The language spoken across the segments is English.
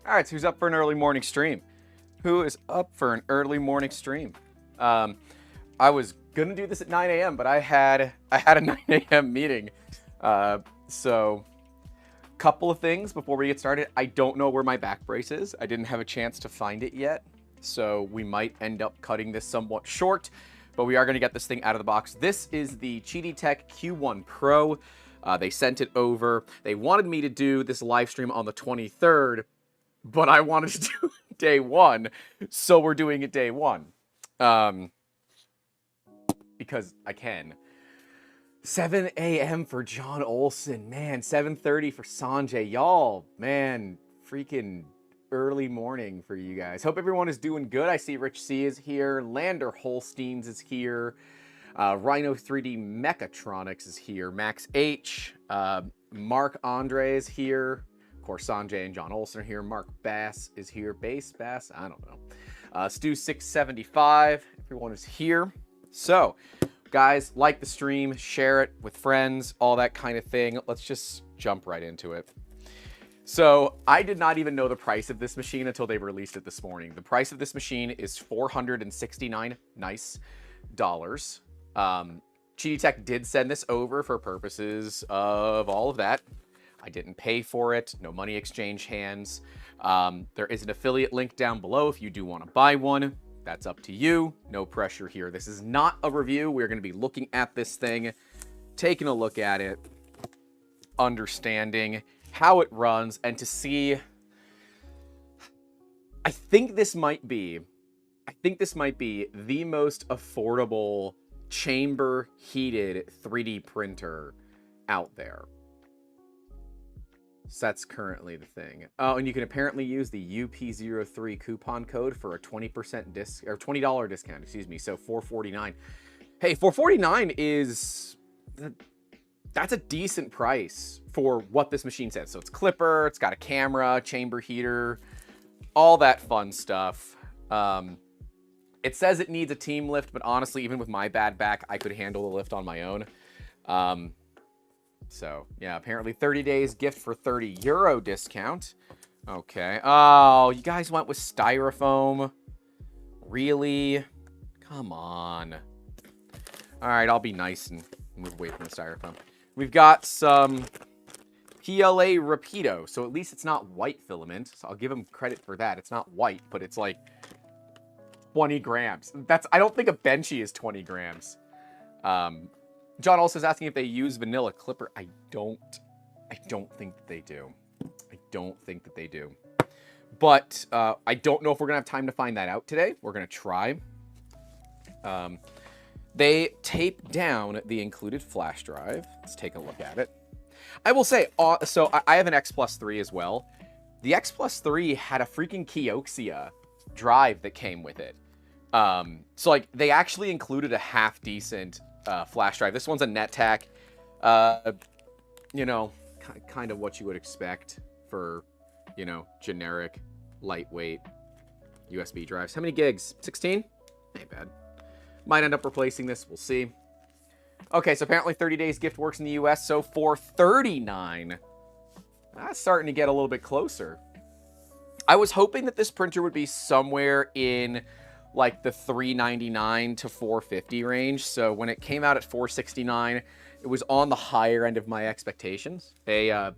All right, so who's up for an early morning stream? Who is up for an early morning stream? I was gonna do this at 9 a.m., but I had a 9 a.m. meeting. So, couple of things before we get started. I don't know where my back brace is. I didn't have a chance to find it yet, so we might end up cutting this somewhat short. But we are going to get this thing out of the box. This is the Qidi Q1 Pro. They sent it over. They wanted me to do this live stream on the 23rd, but I wanted to do day one, so we're doing it day one. Because I can. 7 a.m. for John Olson. Man, 7:30 for Sanjay. Y'all, man, freaking early morning for you guys. Hope everyone is doing good. I see Rich C is here. Lander Holsteins is here. Rhino 3D Mechatronics is here. Max H. Mark Andre is here. Of course, Sanjay and John Olson are here. Mark Bass is here. Bass? I don't know. Stu 675. Everyone is here. So, guys, like the stream, share it with friends, all that kind of thing. Let's just jump right into it. So I did not even know the price of this machine until they released it this morning. The price of this machine is $469 nice dollars. Qidi Tech did send this over for purposes of all of that. I didn't pay for it. No money exchange hands. There is an affiliate link down below if you do want to buy one. That's up to you. No pressure here. This is not a review. We're going to be looking at this thing, taking a look at it, understanding how it runs, and to see. I think this might be the most affordable chamber heated 3D printer out there. So that's currently the thing. Oh, and you can apparently use the UP03 coupon code for a 20% or $20 discount, excuse me. So $449. Hey, $449 is, that's a decent price for what this machine says. So it's clipper, it's got a camera, chamber heater, all that fun stuff. It says it needs a team lift, but honestly, even with my bad back, I could handle the lift on my own. So, yeah, apparently 30 days gift for €30 discount. Okay. Oh, you guys went with styrofoam? Really? Come on. All right, I'll be nice and move away from the styrofoam. We've got some PLA Rapido, so at least it's not white filament. So I'll give them credit for that. It's not white, but it's like 20 grams. I don't think a Benchy is 20 grams. John also is asking if they use vanilla clipper. I don't think that they do. I don't think that they do. But I don't know if we're going to have time to find that out today. We're going to try. They tape down the included flash drive. Let's take a look at it. I will say, so I have an X Plus 3 as well. The X Plus 3 had a freaking Kioxia drive that came with it. So like they actually included a half decent flash drive. This one's a NetTac, you know, kind of what you would expect for, you know, generic, lightweight USB drives. How many gigs? 16? Ain't bad. Might end up replacing this. We'll see. Okay, so apparently 30 days gift works in the US. So for $39, that's starting to get a little bit closer. I was hoping that this printer would be somewhere in like the $399 to $450 range. So when it came out at $469, it was on the higher end of my expectations. A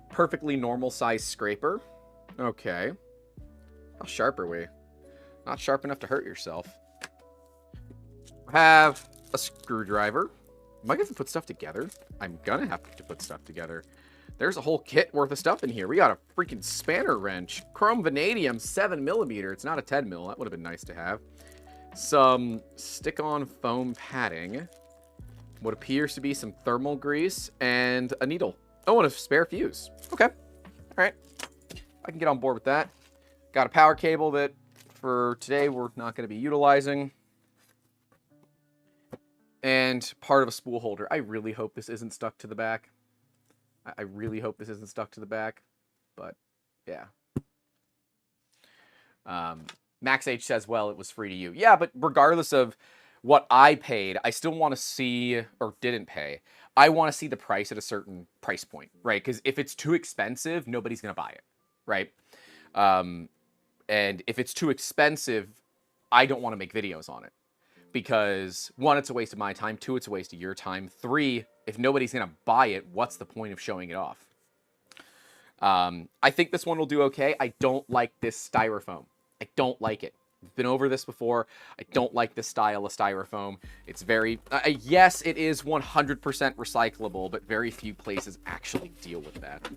perfectly normal size scraper. Okay. How sharp are we? Not sharp enough to hurt yourself. Have a screwdriver. Am I going to put stuff together? I'm going to have to put stuff together. There's a whole kit worth of stuff in here. We got a freaking spanner wrench. Chrome vanadium, 7mm. It's not a 10mm. That would have been nice to have. Some stick-on foam padding. What appears to be some thermal grease. And a needle. Oh, and a spare fuse. Okay. All right. I can get on board with that. Got a power cable that, for today, we're not going to be utilizing. And part of a spool holder. I really hope this isn't stuck to the back. I really hope this isn't stuck to the back, but yeah. Max H says, well, it was free to you. Yeah, but regardless of what I paid, I still want to see, or didn't pay, I want to see the price at a certain price point, right? Because if it's too expensive, nobody's going to buy it, right? And if it's too expensive, I don't want to make videos on it. Because 1, it's a waste of my time. 2, it's a waste of your time. 3, if nobody's going to buy it, what's the point of showing it off? I think this one will do okay. I don't like this styrofoam. I don't like it. I've been over this before. I don't like this style of styrofoam. It's very... yes, it is 100% recyclable, but very few places actually deal with that.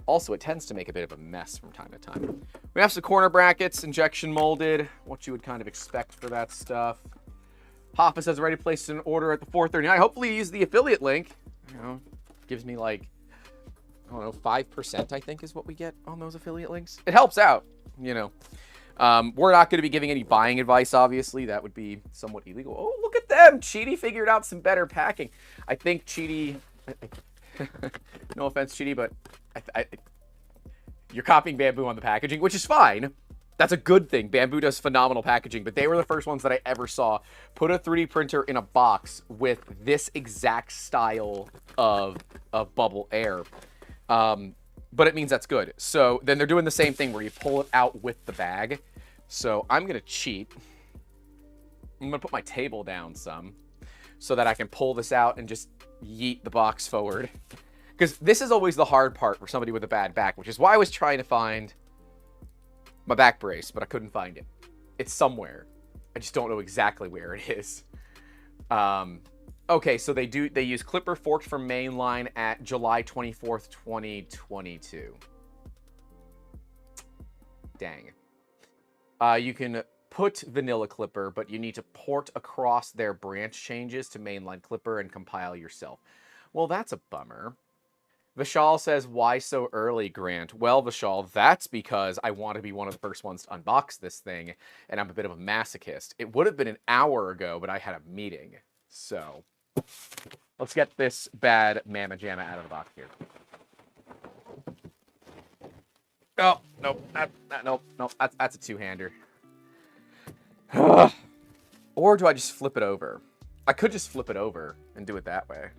Also, it tends to make a bit of a mess from time to time. We have some corner brackets, injection molded, what you would kind of expect for that stuff. Hoffa says already placed an order at the 439. Hopefully you use the affiliate link. You know, gives me like, I don't know, 5% I think is what we get on those affiliate links. It helps out, you know. We're not going to be giving any buying advice, obviously. That would be somewhat illegal. Oh, look at them. Qidi figured out some better packing. I think Qidi... no offense, Qidi, but you're copying Bamboo on the packaging, which is fine. That's a good thing. Bamboo does phenomenal packaging, but they were the first ones that I ever saw put a 3D printer in a box with this exact style of bubble air. But it means that's good. So then they're doing the same thing where you pull it out with the bag. So I'm going to cheat. I'm going to put my table down some so that I can pull this out and just yeet the box forward. Because this is always the hard part for somebody with a bad back, which is why I was trying to find my back brace, but I couldn't find it. It's somewhere. I just don't know exactly where it is. Okay, so they use clipper forked from mainline at July 24th, 2022. Dang. You can put vanilla clipper, but you need to port across their branch changes to mainline clipper and compile yourself. Well, that's a bummer. Vishal says, why so early, Grant? Well, Vishal, that's because I want to be one of the first ones to unbox this thing, and I'm a bit of a masochist. It would have been an hour ago, but I had a meeting. So, let's get this bad mamma jamma out of the box here. Oh, nope, nope, that's a two-hander. Or do I just flip it over? I could just flip it over and do it that way.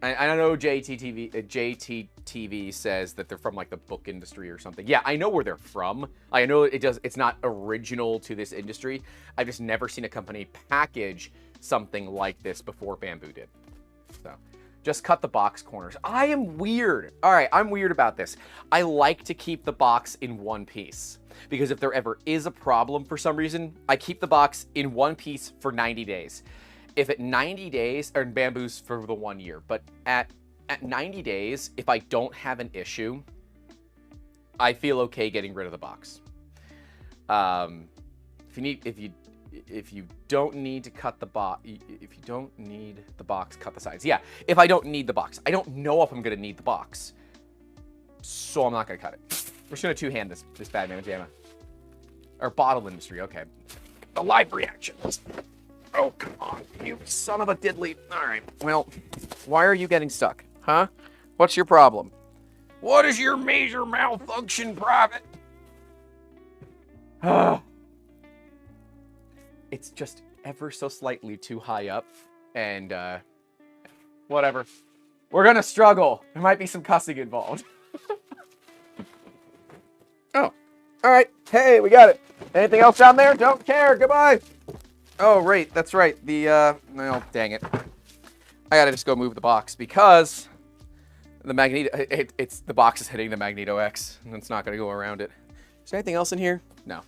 I don't know. JTTV says that they're from like the book industry or something. Yeah, I know where they're from. I know it's not original to this industry. I've just never seen a company package something like this before Bamboo did. So, just cut the box corners. I am weird. All right, I'm weird about this. I like to keep the box in one piece because if there ever is a problem for some reason, I keep the box in one piece for 90 days. If at 90 days, or Bamboo's for the 1 year, but at 90 days, if I don't have an issue, I feel okay getting rid of the box. If you don't need to cut the box, if you don't need the box, cut the sides. Yeah, if I don't need the box. I don't know if I'm gonna need the box, so I'm not gonna cut it. We're just gonna two-hand this bad mamma jamma. Or bottle industry, okay. The live reactions. Oh, come on, you son of a diddly. All right, well, why are you getting stuck, huh? What's your problem? What is your major malfunction, Private? It's just ever so slightly too high up, and, whatever. We're gonna struggle. There might be some cussing involved. Oh, all right. Hey, we got it. Anything else down there? Don't care. Goodbye. Oh, right, that's right. The, no, dang it. I gotta just go move the box because the Magneto, the box is hitting the Magneto X, and it's not gonna go around it. Is there anything else in here? No.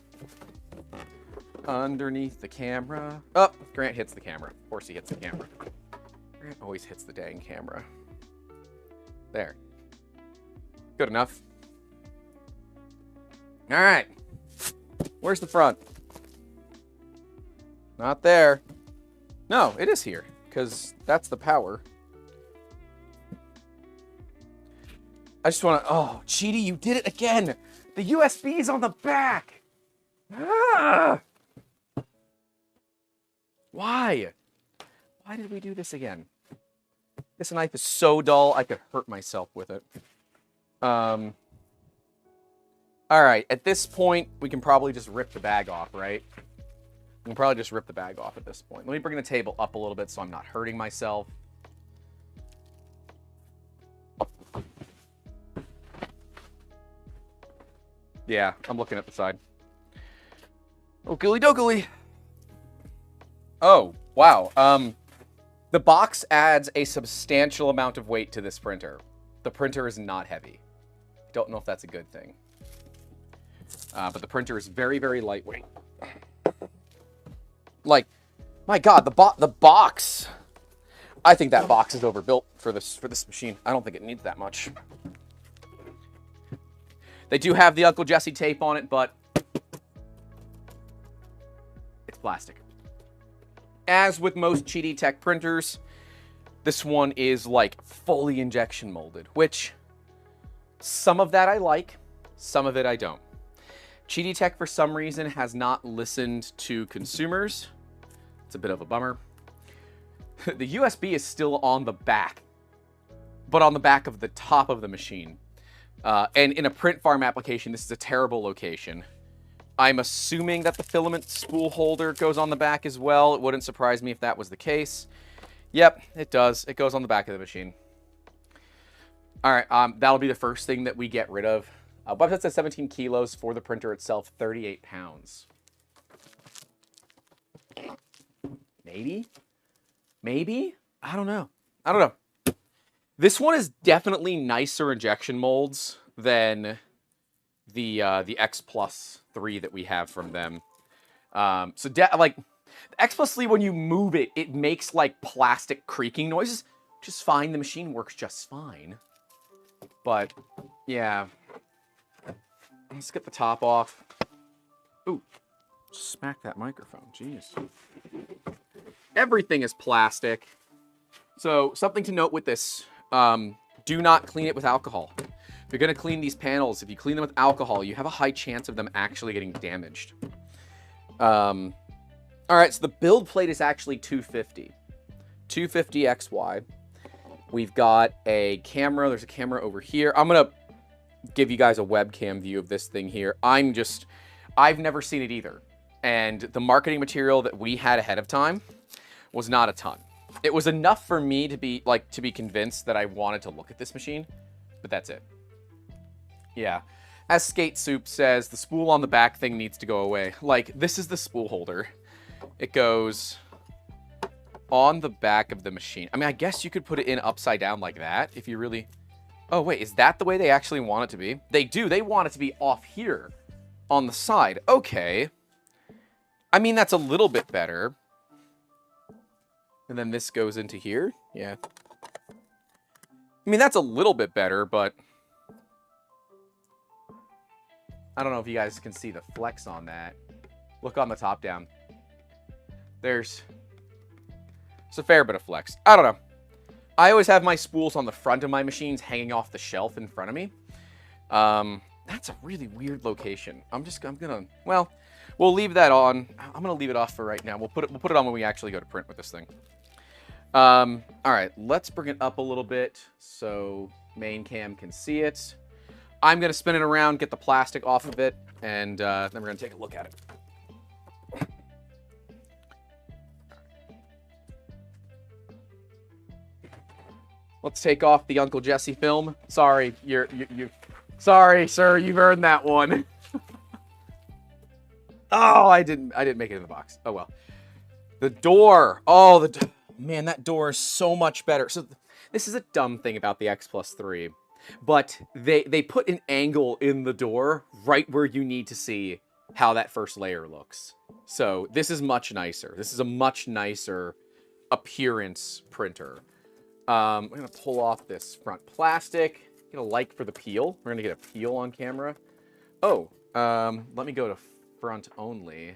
Underneath the camera. Oh, Grant hits the camera. Of course he hits the camera. Grant always hits the dang camera. There. Good enough. All right. Where's the front? Not there. No, it is here, because that's the power. I just want to... Oh, Qidi, you did it again! The USB is on the back! Ah! Why? Why did we do this again? This knife is so dull, I could hurt myself with it. Alright, at this point, we can probably just rip the bag off, right? We can probably just rip the bag off at this point. Let me bring the table up a little bit so I'm not hurting myself. Yeah, I'm looking at the side. Oogly doogly. Oh, wow. The box adds a substantial amount of weight to this printer. The printer is not heavy. Don't know if that's a good thing. But the printer is very, very lightweight. Like, my God, the box. I think that box is overbuilt for this machine. I don't think it needs that much. They do have the Uncle Jesse tape on it, but it's plastic. As with most Qidi Tech printers, this one is like fully injection molded, which some of that I like, some of it I don't. Qidi Tech, for some reason, has not listened to consumers. It's a bit of a bummer. The USB is still on the back, but on the back of the top of the machine. And in a print farm application, this is a terrible location. I'm assuming that the filament spool holder goes on the back as well. It wouldn't surprise me if that was the case. Yep, it does. It goes on the back of the machine. All right, that'll be the first thing that we get rid of. Website says 17 kilos for the printer itself, 38 pounds. Maybe? Maybe? I don't know. I don't know. This one is definitely nicer injection molds than the X Plus 3 that we have from them. Like, the X Plus 3, when you move it, it makes like plastic creaking noises. Which is fine. The machine works just fine. But, yeah. Let's get the top off. Ooh. Smack that microphone. Jeez. Everything is plastic. So, something to note with this. Do not clean it with alcohol. If you're going to clean these panels, if you clean them with alcohol, you have a high chance of them actually getting damaged. All right, so the build plate is actually 250. 250 XY. We've got a camera. There's a camera over here. I'm going to give you guys a webcam view of this thing here. I've never seen it either. And the marketing material that we had ahead of time was not a ton. It was enough for me to be convinced that I wanted to look at this machine, but that's it. Yeah. As Skate Soup says, the spool on the back thing needs to go away. Like, this is the spool holder. It goes on the back of the machine. I mean, I guess you could put it in upside down like that if you really... Oh, wait, is that the way they actually want it to be? They do. They want it to be off here on the side. Okay. I mean, that's a little bit better. And then this goes into here. Yeah. I mean, that's a little bit better, but I don't know if you guys can see the flex on that. Look on the top down. There's a fair bit of flex. I don't know. I always have my spools on the front of my machines hanging off the shelf in front of me. That's a really weird location. Well, we'll leave that on. I'm gonna leave it off for right now. We'll put it on when we actually go to print with this thing. All right, let's bring it up a little bit so main cam can see it. I'm gonna spin it around, get the plastic off of it, and then we're gonna take a look at it. Let's take off the Uncle Jesse film. Sorry, sorry, sir, you've earned that one. Oh, I didn't make it in the box. Oh well. The door. Oh, man, that door is so much better. So this is a dumb thing about the X Plus 3, but they put an angle in the door right where you need to see how that first layer looks. So this is much nicer. This is a much nicer appearance printer. I'm going to pull off this front plastic. Get a like for the peel. We're going to get a peel on camera. Oh, let me go to front only.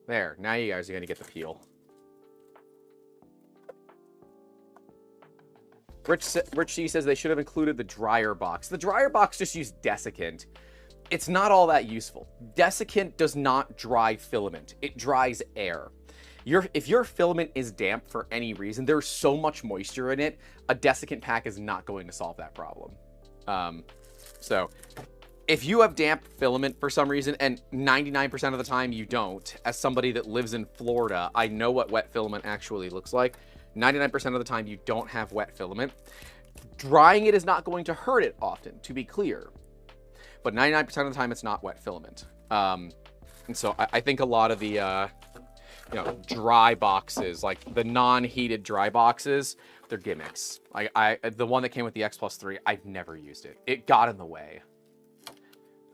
There. Now you guys are going to get the peel. Rich C says they should have included the dryer box. The dryer box just used desiccant. It's not all that useful. Desiccant does not dry filament. It dries air. If your filament is damp for any reason, there's so much moisture in it, a desiccant pack is not going to solve that problem. So if you have damp filament for some reason, and 99% of the time you don't, as somebody that lives in Florida, I know what wet filament actually looks like. 99% of the time you don't have wet filament. Drying it is not going to hurt it often, to be clear. but 99% of the time it's not wet filament. And so I think a lot of the, you know, dry boxes, like the non-heated dry boxes, they're gimmicks. Like the one that came with the X Plus 3, I've never used it. It got in the way.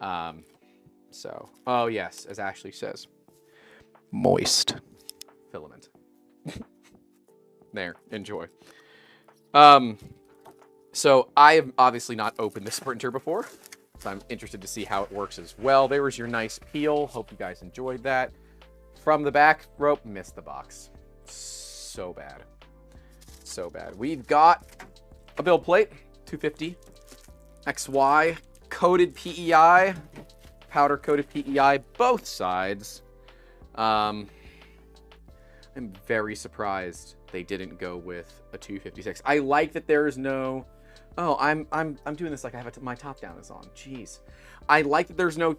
So, oh yes, as Ashley says, moist filament. There, enjoy. So I have obviously not opened this printer before, so I'm interested to see how it works as well. There was your nice peel. Hope you guys enjoyed that. From the back, rope, missed the box. So bad. So bad. We've got a build plate, 250 XY, coated PEI, powder coated PEI, both sides. I'm very surprised they didn't go with a 256. I like that there's no, oh, I'm doing this like I have my top down is on. Jeez. I like that there's no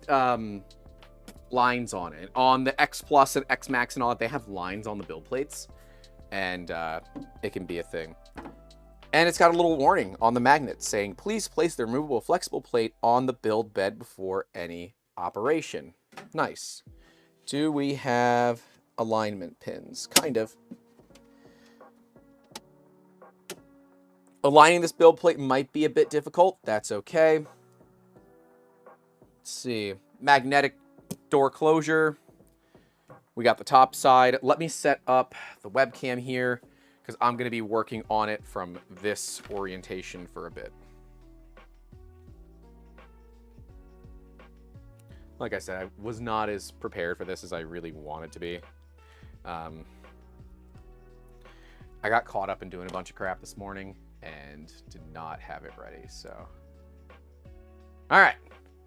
lines on it. On the X Plus and X Max and all that, they have lines on the build plates, and it can be a thing. And it's got a little warning on the magnet saying, please place the removable flexible plate on the build bed before any operation. Nice. Do we have alignment pins? Kind of. Aligning this build plate might be a bit difficult. That's okay. Let's see. Magnetic door closure. We got the top side. Let me set up the webcam here because I'm going to be working on it from this orientation for a bit. Like I said, I was not as prepared for this as I really wanted to be. I got caught up in doing a bunch of crap this morning and did not have it ready, so. All right,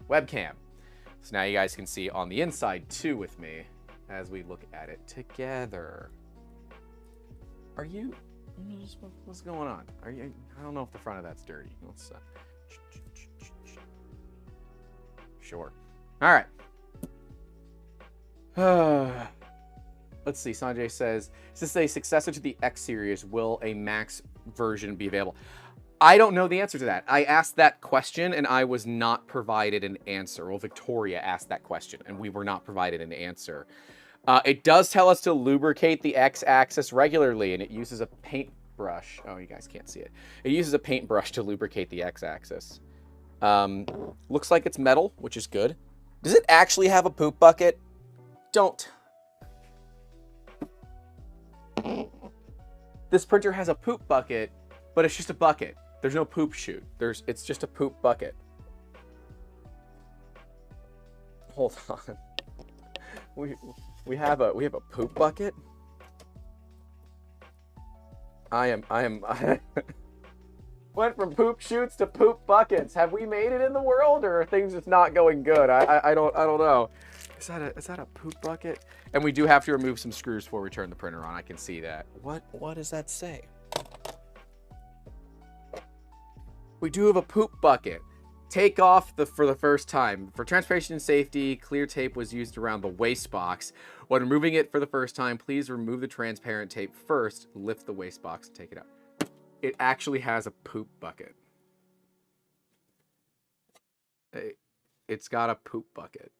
webcam. So now you guys can see on the inside too with me as we look at it together. Are you, what's going on? Are you, I don't know if the front of that's dirty. Let's, sure. All right. Let's see, Sanjay says, is this a successor to the X series? Will a Max version be available? I don't know the answer to that. I asked that question and I was not provided an answer. Well, Victoria asked that question and we were not provided an answer. It does tell us to lubricate the X-axis regularly, and it uses a paintbrush. Oh, you guys can't see it. It uses a paintbrush to lubricate the X-axis. Looks like it's metal, which is good. Does it actually have a poop bucket? Don't. This printer has a poop bucket, but it's just a bucket. There's no poop chute. It's just a poop bucket. Hold on. We have a poop bucket. I went from poop chutes to poop buckets. Have we made it in the world, or are things just not going good? I don't know. Is that a poop bucket? And we do have to remove some screws before we turn the printer on. I can see that. What does that say? We do have a poop bucket. Take off for the first time. For transportation and safety, clear tape was used around the waste box. When removing it for the first time, please remove the transparent tape first. Lift the waste box and take it out. It actually has a poop bucket. It's got a poop bucket.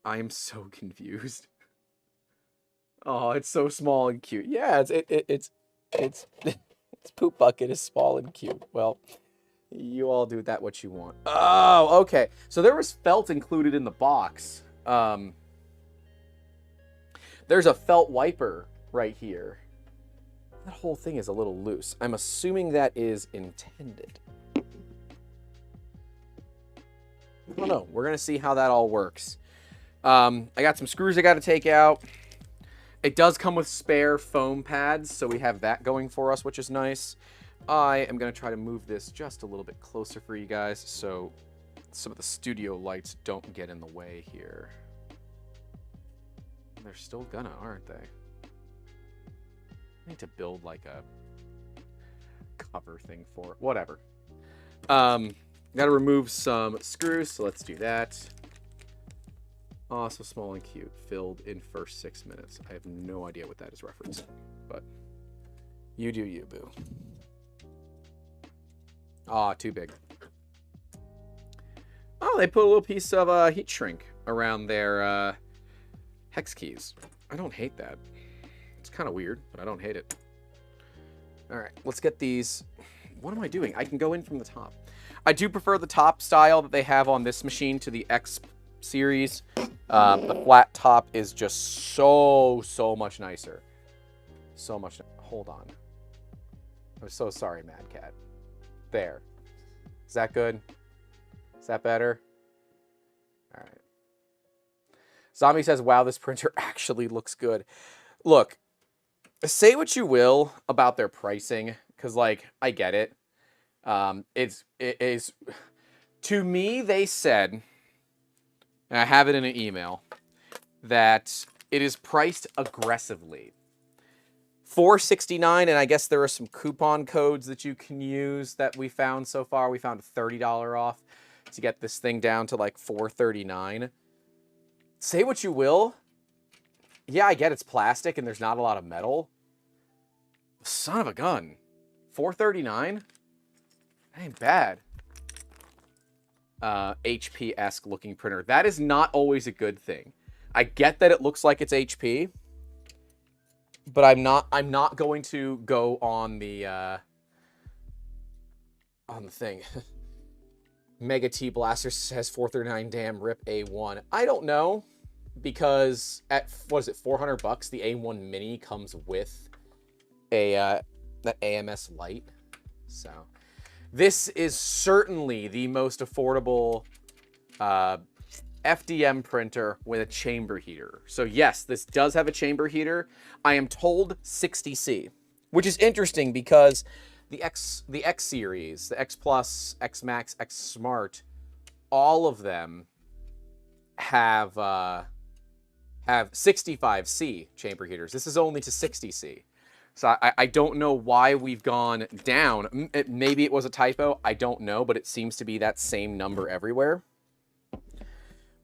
I am so confused. Oh, it's so small and cute. Yeah, its poop bucket is small and cute. Well, you all do that what you want. Oh, okay. So there was felt included in the box. There's a felt wiper right here. That whole thing is a little loose. I'm assuming that is intended. I don't know. We're going to see how that all works. I got some screws I got to take out. It does come with spare foam pads, so we have that going for us, which is nice. I am going to try to move this just a little bit closer for you guys so some of the studio lights don't get in the way here. They're still gonna, aren't they? I need to build like a cover thing for it. Whatever. Got to remove some screws, so let's do that. Oh, so small and cute. Filled in first 6 minutes. I have no idea what that is referencing, but you do you, boo. Ah, too big. Oh, they put a little piece of heat shrink around their hex keys. I don't hate that. It's kind of weird, but I don't hate it. All right, let's get these. What am I doing? I can go in from the top. I do prefer the top style that they have on this machine to the X series. The flat top is just so much nicer. So much. Hold on. I'm so sorry, Mad Cat. There. Is that good? Is that better? All right. Zombie says, wow, this printer actually looks good. Look, say what you will about their pricing, because, like, I get it. It is, to me, they said, and I have it in an email, that it is priced aggressively. $469, and I guess there are some coupon codes that you can use that we found so far. We found a $30 off to get this thing down to like $439. Say what you will. Yeah, I get it's plastic and there's not a lot of metal. Son of a gun. $439? That ain't bad. HP-esque looking printer. That is not always a good thing. I get that it looks like it's HP, but I'm not going to go on the thing. Mega T Blaster says 439, damn, rip A1. I don't know, because at, what is it, $400, the A1 Mini comes with a the AMS Lite. So this is certainly the most affordable FDM printer with a chamber heater. So yes, this does have a chamber heater. I am told 60C, which is interesting because the X series, the X Plus, X Max, X Smart, all of them have 65C chamber heaters. This is only to 60C. So I don't know why we've gone down. Maybe it was a typo. I don't know, but it seems to be that same number everywhere.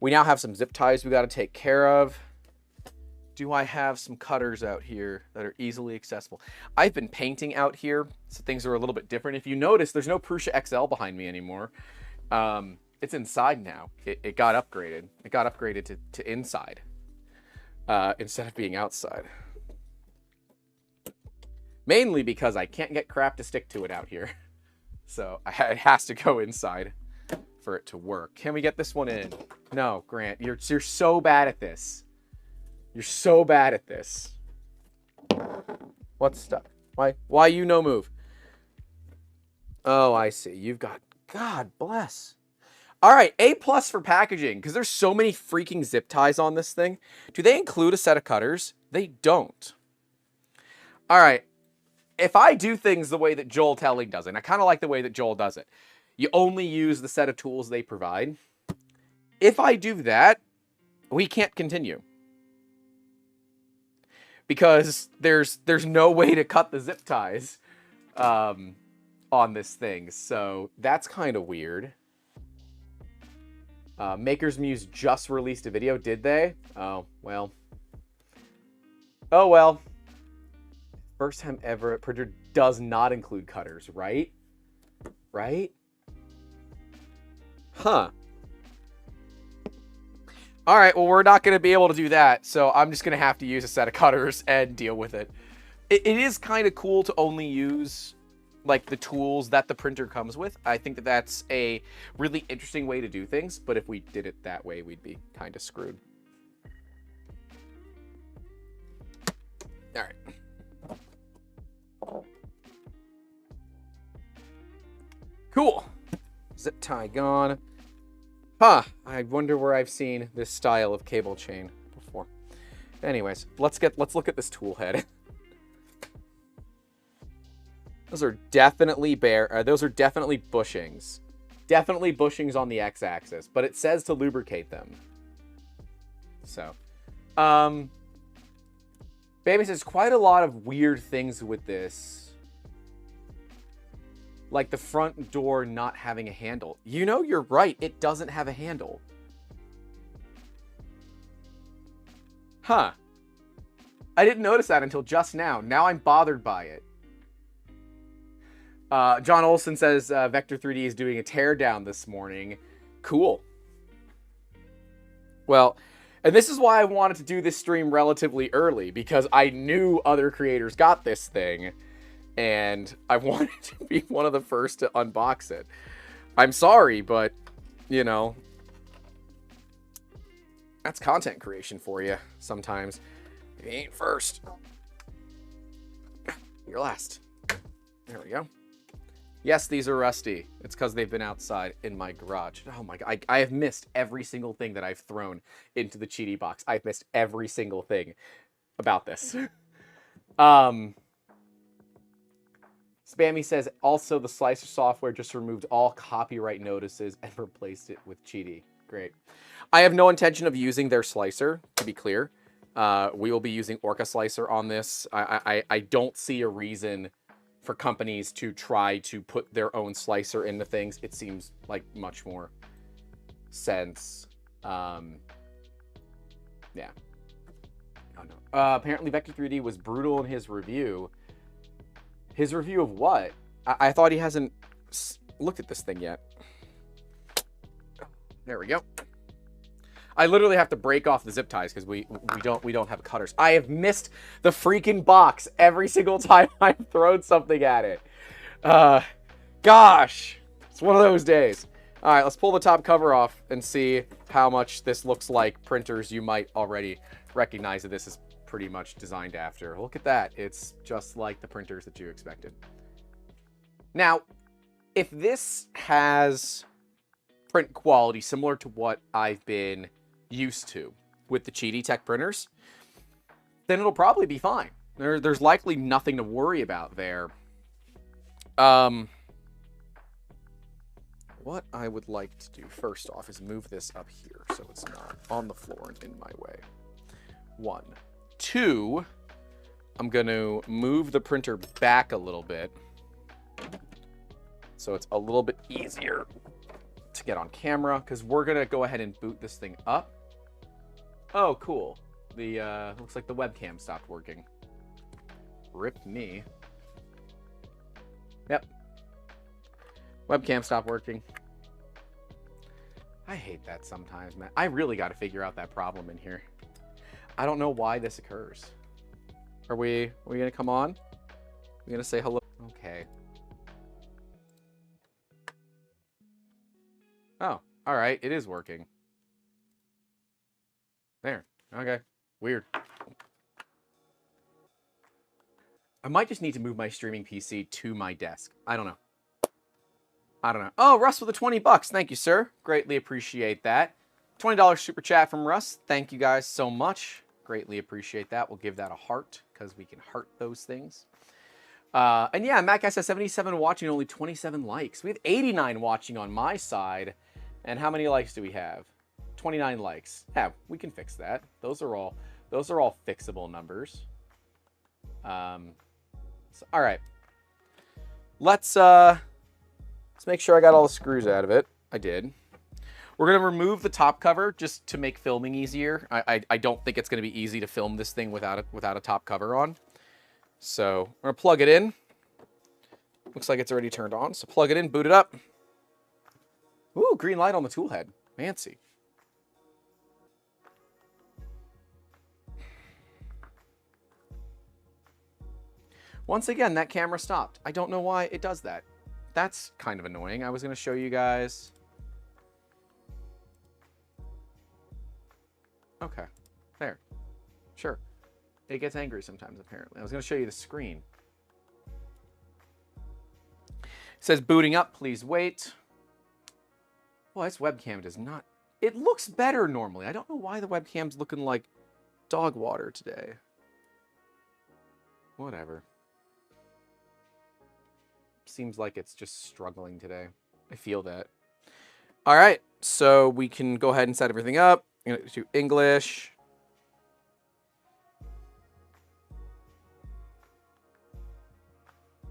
We now have some zip ties we got to take care of. Do I have some cutters out here that are easily accessible? I've been painting out here, so things are a little bit different. If you notice, there's no Prusa XL behind me anymore. It's inside now. It got upgraded. It got upgraded to inside instead of being outside. Mainly because I can't get crap to stick to it out here. So it has to go inside for it to work. Can we get this one in? No, Grant, you're so bad at this. You're so bad at this. What's stuck? Why you no move? Oh, I see. You've got, God bless. All right, A+ for packaging, because there's so many freaking zip ties on this thing. Do they include a set of cutters? They don't. All right. If I do things the way that Joel Telling does it, and I kind of like the way that Joel does it, you only use the set of tools they provide. If I do that, we can't continue. Because there's no way to cut the zip ties on this thing. So that's kind of weird. Maker's Muse just released a video, did they? Oh, well. Oh, well. First time ever, printer does not include cutters, right? Right? Huh. All right, well, we're not going to be able to do that, so I'm just going to have to use a set of cutters and deal with it. It is kind of cool to only use, like, the tools that the printer comes with. I think that that's a really interesting way to do things, but if we did it that way, we'd be kind of screwed. All right. Cool. Zip tie gone. Huh. I wonder where I've seen this style of cable chain before. Anyways, let's look at this tool head. Those are definitely those are definitely bushings. Definitely bushings on the x-axis, but it says to lubricate them. So, Baby says quite a lot of weird things with this. Like the front door not having a handle. You know, you're right. It doesn't have a handle. Huh. I didn't notice that until just now. Now I'm bothered by it. John Olson says Vector 3D is doing a teardown this morning. Cool. Well, and this is why I wanted to do this stream relatively early, because I knew other creators got this thing, and I wanted to be one of the first to unbox it. I'm sorry, but, you know, that's content creation for you sometimes. If you ain't first, you're last. There we go. Yes, these are rusty. It's because they've been outside in my garage. Oh my god, I have missed every single thing that I've thrown into the Qidi box. I've missed every single thing about this. Spammy says, also the slicer software just removed all copyright notices and replaced it with Qidi. Great. I have no intention of using their slicer, to be clear. We will be using Orca Slicer on this. I don't see a reason for companies to try to put their own slicer into things. It seems like much more sense. Yeah. Oh, no. Apparently Vector 3D was brutal in his review. His review of what? I thought he hasn't looked at this thing yet. There we go. I literally have to break off the zip ties because we don't have cutters. I have missed the freaking box every single time I've thrown something at it. Gosh, it's one of those days. All right, let's pull the top cover off and see how much this looks like printers you might already recognize that this is pretty much designed after. Look at that. It's just like the printers that you expected. Now, if this has print quality similar to what I've been used to with the Qidi Tech printers, then it'll probably be fine. There's likely nothing to worry about there. What I would like to do first off is move this up here so it's not on the floor and in my way. 1. 2, I'm going to move the printer back a little bit so it's a little bit easier to get on camera, because we're going to go ahead and boot this thing up. Oh, cool. The looks like the webcam stopped working. Rip me. Yep. Webcam stopped working. I hate that sometimes, man. I really got to figure out that problem in here. I don't know why this occurs. Are we going to come on? We're going to say hello? Okay. Oh, all right. It is working. There. Okay. Weird. I might just need to move my streaming PC to my desk. I don't know. Oh, Russ with the 20 bucks. Thank you, sir. Greatly appreciate that. $20 super chat from Russ. Thank you guys so much. Greatly appreciate that. We'll give that a heart because we can heart those things. And yeah, Matt has 77 watching, only 27 likes. We have 89 watching on my side. And how many likes do we have? 29 likes. Yeah, we can fix that. Those are all fixable numbers. So, all right. Let's make sure I got all the screws out of it. I did. We're going to remove the top cover just to make filming easier. I don't think it's going to be easy to film this thing without a top cover on. So we're going to plug it in. Looks like it's already turned on. So plug it in, boot it up. Ooh, green light on the tool head. Fancy. Once again, that camera stopped. I don't know why it does that. That's kind of annoying. I was going to show you guys. Okay. There. Sure. It gets angry sometimes, apparently. I was going to show you the screen. It says booting up, please wait. Well, this webcam does not... It looks better normally. I don't know why the webcam's looking like dog water today. Whatever. Seems like it's just struggling today. I feel that. All right, so we can go ahead and set everything up. I'm going to do English.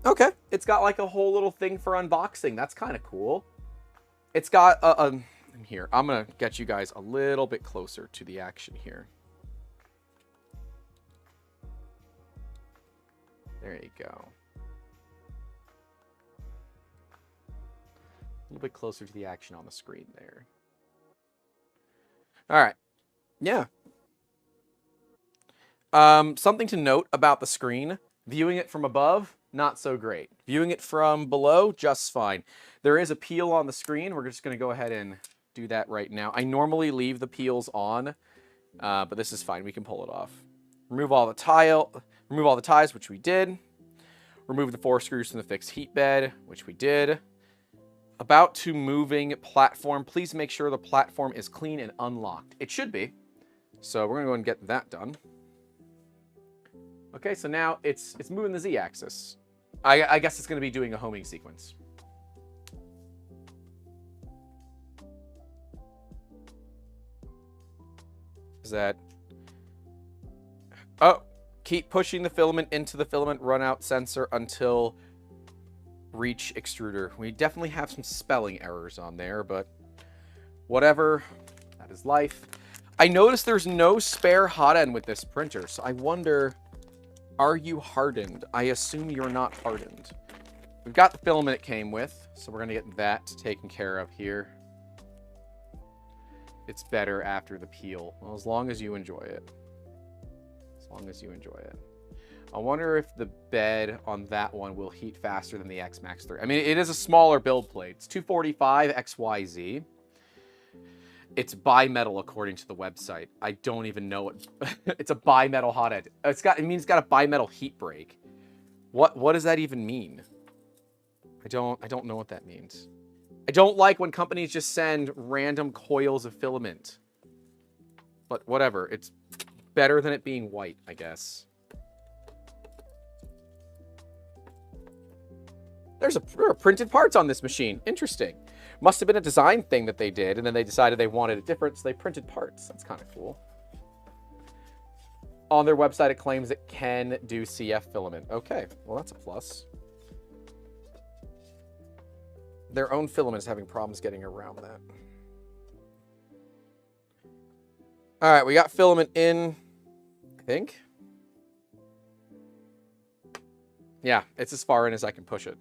Okay, it's got like a whole little thing for unboxing. That's kind of cool. It's got here. I'm going to get you guys a little bit closer to the action here. There you go. A little bit closer to the action on the screen there. All right. Yeah. Something to note about the screen, viewing it from above, not so great. Viewing it from below, just fine. There is a peel on the screen. We're just going to go ahead and do that right now. I normally leave the peels on, but this is fine. We can pull it off. Remove all the ties, which we did. Remove the 4 screws from the fixed heat bed, which we did. About to moving platform. Please make sure the platform is clean and unlocked. It should be. So we're going to go and get that done. Okay, so now it's moving the Z-axis. I guess it's going to be doing a homing sequence. Is that... Oh, keep pushing the filament into the filament runout sensor until reach extruder. We definitely have some spelling errors on there, but whatever. That is life. I noticed there's no spare hot end with this printer, so I wonder... Are you hardened? I assume you're not hardened. We've got the filament it came with, so we're going to get that taken care of here. It's better after the peel. Well, as long as you enjoy it. As long as you enjoy it. I wonder if the bed on that one will heat faster than the X-Max 3. I mean, it is a smaller build plate. It's 245 XYZ. It's bimetal according to the website. I don't even know it. It's a bimetal hot end. It means it's got a bimetal heat break. What does that even mean? I don't know what that means. I don't like when companies just send random coils of filament. But whatever. It's better than it being white, I guess. There are printed parts on this machine. Interesting. Must have been a design thing that they did, and then they decided they wanted it different, so they printed parts. That's kind of cool. On their website, it claims it can do CF filament. Okay, well, that's a plus. Their own filament is having problems getting around that. All right, we got filament in, I think. Yeah, it's as far in as I can push it.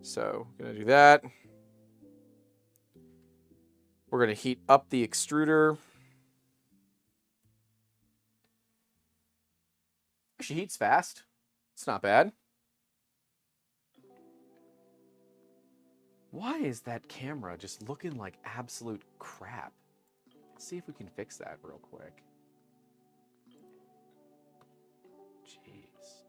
So, I'm going to do that. We're going to heat up the extruder. She heats fast. It's not bad. Why is that camera just looking like absolute crap? Let's see if we can fix that real quick. Jeez.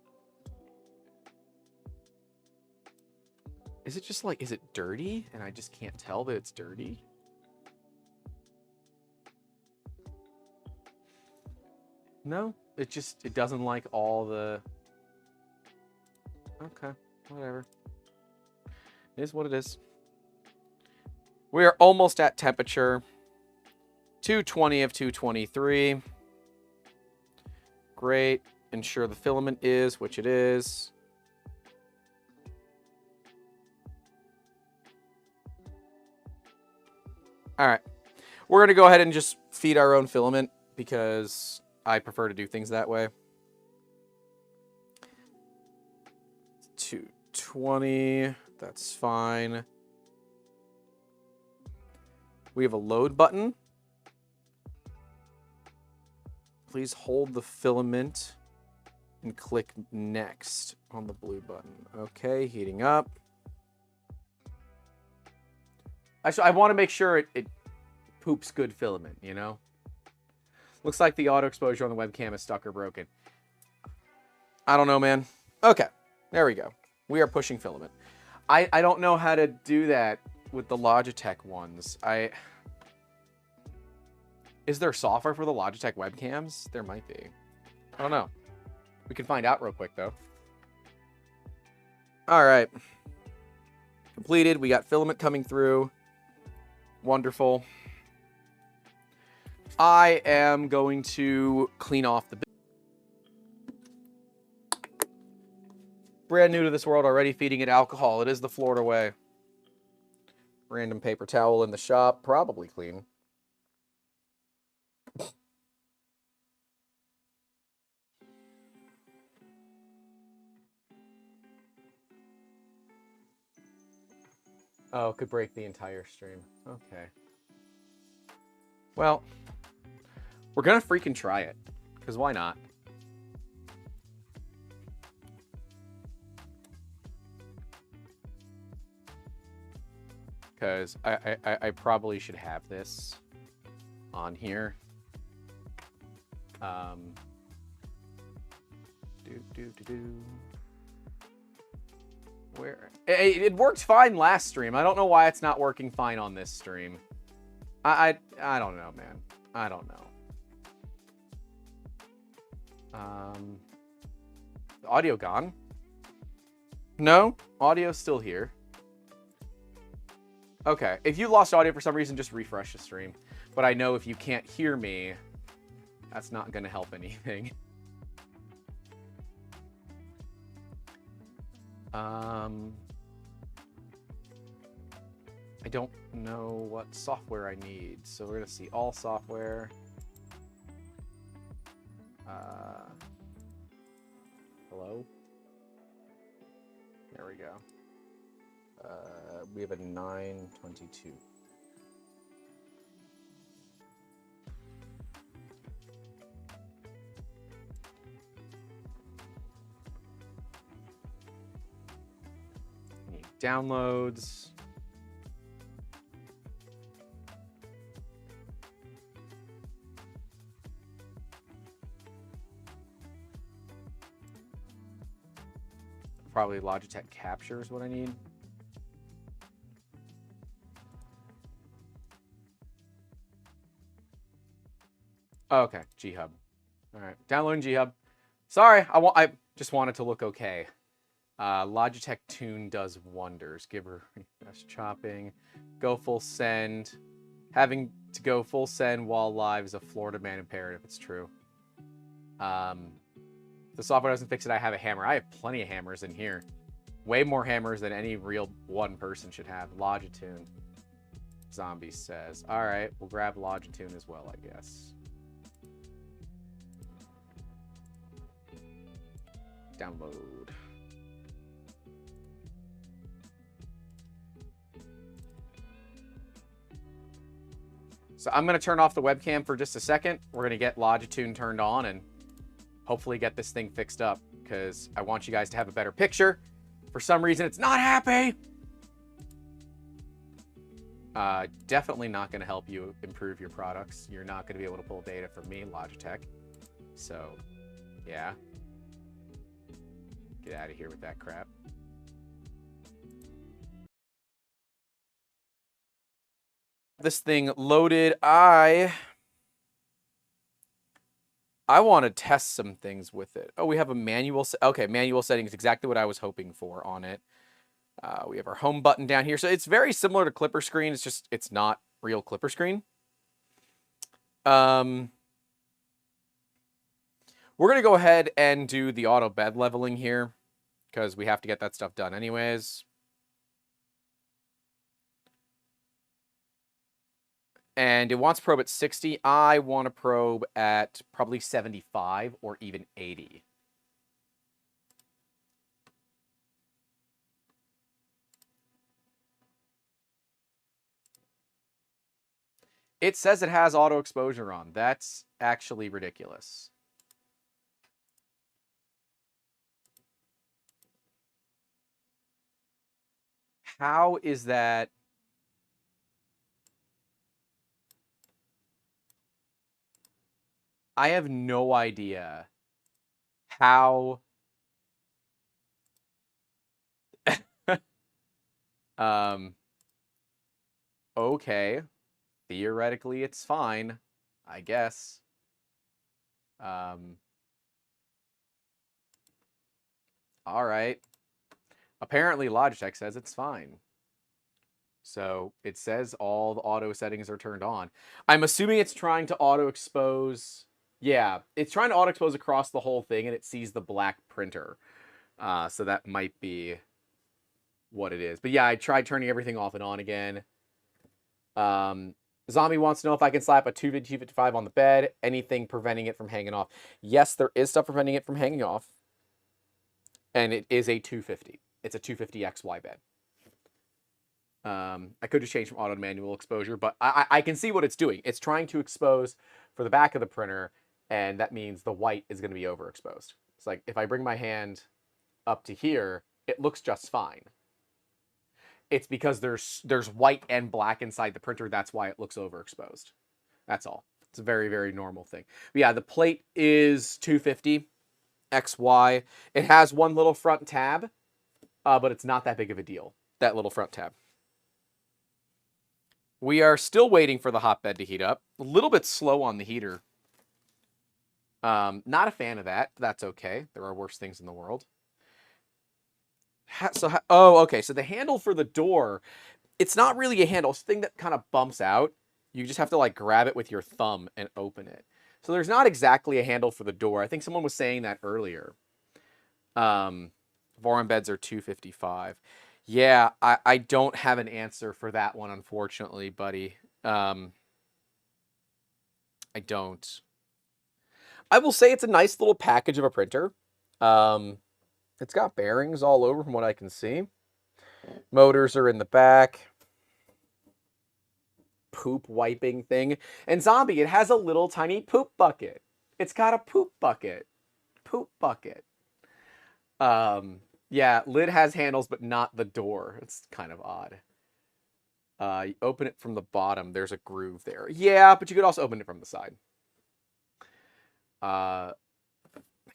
Is it just like, is it dirty? And I just can't tell that it's dirty? No, it doesn't like all the... Okay, whatever. It is what it is. We are almost at temperature. 220 of 223. Great. Ensure the filament is, which it is. All right. We're going to go ahead and just feed our own filament because I prefer to do things that way. 220. That's fine. We have a load button. Please hold the filament and click next on the blue button. Okay, heating up. I want to make sure it poops good filament, you know? Looks like the auto exposure on the webcam is stuck or broken. I don't know, man. Okay, there we go. We are pushing filament. I don't know how to do that with the Logitech ones. Is there software for the Logitech webcams? There might be. I don't know. We can find out real quick, though. All right. Completed. We got filament coming through. Wonderful. I am going to clean off the... Brand new to this world already, feeding it alcohol. It is the Florida way. Random paper towel in the shop. Probably clean. Oh, could break the entire stream. Okay. Well, We're gonna freaking try it, because why not? Because I probably should have this on here. Where it worked fine last stream. I don't know why it's not working fine on this stream. I don't know, man. I don't know. The audio gone? No, audio's still here. Okay, if you lost audio for some reason, just refresh the stream. But I know if you can't hear me, that's not going to help anything. I don't know what software I need, so we're going to see all software. Hello? There we go. We have a 922. Need downloads. Probably Logitech Capture is what I need. Okay, G-Hub. All right, downloading G-Hub. Sorry, I just wanted to look okay. Logitech Tune does wonders. Give her best chopping. Go full send. Having to go full send while live is a Florida man imperative. It's true. If the software doesn't fix it, I have a hammer. I have plenty of hammers in here. Way more hammers than any real one person should have. Logitune. Zombie says. All right, we'll grab Logitune as well, I guess. Download. So I'm going to turn off the webcam for just a second. We're going to get Logitune turned on and hopefully get this thing fixed up because I want you guys to have a better picture. For some reason, it's not happy. Definitely not going to help you improve your products. You're not going to be able to pull data from me, Logitech. So, yeah. Get out of here with that crap. This thing loaded. I want to test some things with it. Oh, we have a manual. Okay, manual settings, exactly what I was hoping for on it. We have our home button down here. So it's very similar to Clipper Screen. It's just, it's not real Clipper Screen. We're going to go ahead and do the auto bed leveling here because we have to get that stuff done anyways. And it wants to probe at 60. I want to probe at probably 75 or even 80. It says it has auto exposure on. That's actually ridiculous. How is that? I have no idea how okay. Theoretically it's fine, I guess. All right. Apparently Logitech says it's fine. So it says all the auto settings are turned on. I'm assuming it's trying to auto expose. Yeah, it's trying to auto expose across the whole thing and it sees the black printer. So that might be what it is. But yeah, I tried turning everything off and on again. Zombie wants to know if I can slap a 255 on the bed. Anything preventing it from hanging off. Yes, there is stuff preventing it from hanging off. And it is a 250. It's a 250 XY bed. I could just change from auto to manual exposure, but I can see what it's doing. It's trying to expose for the back of the printer, and that means the white is going to be overexposed. It's like if I bring my hand up to here, it looks just fine. It's because there's white and black inside the printer. That's why it looks overexposed. That's all. It's a very, very normal thing. But yeah, the plate is 250 XY. It has one little front tab, but it's not that big of a deal, that little front tab. We are still waiting for the hotbed to heat up. A little bit slow on the heater. Not a fan of that. That's okay. There are worse things in the world. Oh, okay. So the handle for the door, it's not really a handle. It's a thing that kind of bumps out. You just have to like grab it with your thumb and open it. So there's not exactly a handle for the door. I think someone was saying that earlier. Voron beds are 255. Yeah, I don't have an answer for that one, unfortunately, buddy. I don't. I will say it's a nice little package of a printer. It's got bearings all over from what I can see. Motors are in the back. Poop wiping thing. And Zombie, it has a little tiny poop bucket. It's got a poop bucket. Poop bucket. Yeah, lid has handles, but not the door. It's kind of odd. You open it from the bottom. There's a groove there. Yeah, but you could also open it from the side. I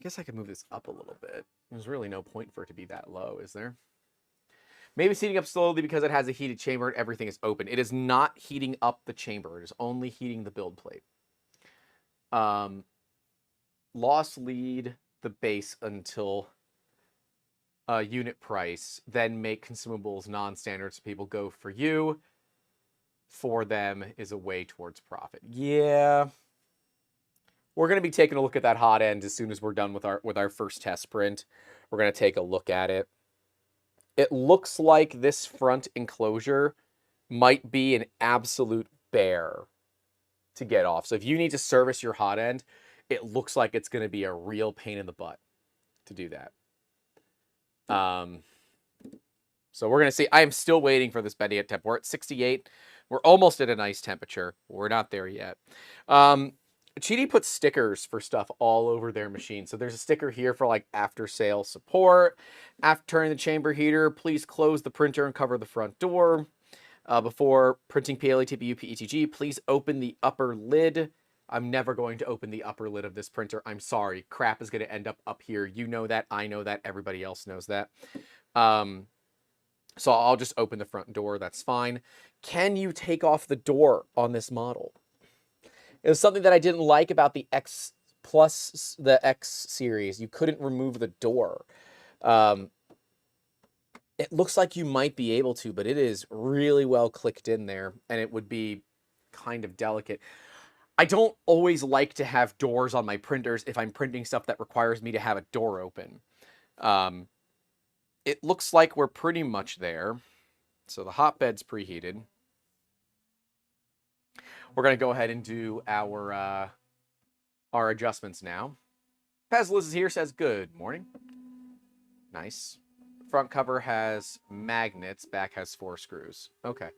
guess I could move this up a little bit. There's really no point for it to be that low, is there? Maybe it's heating up slowly because it has a heated chamber and everything is open. It is not heating up the chamber. It is only heating the build plate. Loss lead the base until unit price. Then make consumables non-standard so people go for you. For them is a way towards profit. Yeah. We're going to be taking a look at that hot end as soon as we're done with our first test print. We're going to take a look at it. It looks like this front enclosure might be an absolute bear to get off. So if you need to service your hot end, it looks like it's going to be a real pain in the butt to do that. So we're going to see. I am still waiting for this bending at temp. We're at 68. We're almost at a nice temperature. We're not there yet. Qidi puts stickers for stuff all over their machine. So there's a sticker here for like after sale support. After turning the chamber heater, please close the printer and cover the front door. Before printing PLA, TPU, PETG, please open the upper lid. I'm never going to open the upper lid of this printer. I'm sorry. Crap is going to end up here. You know that. I know that. Everybody else knows that. So I'll just open the front door. That's fine. Can you take off the door on this model? It was something that I didn't like about the X Plus, the X series. You couldn't remove the door. It looks like you might be able to, but it is really well clicked in there, and it would be kind of delicate. I don't always like to have doors on my printers if I'm printing stuff that requires me to have a door open. It looks like we're pretty much there. So the hotbed's preheated. We're going to go ahead and do our adjustments now. Pezlis is here, says good morning. Nice. Front cover has magnets, back has 4 screws. Okay.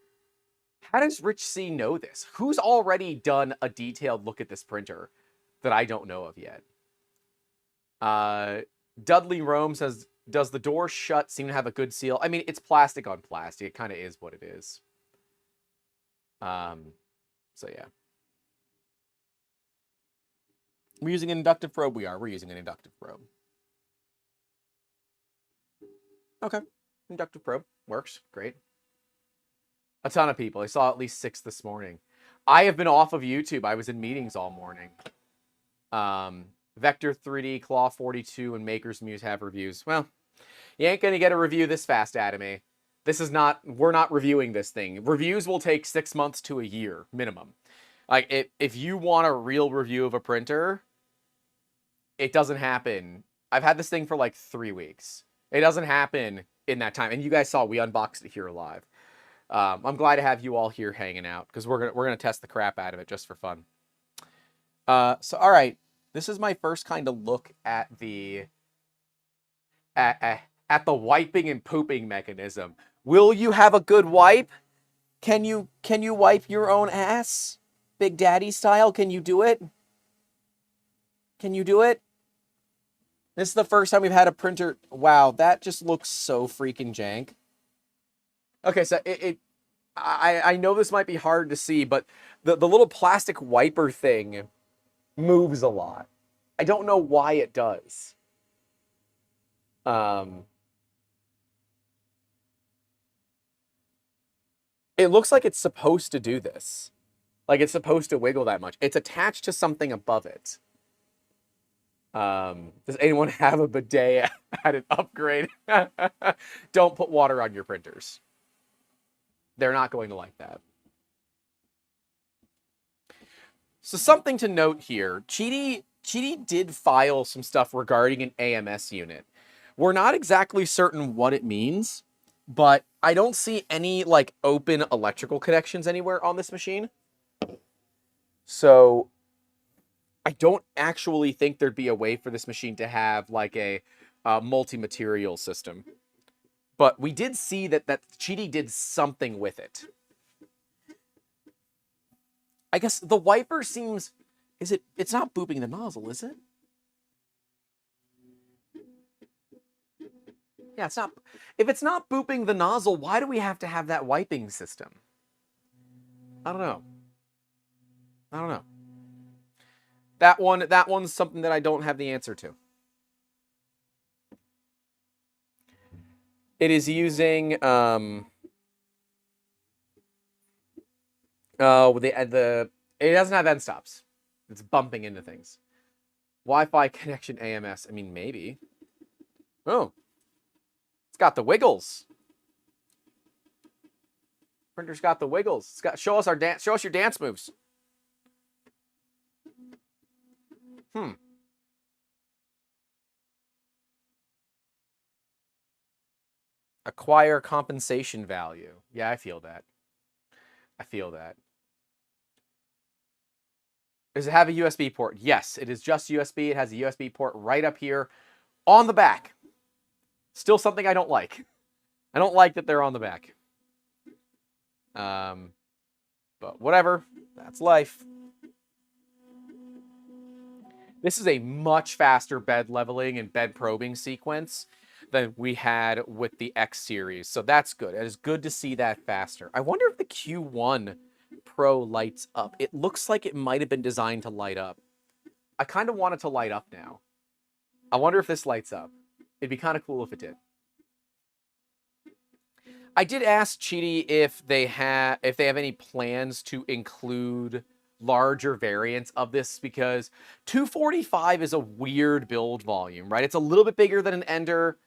How does Rich C know this? Who's already done a detailed look at this printer that I don't know of yet? Dudley Rome says, does the door shut seem to have a good seal? I mean, it's plastic on plastic. It kind of is what it is. So yeah. We're using an inductive probe? We are. We're using an inductive probe. Okay. Inductive probe. Works. Great. A ton of people. I saw at least 6 this morning. I have been off of YouTube. I was in meetings all morning. Vector 3D, Claw 42, and Maker's Muse have reviews. Well, you ain't going to get a review this fast, Adame. This is not, we're not reviewing this thing. Reviews will take 6 months to a year, minimum. Like, if you want a real review of a printer, it doesn't happen. I've had this thing for like 3 weeks. It doesn't happen in that time. And you guys saw, we unboxed it here live. I'm glad to have you all here hanging out, because we're gonna test the crap out of it just for fun. So, all right. This is my first kind of look at the wiping and pooping mechanism. Will you have a good wipe? Can you wipe your own ass? Big Daddy style. Can you do it? Can you do it? This is the first time we've had a printer. Wow, that just looks so freaking jank. Okay, so I know this might be hard to see, but the little plastic wiper thing moves a lot. I don't know why it does. It looks like it's supposed to do this. Like it's supposed to wiggle that much. It's attached to something above it. Does anyone have a bidet at an upgrade? Don't put water on your printers. They're not going to like that. So something to note here, Qidi did file some stuff regarding an AMS unit. We're not exactly certain what it means, but I don't see any like open electrical connections anywhere on this machine. So I don't actually think there'd be a way for this machine to have like a multi-material system. But we did see that Qidi did something with it. I guess the wiper seems... It's not booping the nozzle, is it? Yeah, it's not... If it's not booping the nozzle, why do we have to have that wiping system? I don't know. I don't know. That one's something that I don't have the answer to. It is using... it doesn't have end stops. It's bumping into things. Wi-Fi connection AMS. I mean, maybe. Oh. It's got the wiggles. Printer's got the wiggles. It's got show us your dance moves. Acquire compensation value. Yeah, I feel that. I feel that. Does it have a USB port? Yes, it is just USB. It has a USB port right up here on the back. Still something I don't like. I don't like that they're on the back. But whatever. That's life. This is a much faster bed leveling and bed probing sequence than we had with the X series. So that's good. It is good to see that faster. I wonder if the Q1 Pro lights up. It looks like it might have been designed to light up. I kind of want it to light up now. I wonder if this lights up. It'd be kind of cool if it did. I did ask Qidi if they have any plans to include larger variants of this, because 245 is a weird build volume, right? It's a little bit bigger than an Ender,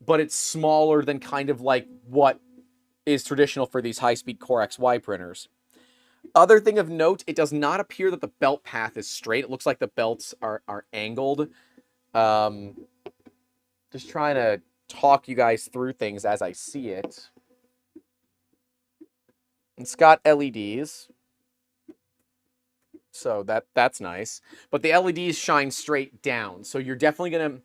but it's smaller than kind of like what is traditional for these high-speed Core XY printers. Other thing of note, it does not appear that the belt path is straight. It looks like the belts are angled. Just trying to talk you guys through things as I see it. It's got LEDs. So that's nice. But the LEDs shine straight down. So you're definitely going to...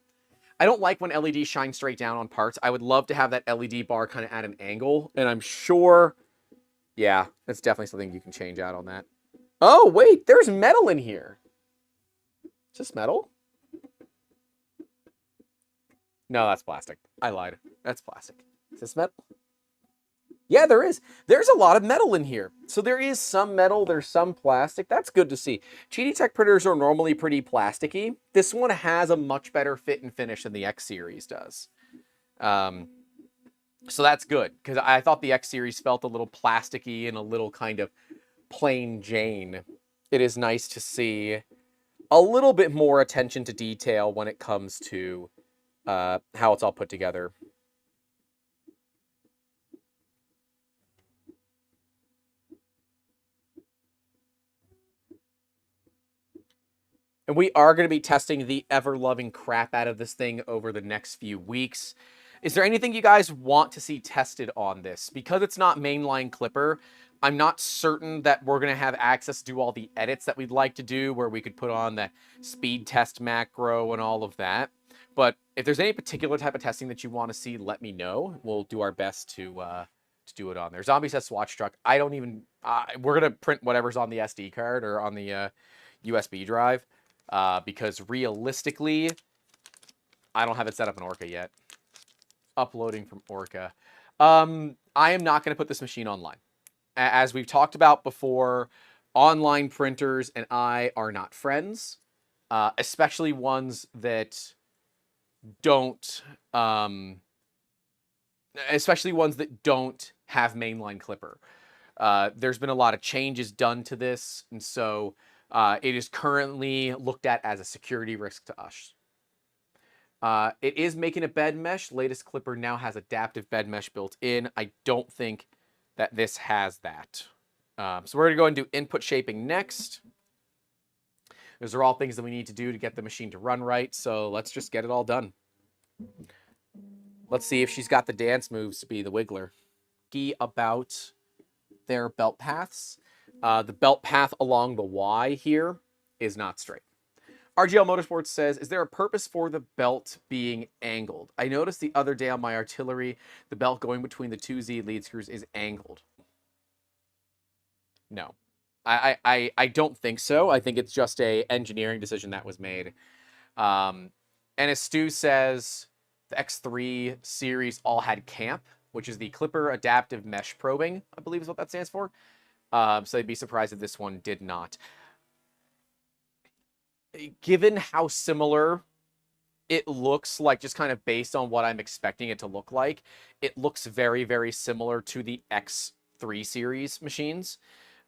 I don't like when LEDs shine straight down on parts. I would love to have that LED bar kind of at an angle. And I'm sure... Yeah, that's definitely something you can change out on that. Oh, wait, there's metal in here. Is this metal? No, that's plastic. I lied. That's plastic. Is this metal? Yeah, there is. There's a lot of metal in here. So there is some metal, there's some plastic. That's good to see. Qidi Tech printers are normally pretty plasticky. This one has a much better fit and finish than the X series does. So that's good, because I thought the X series felt a little plasticky and a little kind of plain Jane. It is nice to see a little bit more attention to detail when it comes to how it's all put together. And we are going to be testing the ever-loving crap out of this thing over the next few weeks. Is there anything you guys want to see tested on this? Because it's not mainline Clipper, I'm not certain that we're going to have access to do all the edits that we'd like to do, where we could put on the speed test macro and all of that. But if there's any particular type of testing that you want to see, let me know. We'll do our best to to do it on there. Zombie says Swatch truck. I don't even, we're going to print whatever's on the SD card or on the USB drive because realistically, I don't have it set up in Orca yet. Uploading from Orca. I am not going to put this machine online. As we've talked about before, online printers and I are not friends, especially ones that don't, have mainline clipper. There's been a lot of changes done to this, and so it is currently looked at as a security risk to us. It is making a bed mesh. Latest clipper now has adaptive bed mesh built in. I don't think that this has that. So we're going to go and do input shaping next. Those are all things that we need to do to get the machine to run right. So let's just get it all done. Let's see if she's got the dance moves to be the Wiggler. About their belt paths. The belt path along the Y here is not straight. RGL Motorsports says, is there a purpose for the belt being angled? I noticed the other day on my artillery, the belt going between the 2Z lead screws is angled. No, I don't think so. I think it's just a engineering decision that was made. And as Stu says, the X3 series all had CAMP, which is the Clipper Adaptive Mesh Probing, I believe is what that stands for. So they'd be surprised if this one did not. Given how similar it looks like, just kind of based on what I'm expecting it to look like, it looks very, very similar to the X3 series machines.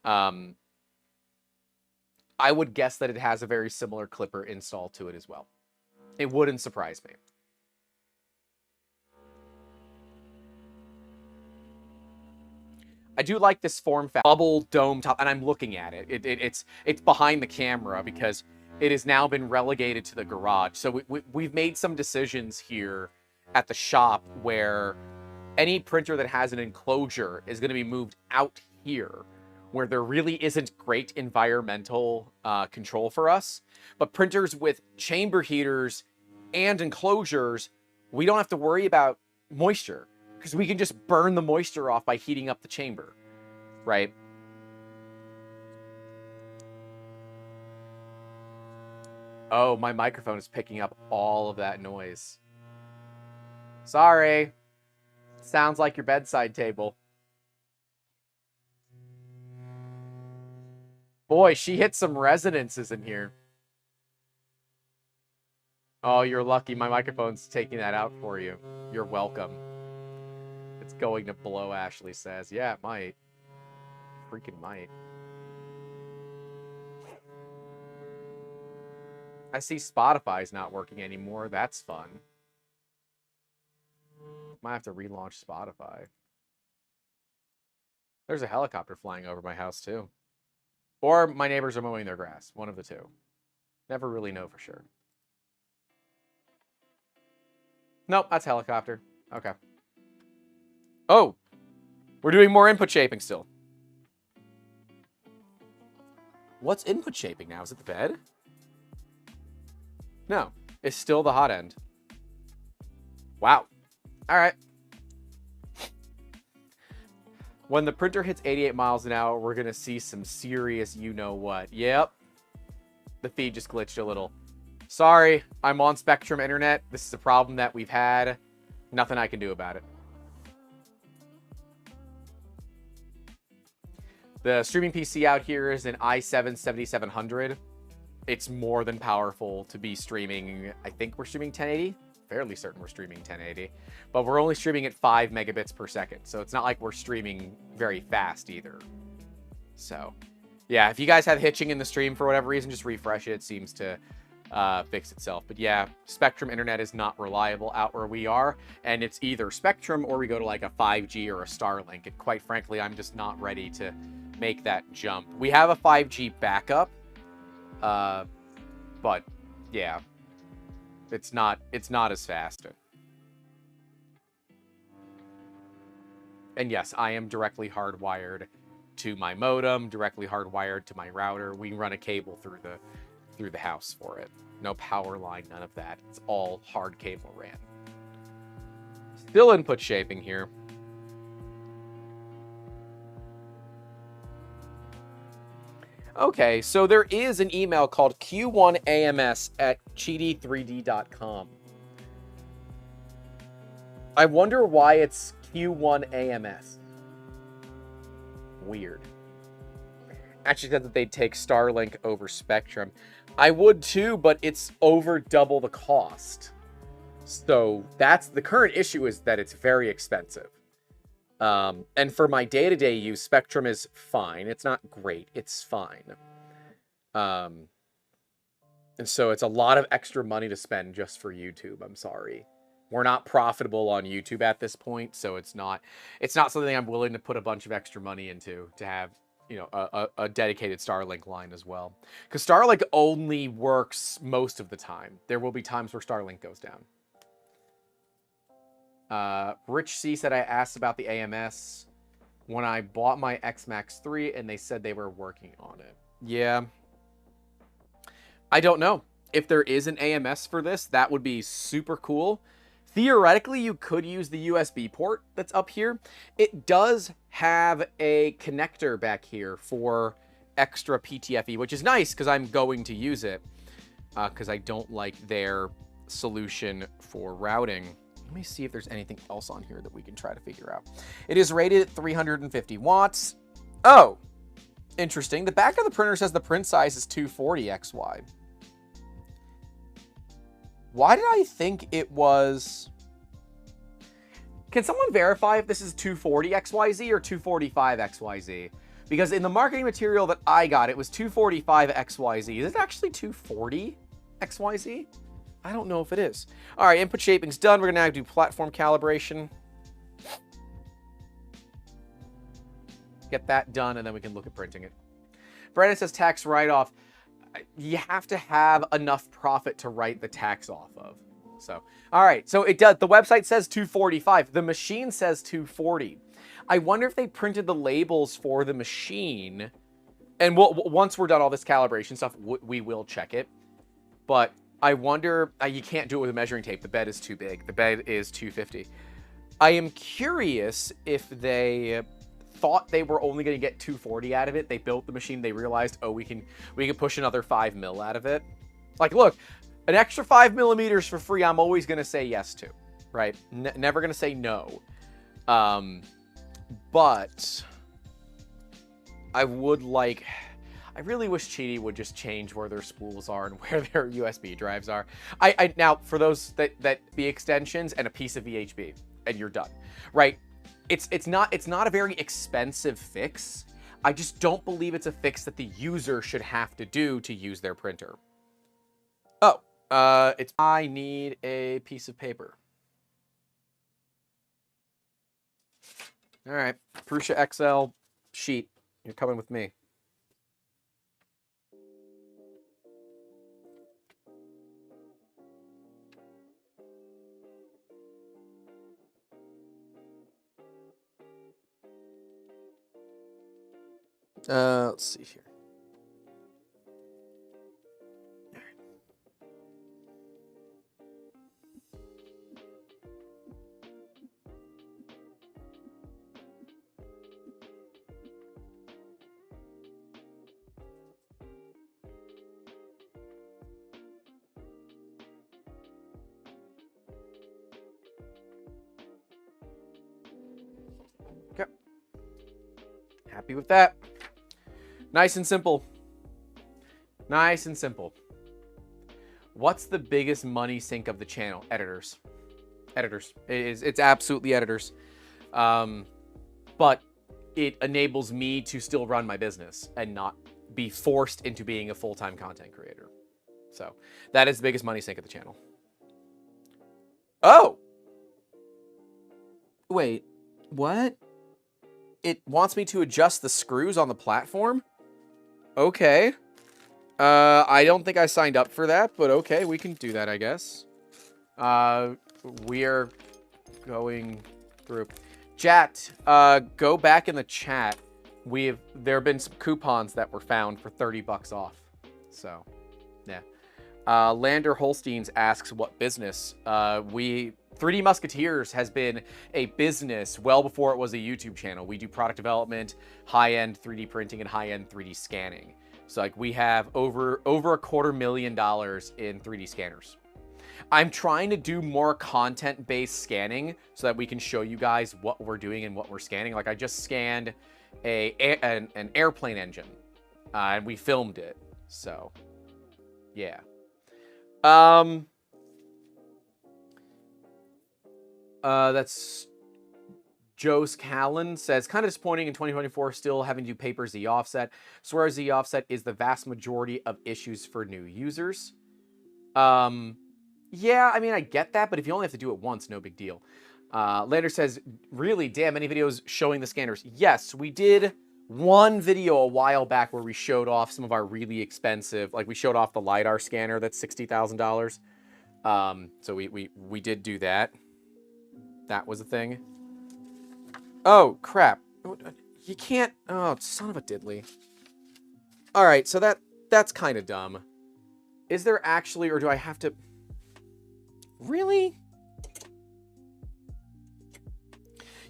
I would guess that it has a very similar clipper installed to it as well. It wouldn't surprise me. I do like this form factor, bubble dome top, and I'm looking at it. It's behind the camera because it has now been relegated to the garage. So we've made some decisions here at the shop where any printer that has an enclosure is going to be moved out here, where there really isn't great environmental control for us. But printers with chamber heaters and enclosures, we don't have to worry about moisture because we can just burn the moisture off by heating up the chamber, right? Oh, my microphone is picking up all of that noise. Sorry. Sounds like your bedside table. Boy, she hit some resonances in here. Oh, you're lucky. My microphone's taking that out for you. You're welcome. It's going to blow, Ashley says. Yeah, it might. Freaking might. I see Spotify's not working anymore. That's fun. Might have to relaunch Spotify. There's a helicopter flying over my house, too. Or my neighbors are mowing their grass. One of the two. Never really know for sure. Nope, that's helicopter. Okay. Oh! We're doing more input shaping still. What's input shaping now? Is it the bed? No, it's still the hot end. Wow. All right. When the printer hits 88 miles an hour, we're going to see some serious you-know-what. Yep. The feed just glitched a little. Sorry, I'm on Spectrum Internet. This is a problem that we've had. Nothing I can do about it. The streaming PC out here is an i7-7700. It's more than powerful to be streaming. I think we're streaming 1080. Fairly certain we're streaming 1080. But we're only streaming at 5 megabits per second. So it's not like we're streaming very fast either. So, yeah, if you guys have hitching in the stream for whatever reason, just refresh it. It seems to fix itself. But yeah, Spectrum Internet is not reliable out where we are. And it's either Spectrum or we go to like a 5G or a Starlink. And quite frankly, I'm just not ready to make that jump. We have a 5G backup. But yeah, it's not as fast. And yes, I am directly hardwired to my modem, directly hardwired to my router. We run a cable through the house for it. No power line, none of that. It's all hard cable ran. Still input shaping here. Okay, so there is an email called q1ams@qidi3d.com. I wonder why it's Q1AMS. Weird. Actually said that they'd take Starlink over Spectrum. I would too, but it's over double the cost. So that's the current issue, is that it's very expensive. And for my day-to-day use, Spectrum is fine. It's not great. It's fine. And so it's a lot of extra money to spend just for YouTube. I'm sorry. We're not profitable on YouTube at this point, so it's not something I'm willing to put a bunch of extra money into to have, you know, a dedicated Starlink line as well. Because Starlink only works most of the time. There will be times where Starlink goes down. Rich C said I asked about the AMS when I bought my X-Max 3 and they said they were working on it. Yeah. I don't know. If there is an AMS for this, that would be super cool. Theoretically, you could use the USB port that's up here. It does have a connector back here for extra PTFE, which is nice because I'm going to use it because I don't like their solution for routing. Let me see if there's anything else on here that we can try to figure out. It is rated at 350 watts. Oh, interesting. The back of the printer says the print size is 240xy. Why did I think it was... Can someone verify if this is 240xyz or 245xyz? Because in the marketing material that I got, it was 245xyz. Is it actually 240xyz? I don't know if it is. All right, input shaping's done. We're going to do platform calibration. Get that done, and then we can look at printing it. Brandon says tax write-off. You have to have enough profit to write the tax off of. So, all right. So it does. The website says 245. The machine says 240. I wonder if they printed the labels for the machine. And once we're done all this calibration stuff, we will check it. But I wonder, you can't do it with a measuring tape. The bed is too big. The bed is 250. I am curious if they thought they were only going to get 240 out of it. They built the machine. They realized, oh, we can push another 5 mil out of it. Like, look, an extra 5 millimeters for free, I'm always going to say yes to, right? Never going to say no. But I really wish Qidi would just change where their spools are and where their USB drives are. Now, for those that be extensions and a piece of VHB, and you're done, right? It's not a very expensive fix. I just don't believe it's a fix that the user should have to do to use their printer. Oh, I need a piece of paper. All right, Prusa XL sheet. You're coming with me. Let's see here. Okay. Happy with that. Nice and simple. Nice and simple. What's the biggest money sink of the channel? Editors. Editors. It's absolutely editors. But it enables me to still run my business and not be forced into being a full-time content creator. So that is the biggest money sink of the channel. Oh! Wait, what? It wants me to adjust the screws on the platform? Okay. I don't think I signed up for that, but okay, we can do that, I guess. We are going through. Chat, go back in the chat. There have been some coupons that were found for 30 bucks off. So, yeah. Lander Holsteins asks what business. 3D Musketeers has been a business well before it was a YouTube channel. We do product development, high-end 3D printing, and high-end 3D scanning. So like we have over $250,000 in 3D scanners. I'm trying to do more content-based scanning so that we can show you guys what we're doing and what we're scanning. Like I just scanned an airplane engine, and we filmed it. So, yeah. That's Joe's Callan says, kind of disappointing in 2024 still having to do paper Z offset. Swear Z offset is the vast majority of issues for new users. Yeah, I mean, I get that, but if you only have to do it once, no big deal. Lander says, really, damn, many videos showing the scanners. Yes, we did one video a while back where we showed off some of our really expensive, like we showed off the LiDAR scanner that's $60,000. So we did do that. That was a thing. Oh, crap. You can't... Oh, son of a diddly. All right, so that's kind of dumb. Is there actually, or do I have to... Really?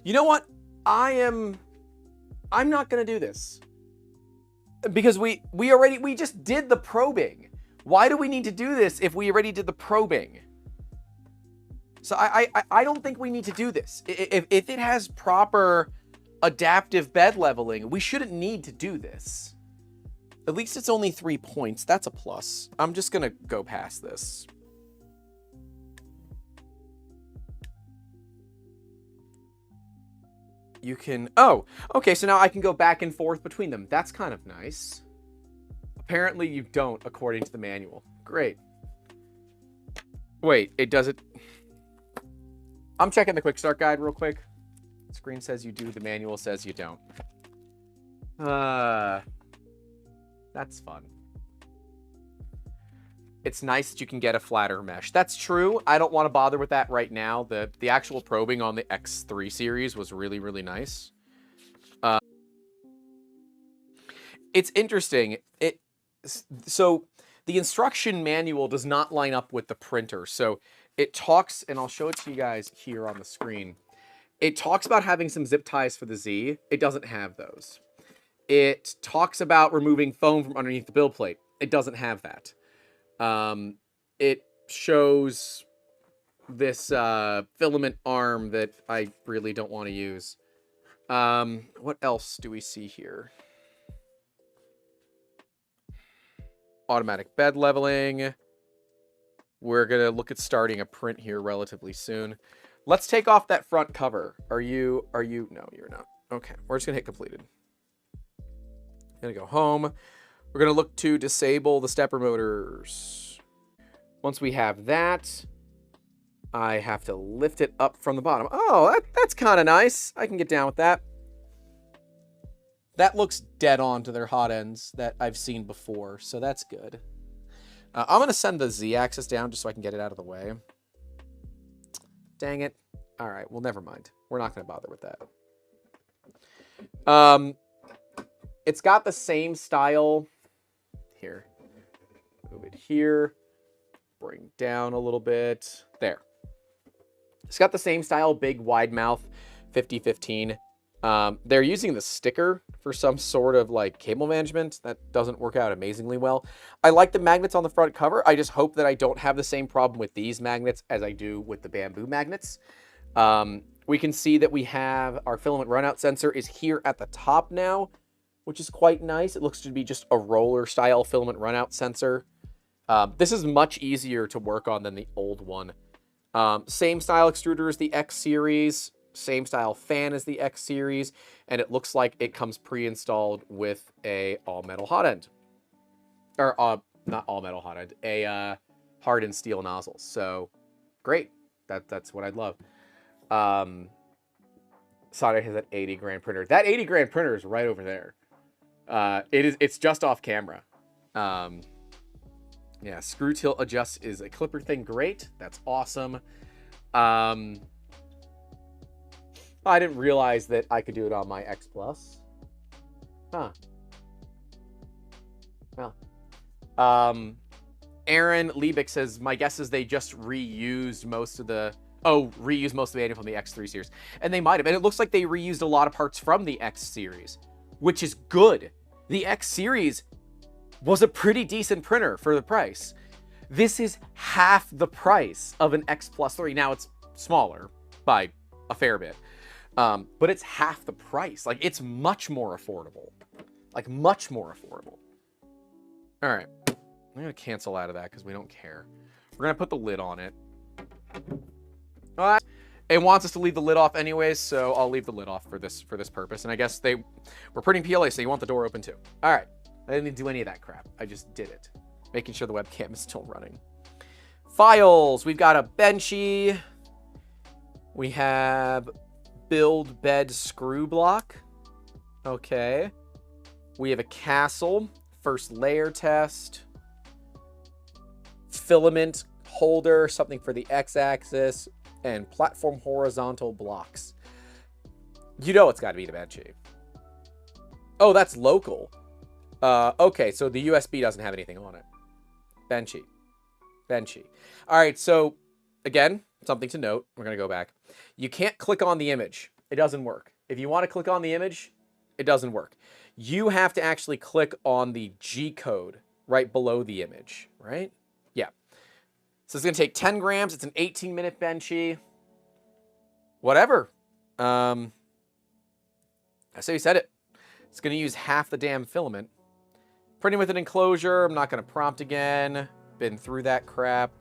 You know what? I'm not going to do this. Because we just did the probing. Why do we need to do this if we already did the probing? So I don't think we need to do this. If it has proper adaptive bed leveling, we shouldn't need to do this. At least it's only 3 points. That's a plus. I'm just going to go past this. You can... Oh, okay, so now I can go back and forth between them. That's kind of nice. Apparently you don't, according to the manual. Great. Wait, it does it... I'm checking the quick start guide real quick. The screen says you do, the manual says you don't. That's fun. It's nice that you can get a flatter mesh. That's true. I don't want to bother with that right now. The actual probing on the X3 series was really, really nice. It's interesting. So the instruction manual does not line up with the printer. So it talks, and I'll show it to you guys here on the screen. It talks about having some zip ties for the Z. It doesn't have those. It talks about removing foam from underneath the build plate. It doesn't have that. It shows this filament arm that I really don't want to use. What else do we see here? Automatic bed leveling. We're going to look at starting a print here relatively soon. Let's take off that front cover. Are you? No, you're not. Okay, we're just going to hit completed. Going to go home. We're going to look to disable the stepper motors. Once we have that, I have to lift it up from the bottom. Oh, that's kind of nice. I can get down with that. That looks dead on to their hot ends that I've seen before, so that's good. I'm going to send the Z-axis down just so I can get it out of the way. Dang it. All right, well, never mind. We're not going to bother with that. It's got the same style. Here. Move it here. Bring down a little bit. There. It's got the same style, big, wide mouth, 50-15. They're using the sticker for some sort of like cable management. That doesn't work out amazingly well. I like the magnets on the front cover. I just hope that I don't have the same problem with these magnets as I do with the bamboo magnets. We can see that we have our filament runout sensor is here at the top now, which is quite nice. It looks to be just a roller style filament runout sensor. This is much easier to work on than the old one. Same style extruder as the X series. Same style fan as the X series, and it looks like it comes pre-installed with a all-metal hot end. Or, not all-metal hot end, a hardened steel nozzle. So, great. That's what I'd love. Sonic has that 80 grand printer. That 80 grand printer is right over there. It's just off camera. Yeah, screw tilt adjust is a clipper thing. Great. That's awesome. I didn't realize that I could do it on my X Plus. Huh. Well. Aaron Liebig says, my guess is they just reused most of the... Oh, reused most of the manual from the X3 series. And they might have. And it looks like they reused a lot of parts from the X series, which is good. The X series was a pretty decent printer for the price. This is half the price of an X Plus 3. Now it's smaller by a fair bit, but it's half the price. Like, it's much more affordable. Like, much more affordable. All right, I'm gonna cancel out of that because we don't care. We're gonna put the lid on it. It wants us to leave the lid off anyways, so I'll leave the lid off for this purpose. And I guess we're printing PLA, so you want the door open too. All right, I didn't do any of that crap. I just did it, making sure the webcam is still running. Files, we've got a Benchy. We have build bed screw block. Okay. We have a castle, first layer test. Filament holder, something for the x-axis, and platform horizontal blocks. You know it's got to be the Benchy. Oh, that's local. Okay, so the USB doesn't have anything on it. Benchy. Benchy. All right, so again, something to note. We're going to go back. You can't click on the image. It doesn't work. If you want to click on the image, it doesn't work. You have to actually click on the G code right below the image, right? Yeah. So it's going to take 10 grams. It's an 18-minute Benchy. Whatever. I say you said it. It's going to use half the damn filament. Printing with an enclosure. I'm not going to prompt again. Been through that crap.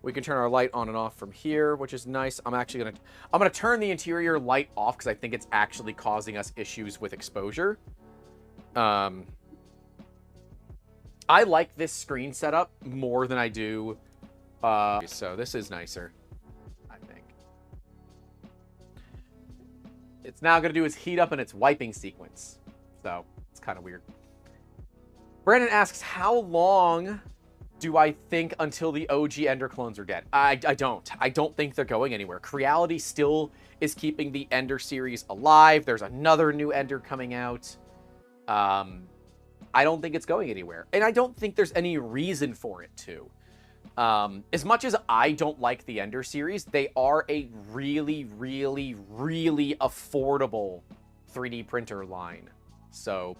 We can turn our light on and off from here, which is nice. I'm gonna turn the interior light off because I think it's actually causing us issues with exposure. I like this screen setup more than I do. So this is nicer, I think. It's now gonna do its heat up and its wiping sequence. So it's kind of weird. Brandon asks, how long do I think until the OG Ender clones are dead? I don't think they're going anywhere. Creality still is keeping the Ender series alive. There's another new Ender coming out. I don't think it's going anywhere. And I don't think there's any reason for it to. As much as I don't like the Ender series, they are a really, really, really affordable 3D printer line. So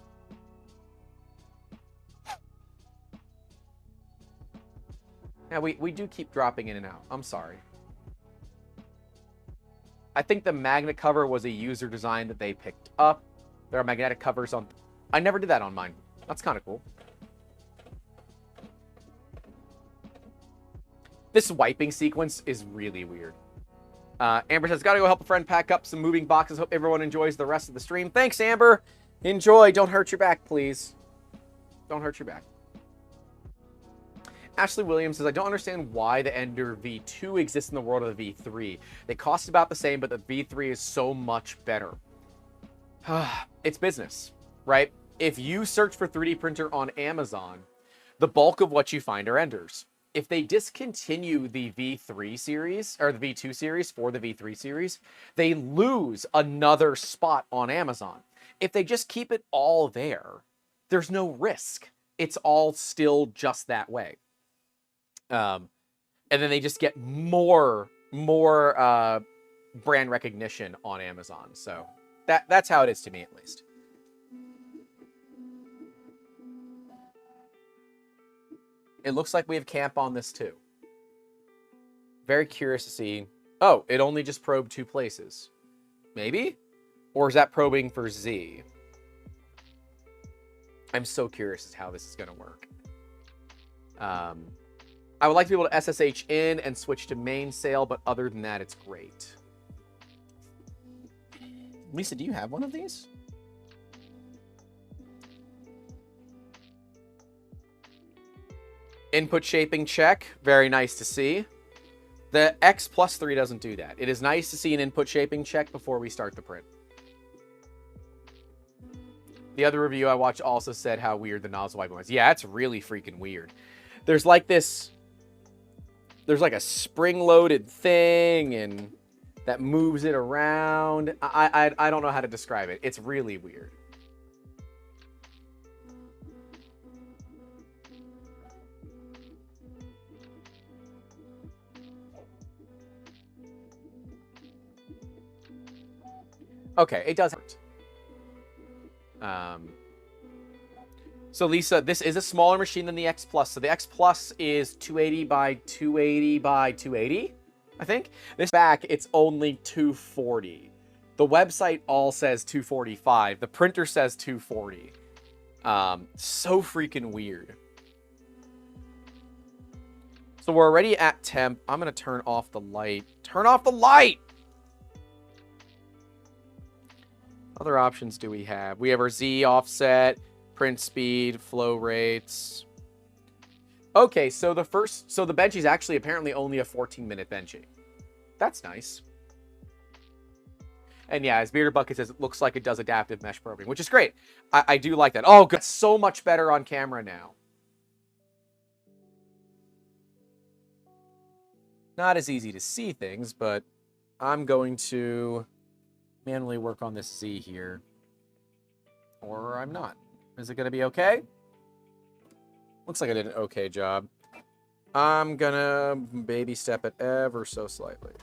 yeah, we do keep dropping in and out. I'm sorry. I think the magnet cover was a user design that they picked up. There are magnetic covers on... I never did that on mine. That's kind of cool. This wiping sequence is really weird. Amber says, gotta go help a friend pack up some moving boxes. Hope everyone enjoys the rest of the stream. Thanks, Amber. Enjoy. Don't hurt your back, please. Don't hurt your back. Ashley Williams says, I don't understand why the Ender V2 exists in the world of the V3. They cost about the same, but the V3 is so much better. It's business, right? If you search for 3D printer on Amazon, the bulk of what you find are Enders. If they discontinue the V3 series, or the V2 series for the V3 series, they lose another spot on Amazon. If they just keep it all there, there's no risk. It's all still just that way. And then they just get more brand recognition on Amazon. So that's how it is to me, at least. It looks like we have camp on this too. Very curious to see. Oh, it only just probed 2 places. Maybe? Or is that probing for Z? I'm so curious as to how this is going to work. I would like to be able to SSH in and switch to main sail, but other than that, it's great. Lisa, do you have one of these? Input shaping check. Very nice to see. The X Plus 3 doesn't do that. It is nice to see an input shaping check before we start the print. The other review I watched also said how weird the nozzle wiping was. Yeah, it's really freaking weird. There's like this... There's like a spring-loaded thing, and that moves it around. I don't know how to describe it. It's really weird. Okay, it does hurt. So Lisa, this is a smaller machine than the X Plus. So the X Plus is 280 by 280 by 280, I think. This back, it's only 240. The website all says 245. The printer says 240. So freaking weird. So we're already at temp. I'm going to turn off the light. Turn off the light! Other options do we have? We have our Z offset, print speed, flow rates. Okay, so the Benchy is actually apparently only a 14-minute Benchy. That's nice. And yeah, as Bearded Bucket says, it looks like it does adaptive mesh probing, which is great. I do like that. Oh, good. So much better on camera now. Not as easy to see things, but I'm going to manually work on this Z here. Or I'm not. Is it going to be okay? Looks like I did an okay job. I'm going to baby step it ever so slightly.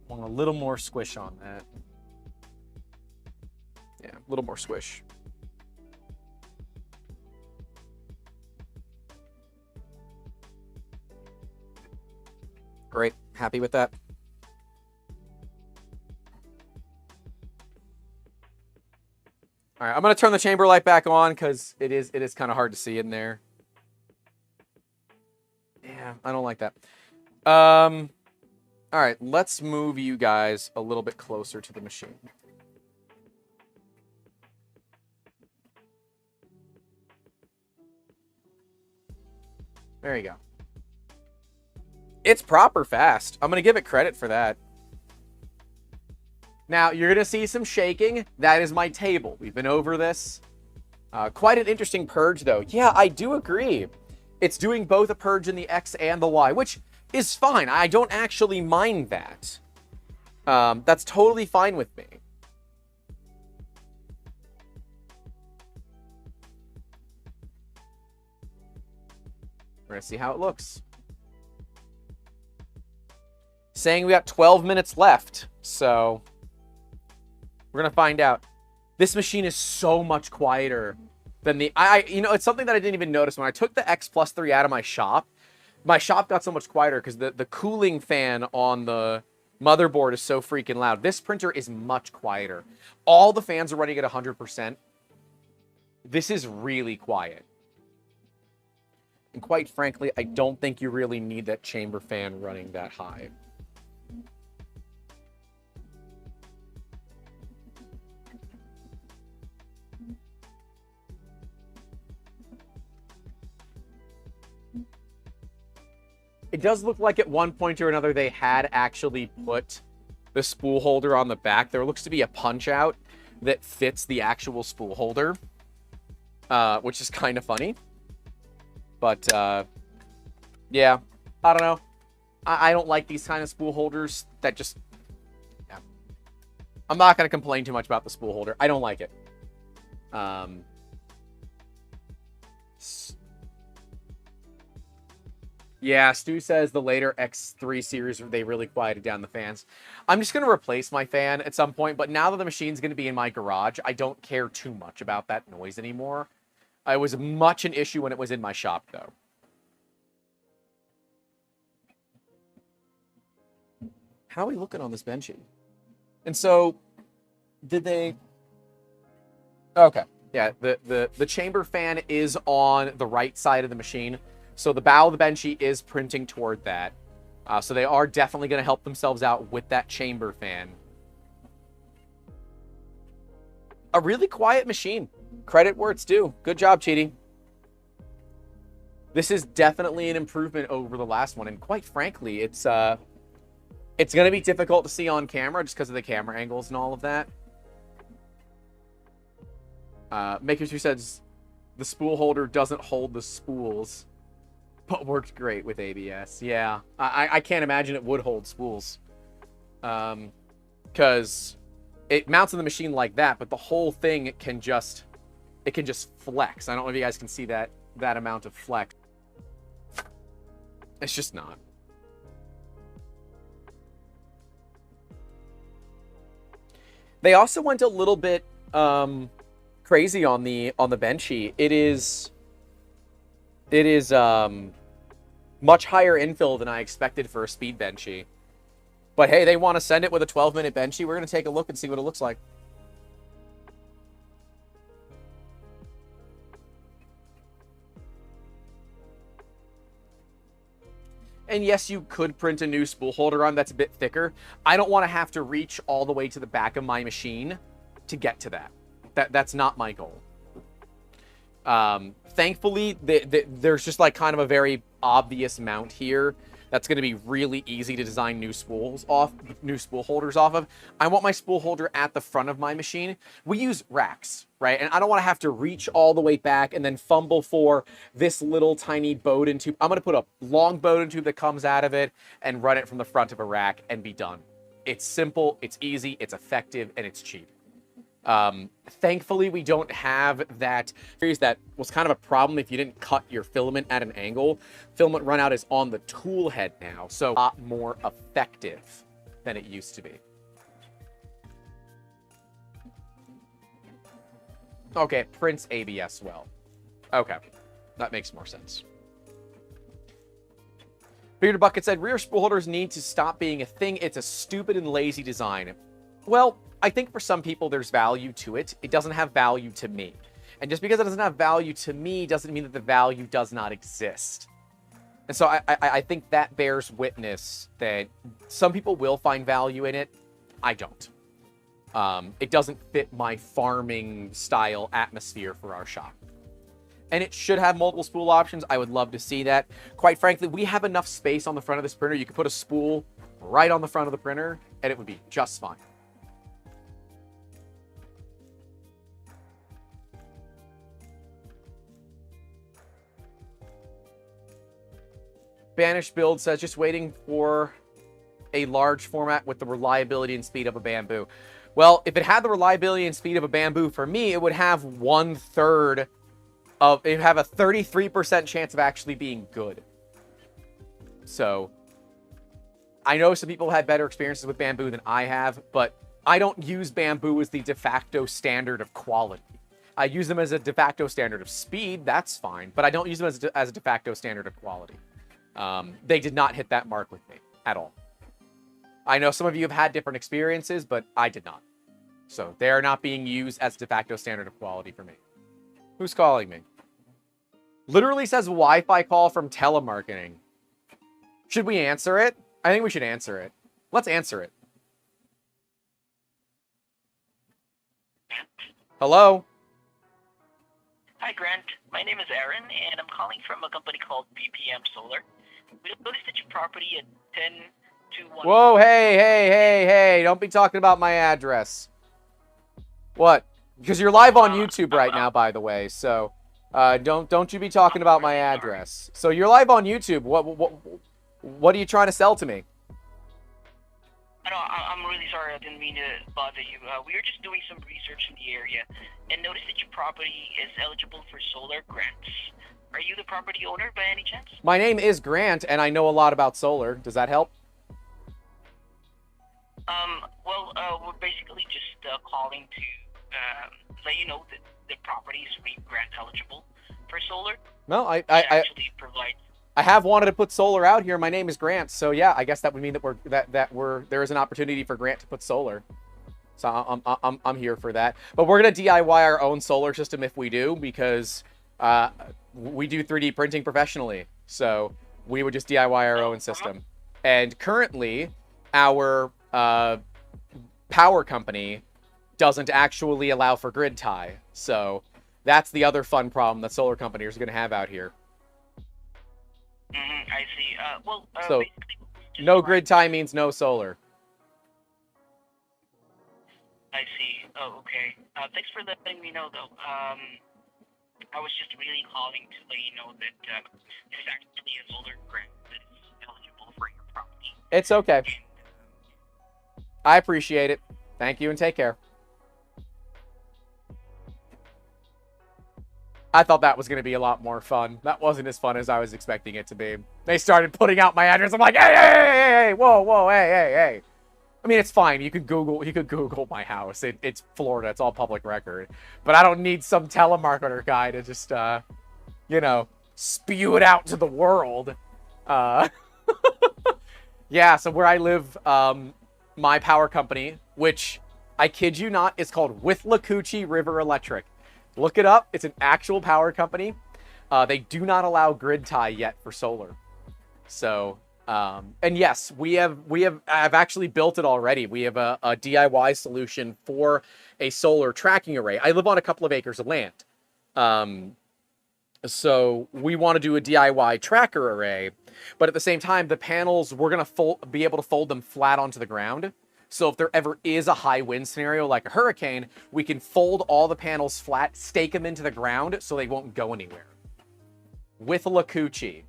Want a little more squish on that. Yeah, a little more squish. Great. Happy with that. All right, I'm going to turn the chamber light back on because it is kind of hard to see in there. Yeah, I don't like that. All right, let's move you guys a little bit closer to the machine. There you go. It's proper fast. I'm going to give it credit for that. Now, you're going to see some shaking. That is my table. We've been over this. Quite an interesting purge, though. Yeah, I do agree. It's doing both a purge in the X and the Y, which is fine. I don't actually mind that. That's totally fine with me. We're going to see how it looks. Saying we got 12 minutes left, so we're going to find out. This machine is so much quieter than the... you know, it's something that I didn't even notice. When I took the X Plus 3 out of my shop got so much quieter because the cooling fan on the motherboard is so freaking loud. This printer is much quieter. All the fans are running at 100%. This is really quiet. And quite frankly, I don't think you really need that chamber fan running that high. It does look like at one point or another they had actually put the spool holder on the back. There looks to be a punch out that fits the actual spool holder, which is kind of funny. But, yeah, I don't know. I don't like these kind of spool holders that just... Yeah. I'm not going to complain too much about the spool holder. I don't like it. Yeah, Stu says the later X3 series, they really quieted down the fans. I'm just going to replace my fan at some point, but now that the machine's going to be in my garage, I don't care too much about that noise anymore. It was much an issue when it was in my shop, though. How are we looking on this Benchy? And so, did they... Okay, yeah, the chamber fan is on the right side of the machine. So the bow of the Benchy is printing toward that. So they are definitely going to help themselves out with that chamber fan. A really quiet machine. Credit where it's due. Good job, Qidi. This is definitely an improvement over the last one. And quite frankly, it's going to be difficult to see on camera just because of the camera angles and all of that. Makers who says the spool holder doesn't hold the spools. But worked great with ABS. Yeah, I can't imagine it would hold spools. Because it mounts on the machine like that, but the whole thing can just flex. I don't know if you guys can see that amount of flex. It's just not. They also went a little bit crazy on the Benchy. It is much higher infill than I expected for a speed Benchy. But hey, they want to send it with a 12-minute Benchy. We're going to take a look and see what it looks like. And yes, you could print a new spool holder on that's a bit thicker. I don't want to have to reach all the way to the back of my machine to get to that. That's not my goal. Thankfully, there's just like kind of a very obvious mount here that's going to be really easy to design new spool holders off of. I want my spool holder at the front of my machine. We use racks, right? And I don't want to have to reach all the way back and then fumble for this little tiny Bowden tube. I'm going to put a long Bowden tube that comes out of it and run it from the front of a rack and be done. It's simple, it's easy, it's effective, and it's cheap. Thankfully, we don't have that. That was kind of a problem if you didn't cut your filament at an angle. Filament runout is on the tool head now, so a lot more effective than it used to be. Okay, it prints ABS well. Okay, that makes more sense. Bearded Bucket said, rear spool holders need to stop being a thing. It's a stupid and lazy design. Well, I think for some people there's value to it. It doesn't have value to me. And just because it doesn't have value to me doesn't mean that the value does not exist. And so I think that bears witness that some people will find value in it. I don't. It doesn't fit my farming style atmosphere for our shop. And it should have multiple spool options. I would love to see that. Quite frankly, we have enough space on the front of this printer. You could put a spool right on the front of the printer and it would be just fine. Banished Build says, just waiting for a large format with the reliability and speed of a Bamboo. Well, if it had the reliability and speed of a Bamboo for me, it would have 1/3 of, it would have a 33% chance of actually being good. So, I know some people have had better experiences with Bamboo than I have, but I don't use Bamboo as the de facto standard of quality. I use them as a de facto standard of speed, that's fine, but I don't use them as a de facto standard of quality. They did not hit that mark with me at all. I know some of you have had different experiences, but I did not. So they are not being used as de facto standard of quality for me. Who's calling me? Literally says Wi-Fi call from telemarketing. Should we answer it? I think we should answer it. Let's answer it. Hello? Hi, Grant. My name is Aaron, and I'm calling from a company called BPM Solar. We noticed that your property at 1021... Whoa, hey. Don't be talking about my address. What? Because you're live on YouTube right now, by the way, so don't you be talking about my address. So you're live on YouTube. What are you trying to sell to me? No, I'm really sorry. I didn't mean to bother you. We were just doing some research in the area and noticed that your property is eligible for solar grants. Are you the property owner by any chance? My name is Grant, and I know a lot about solar. Does that help? We're basically just calling to let you know that the property is grant eligible for solar. No, I actually provide. I have wanted to put solar out here. My name is Grant, so yeah, I guess that would mean that there is an opportunity for Grant to put solar. So I'm here for that. But we're gonna DIY our own solar system if we do, because we do 3D printing professionally. So we would just DIY our own system. And currently, our power company doesn't actually allow for grid tie. So that's the other fun problem that solar companies are gonna have out here. I see. So no grid tie means no solar. I see. Oh, okay. Thanks for letting me know, though. I was just really calling to let you know that there's actually a solar grant that is eligible for your property. It's okay. I appreciate it. Thank you and take care. I thought that was going to be a lot more fun. That wasn't as fun as I was expecting it to be. They started putting out my address. I'm like, hey, whoa, hey. I mean, it's fine. You could Google my house. It's Florida. It's all public record. But I don't need some telemarketer guy to just, you know, spew it out to the world. Yeah, so where I live, my power company, which I kid you not, is called Withlacoochee River Electric. Look it up. It's an actual power company. They do not allow grid tie yet for solar. So, and yes, I've actually built it already. We have a DIY solution for a solar tracking array. I live on a couple of acres of land. So we want to do a DIY tracker array, but at the same time, the panels, we're going to be able to fold them flat onto the ground. So if there ever is a high wind scenario like a hurricane, we can fold all the panels flat, stake them into the ground so they won't go anywhere. Withlacoochee.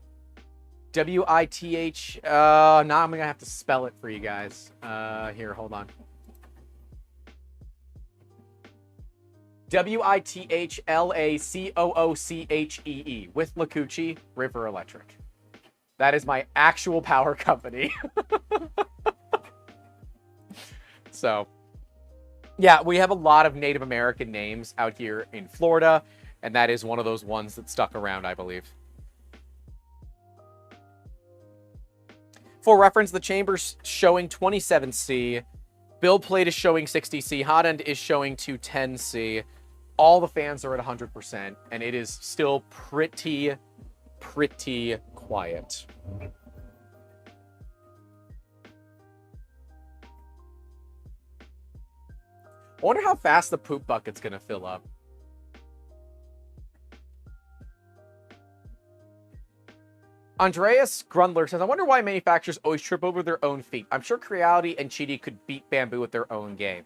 W-I-T-H. Now I'm going to have to spell it for you guys. Here, hold on. Withlacoochee. Withlacoochee River Electric. That is my actual power company. So, yeah, we have a lot of Native American names out here in Florida, and that is one of those ones that stuck around, I believe. For reference, the chamber's showing 27C. Build plate is showing 60C. Hot end is showing 210C. All the fans are at 100%, and it is still pretty quiet. I wonder how fast the poop bucket's gonna fill up. Andreas Grundler says, I wonder why manufacturers always trip over their own feet. I'm sure Creality and Qidi could beat Bamboo at their own game.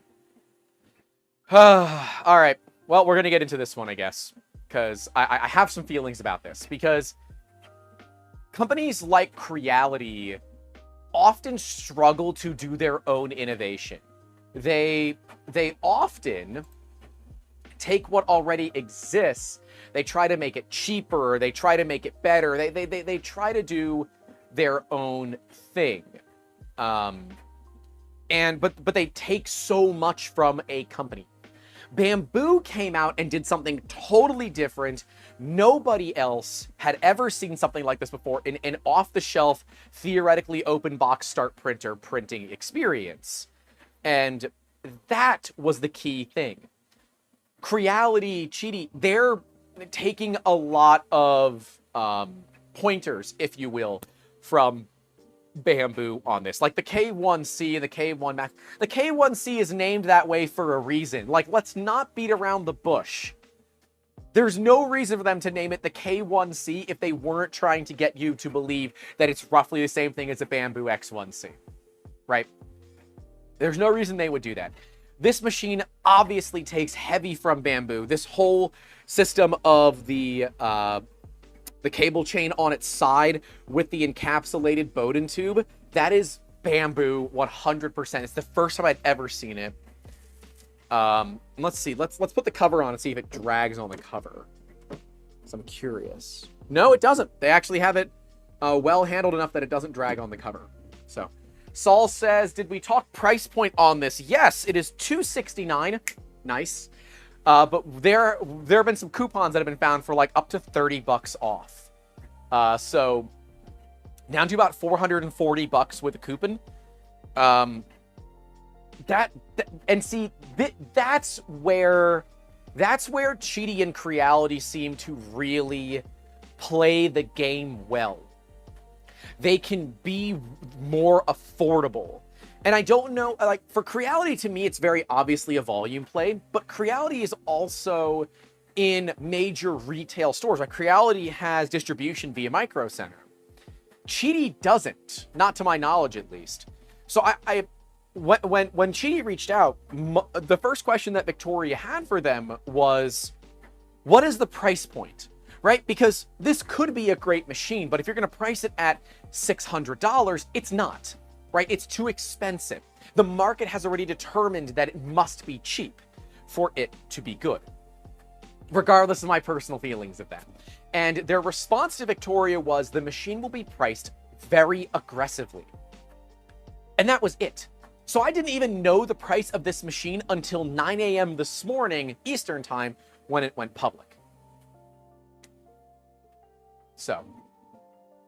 All right. Well, we're going to get into this one, I guess, because I have some feelings about this. Because companies like Creality often struggle to do their own innovation. They often take what already exists, they try to make it cheaper, they try to make it better, they try to do their own thing. But they take so much from a company. Bamboo came out and did something totally different. Nobody else had ever seen something like this before in an off-the-shelf, theoretically open box start printer printing experience. And that was the key thing. Creality, Qidi, they're taking a lot of pointers, if you will, from Bamboo on this. Like the K1C and the K1 Max. The K1C is named that way for a reason. Like, let's not beat around the bush. There's no reason for them to name it the K1C if they weren't trying to get you to believe that it's roughly the same thing as a Bamboo X1C, right? There's no reason they would do that. This machine obviously takes heavy from Bamboo. This whole system of the cable chain on its side with the encapsulated Bowden tube, that is Bamboo 100%. It's the first time I've ever seen it. Let's see. Let's put the cover on and see if it drags on the cover. So I'm curious. No, it doesn't. They actually have it well handled enough that it doesn't drag on the cover. So Saul says, did we talk price point on this? Yes, it is $269. Nice. But there have been some coupons that have been found for like up to $30 off. So down to about $440 with a coupon. That's where Qidi and Creality seem to really play the game well. They can be more affordable. And I don't know, like, for Creality, to me, it's very obviously a volume play, but Creality is also in major retail stores. Like, Creality has distribution via Micro Center. Qidi doesn't, not to my knowledge, at least. So when Qidi reached out, the first question that Victoria had for them was, what is the price point? Right? Because this could be a great machine, but if you're going to price it at $600, it's not. Right? It's too expensive. The market has already determined that it must be cheap for it to be good, regardless of my personal feelings of that. And their response to Victoria was, the machine will be priced very aggressively. And that was it. So I didn't even know the price of this machine until 9 a.m. this morning, Eastern time, when it went public. So,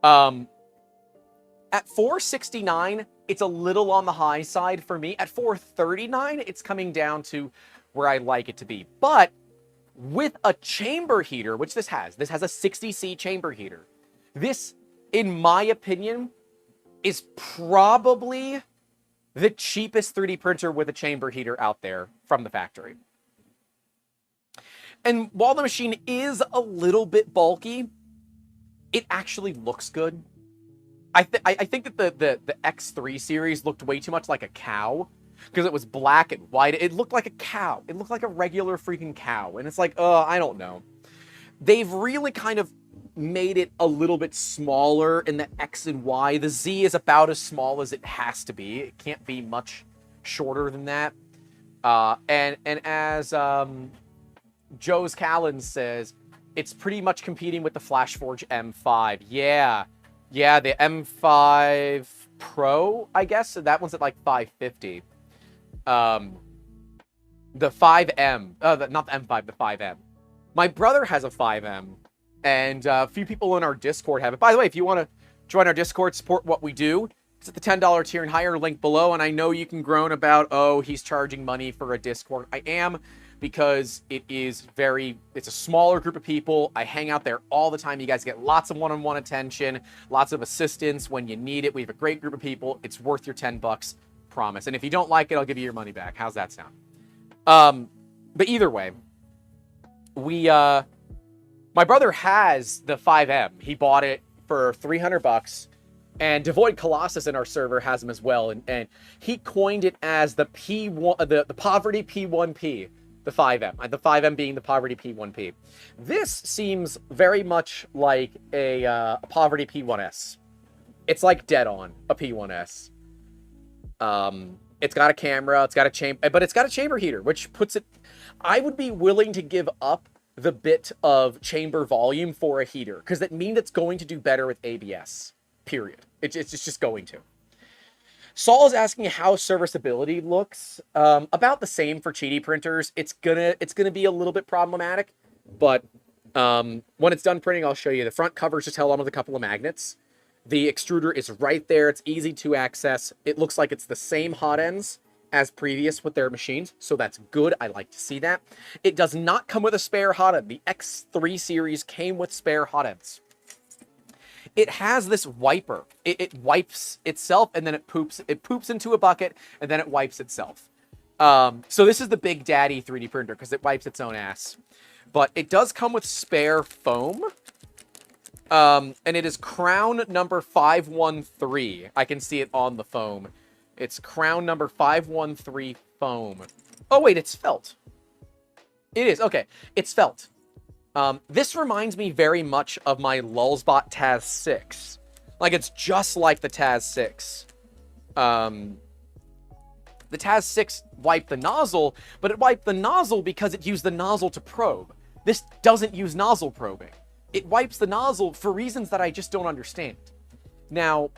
at $469, it's a little on the high side for me. At $439, it's coming down to where I like it to be. But with a chamber heater, which this has a 60C chamber heater. This, in my opinion, is probably the cheapest 3D printer with a chamber heater out there from the factory. And while the machine is a little bit bulky, it actually looks good. I think that the X3 series looked way too much like a cow because it was black and white. It looked like a cow. It looked like a regular freaking cow. And it's like, I don't know. They've really kind of made it a little bit smaller in the X and Y. The Z is about as small as it has to be. It can't be much shorter than that. And as Joe's Callan says, it's pretty much competing with the FlashForge M5. Yeah, the M5 Pro, I guess. So that one's at like $550. The 5M, not the M5, the 5M. My brother has a 5M, and a few people in our Discord have it. By the way, if you want to join our Discord, support what we do, it's at the $10 tier and higher, link below. And I know you can groan about, he's charging money for a Discord. I am, because it's a smaller group of people. I hang out there all the time. You guys get lots of one-on-one attention, lots of assistance when you need it. We have a great group of people. It's worth your $10, promise. And if you don't like it, I'll give you your money back. How's that sound? But either way, my brother has the 5M. He bought it for $300, and Devoid Colossus in our server has them as well. And he coined it as the P1, the Poverty P1P. The 5M, the 5M being the Poverty P1P. This seems very much like a Poverty P1S. It's like dead on a P1S. It's got a camera, it's got a chamber, but it's got a chamber heater, which puts it. I would be willing to give up the bit of chamber volume for a heater, because that means it's going to do better with ABS. Period. It's just going to. Saul is asking how serviceability looks. About the same for Qidi printers. It's gonna be a little bit problematic, but when it's done printing, I'll show you. The front cover is just held on with a couple of magnets. The extruder is right there. It's easy to access. It looks like it's the same hot ends as previous with their machines, so that's good. I like to see that. It does not come with a spare hot end. The X3 series came with spare hot ends. It has this wiper. It wipes itself, and then it poops into a bucket, and then it wipes itself. So this is the Big Daddy 3D printer, because it wipes its own ass. But it does come with spare foam. And it is crown number 513. I can see it on the foam. It's crown number 513 foam. Oh, wait, it's felt. It is. Okay, it's felt. This reminds me very much of my Lulzbot Taz 6. Like, it's just like the Taz 6. The Taz 6 wiped the nozzle, but it wiped the nozzle because it used the nozzle to probe. This doesn't use nozzle probing. It wipes the nozzle for reasons that I just don't understand. Now,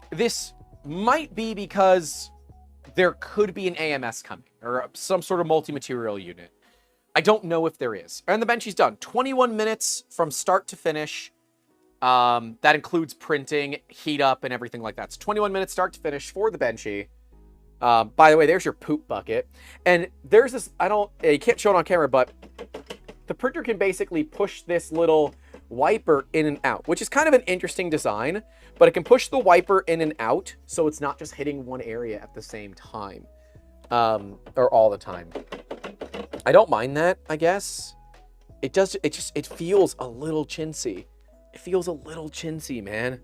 this might be because there could be an AMS coming, or some sort of multi-material unit. I don't know if there is. And the Benchy's done. 21 minutes from start to finish. That includes printing, heat up, and everything like that. It's 21 minutes start to finish for the Benchy. By the way, there's your poop bucket. And there's this, you can't show it on camera, but the printer can basically push this little wiper in and out, which is kind of an interesting design, but it can push the wiper in and out, so it's not just hitting one area at the same time, or all the time. I don't mind that, I guess. It feels a little chintzy. It feels a little chintzy, man.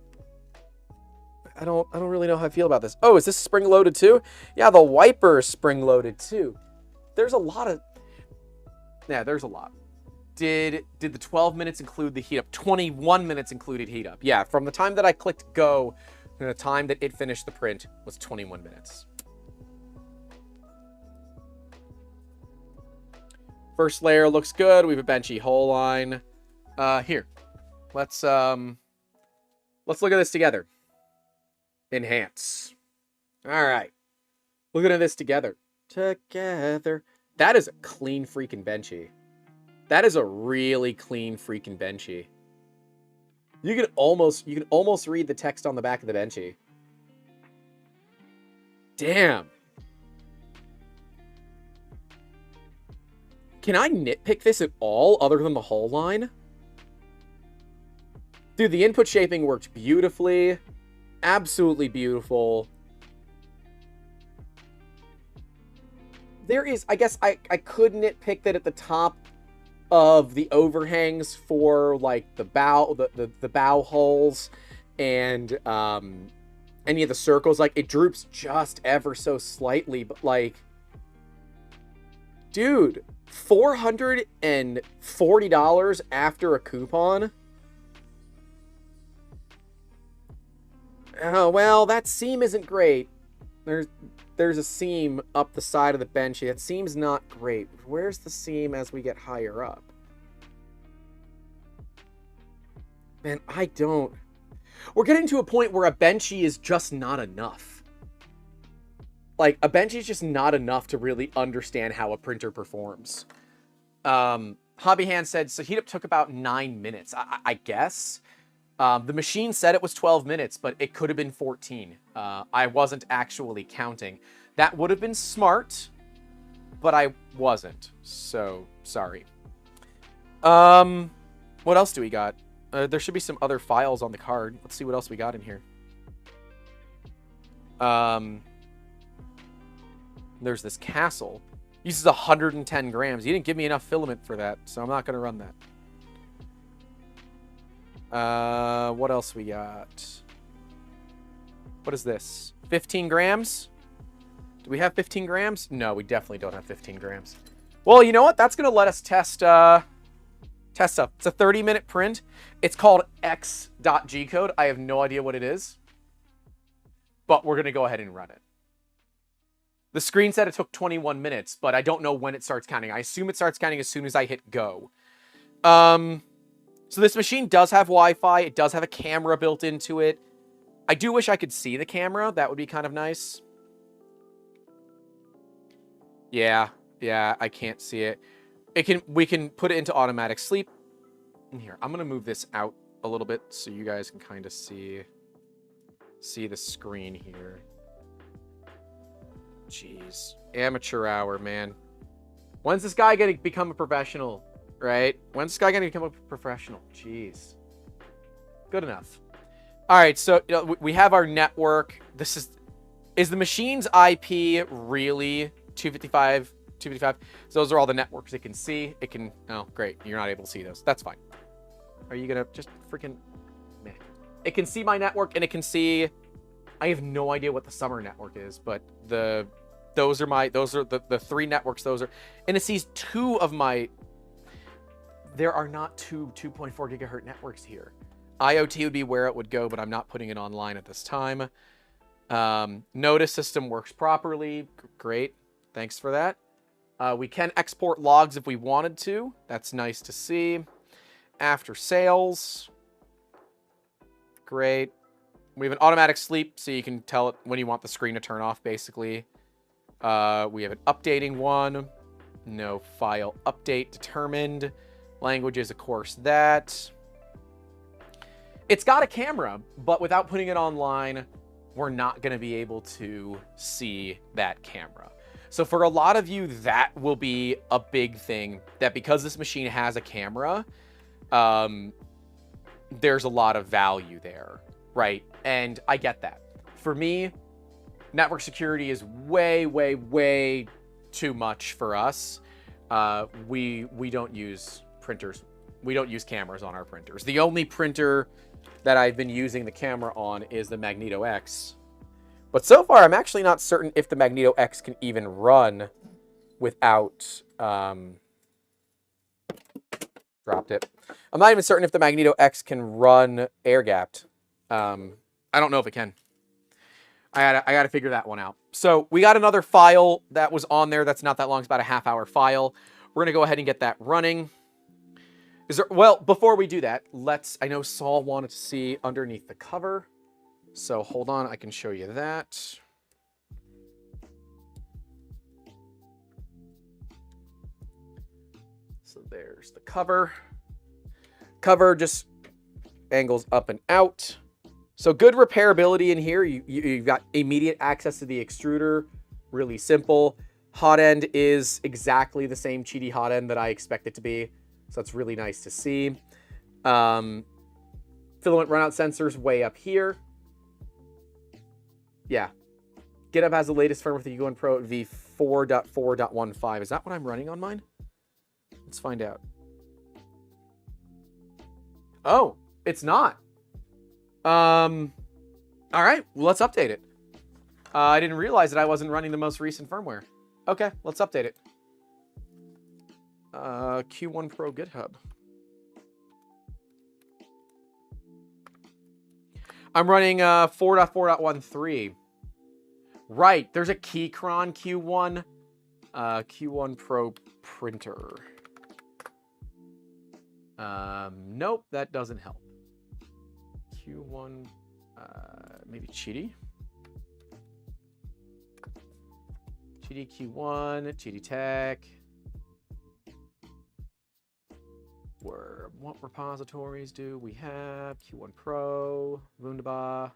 I don't really know how I feel about this. Oh, is this spring loaded too? Yeah, the wiper is spring loaded too. There's a lot of... Yeah, there's a lot. Did the 12 minutes include the heat up? 21 minutes included heat up. Yeah, from the time that I clicked go to the time that it finished the print was 21 minutes. First layer looks good. We have a Benchy whole line. Here, let's look at this together. Enhance. All right. Looking at this together. Together. That is a clean freaking Benchy. That is a really clean freaking Benchy. You can almost read the text on the back of the Benchy. Damn. Can I nitpick this at all other than the hull line? Dude, the input shaping worked beautifully. Absolutely beautiful. There is, I guess I could nitpick that at the top of the overhangs for like the bow, the bow hulls and any of the circles, like it droops just ever so slightly, but like, dude, $440 after a coupon? Oh, well, that seam isn't great. There's a seam up the side of the Benchy. That seam's not great. Where's the seam as we get higher up? Man, I don't... We're getting to a point where a Benchy is just not enough. Like, a Benchy is just not enough to really understand how a printer performs. Hobby Hand said, so heat up took about 9 minutes. I guess. The machine said it was 12 minutes, but it could have been 14. I wasn't actually counting. That would have been smart, but I wasn't. So, sorry. What else do we got? There should be some other files on the card. Let's see what else we got in here. There's this castle. Uses 110 grams. You didn't give me enough filament for that, so I'm not going to run that. What else we got? What is this? 15 grams? Do we have 15 grams? No, we definitely don't have 15 grams. Well, you know what? That's going to let us test stuff. It's a 30-minute print. It's called X.G code. I have no idea what it is. But we're going to go ahead and run it. The screen said it took 21 minutes, but I don't know when it starts counting. I assume it starts counting as soon as I hit go. So this machine does have Wi-Fi. It does have a camera built into it. I do wish I could see the camera. That would be kind of nice. Yeah, I can't see it. We can put it into automatic sleep. Here, I'm going to move this out a little bit so you guys can kind of see the screen here. Jeez. Amateur hour, man. When's this guy going to become a professional? Right? When's this guy going to become a professional? Jeez. Good enough. All right, so we have our network. Is the machine's IP really 255? 255? So those are all the networks it can see. It can... Oh, great. You're not able to see those. That's fine. Are you going to just freaking... Meh. It can see my network, and it can see... I have no idea what the summer network is, but those are the three networks. Those are... And it sees two of my... There are not two 2.4 gigahertz networks here. IoT would be where it would go, but I'm not putting it online at this time. Notice system works properly. Great. Thanks for that. We can export logs if we wanted to. That's nice to see. After sales. Great. We have an automatic sleep, so you can tell it when you want the screen to turn off, basically. We have an updating one. No file update determined. Languages, of course, that. It's got a camera, but without putting it online, we're not going to be able to see that camera. So for a lot of you, that will be a big thing, that because this machine has a camera, there's a lot of value there, right? And I get that. For me, network security is way, way, way too much for us. We don't use printers. We don't use cameras on our printers. The only printer that I've been using the camera on is the Magneto X. But so far, I'm actually not certain if the Magneto X can even run without... dropped it. I'm not even certain if the Magneto X can run air-gapped. I don't know if it can. I gotta figure that one out. So we got another file that was on there that's not that long. It's about a half-hour file. We're going to go ahead and get that running. Well, before we do that, I know Saul wanted to see underneath the cover. So hold on, I can show you that. there's the cover. Cover just angles up and out. So good repairability in here. You've got immediate access to the extruder. Really simple. Hot end is exactly the same Qidi hot end that I expect it to be. So that's really nice to see. Filament runout sensors way up here. Yeah. GitHub has the latest firmware with the U1 Pro v4.4.15. Is that what I'm running on mine? Let's find out. Oh, it's not. All right, well, let's update it. I didn't realize that I wasn't running the most recent firmware. Okay, let's update it. Q1 Pro GitHub. I'm running 4.4.13. Right, there's a Keychron Q1. Q1 Pro printer. Nope, that doesn't help. Q1, maybe Qidi. Qidi Q1, Qidi Tech. What repositories do we have? Q1 Pro, Wunderbar.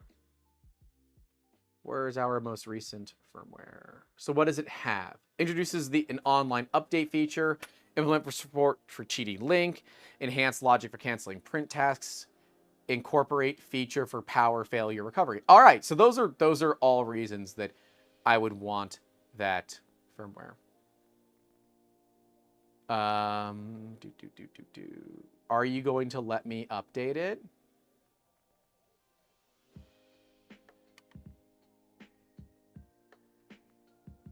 Where's our most recent firmware? So what does it have? Introduces an online update feature, implement for support for Qidi Link, enhanced logic for canceling print tasks, incorporate feature for power failure recovery. All right, so those are all reasons that I would want that firmware. Are you going to let me update it?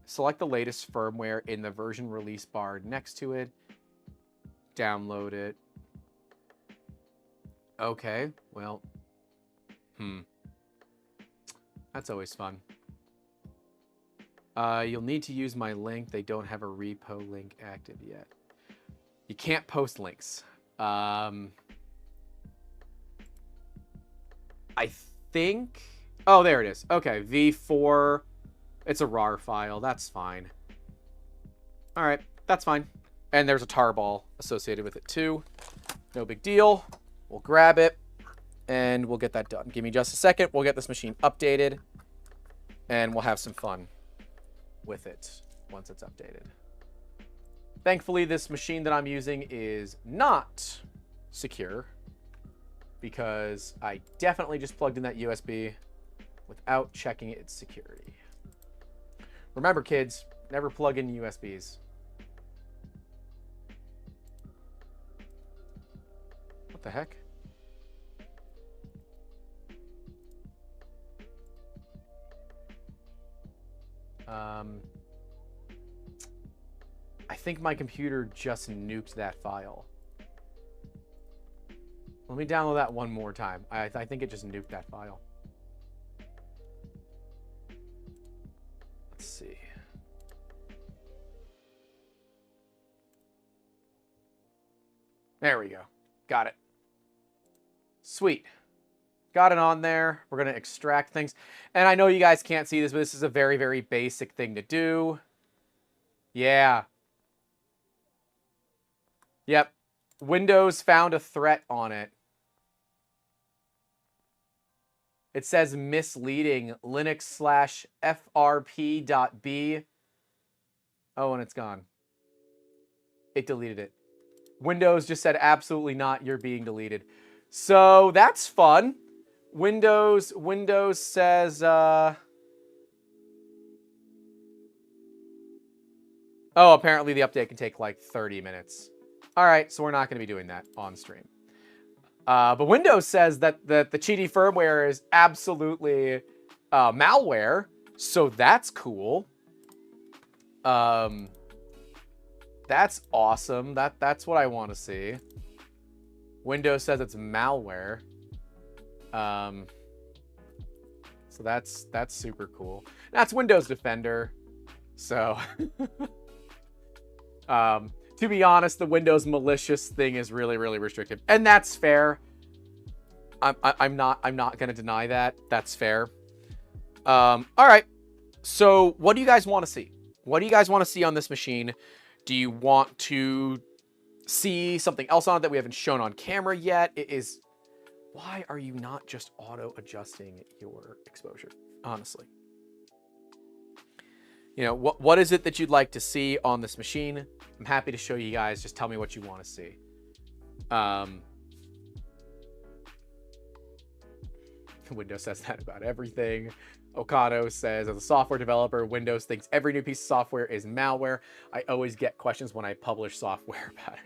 Select the latest firmware in the version release bar next to it. Download it. Okay, well, that's always fun. You'll need to use my link. They don't have a repo link active yet. You can't post links. I think... Oh, there it is. Okay, V4. It's a RAR file. That's fine. All right, that's fine. And there's a tarball associated with it too. No big deal. We'll grab it and we'll get that done. Give me just a second. We'll get this machine updated and we'll have some fun with it once it's updated. Thankfully, this machine that I'm using is not secure because I definitely just plugged in that USB without checking its security. Remember, kids, never plug in USBs. What the heck? I think my computer just nuked that file. Let me download that one more time. I think it just nuked that file. Let's see. There we go. Got it. Sweet. Got it on there. We're going to extract things. And I know you guys can't see this, but this is a very, very basic thing to do. Yeah. Yep. Windows found a threat on it. It says misleading Linux/frp.b. Oh, and it's gone. It deleted it. Windows just said absolutely not, you're being deleted. So that's fun. Windows says oh, apparently the update can take like 30 minutes. All right, so we're not going to be doing that on stream. But Windows says that the Qidi firmware is absolutely malware, so that's cool. That's awesome. That's what I want to see. Windows says it's malware. So that's super cool. That's Windows Defender. So to be honest, the Windows malicious thing is really, really restrictive. And that's fair. I'm not going to deny that. That's fair. All right. So what do you guys want to see? What do you guys want to see on this machine? Do you want to see something else on it that we haven't shown on camera yet. It is, why are you not just auto adjusting your exposure? Honestly. You know, what is it that you'd like to see on this machine? I'm happy to show you guys. Just tell me what you want to see. Windows says that about everything. Okado says, as a software developer, Windows thinks every new piece of software is malware. I always get questions when I publish software about it.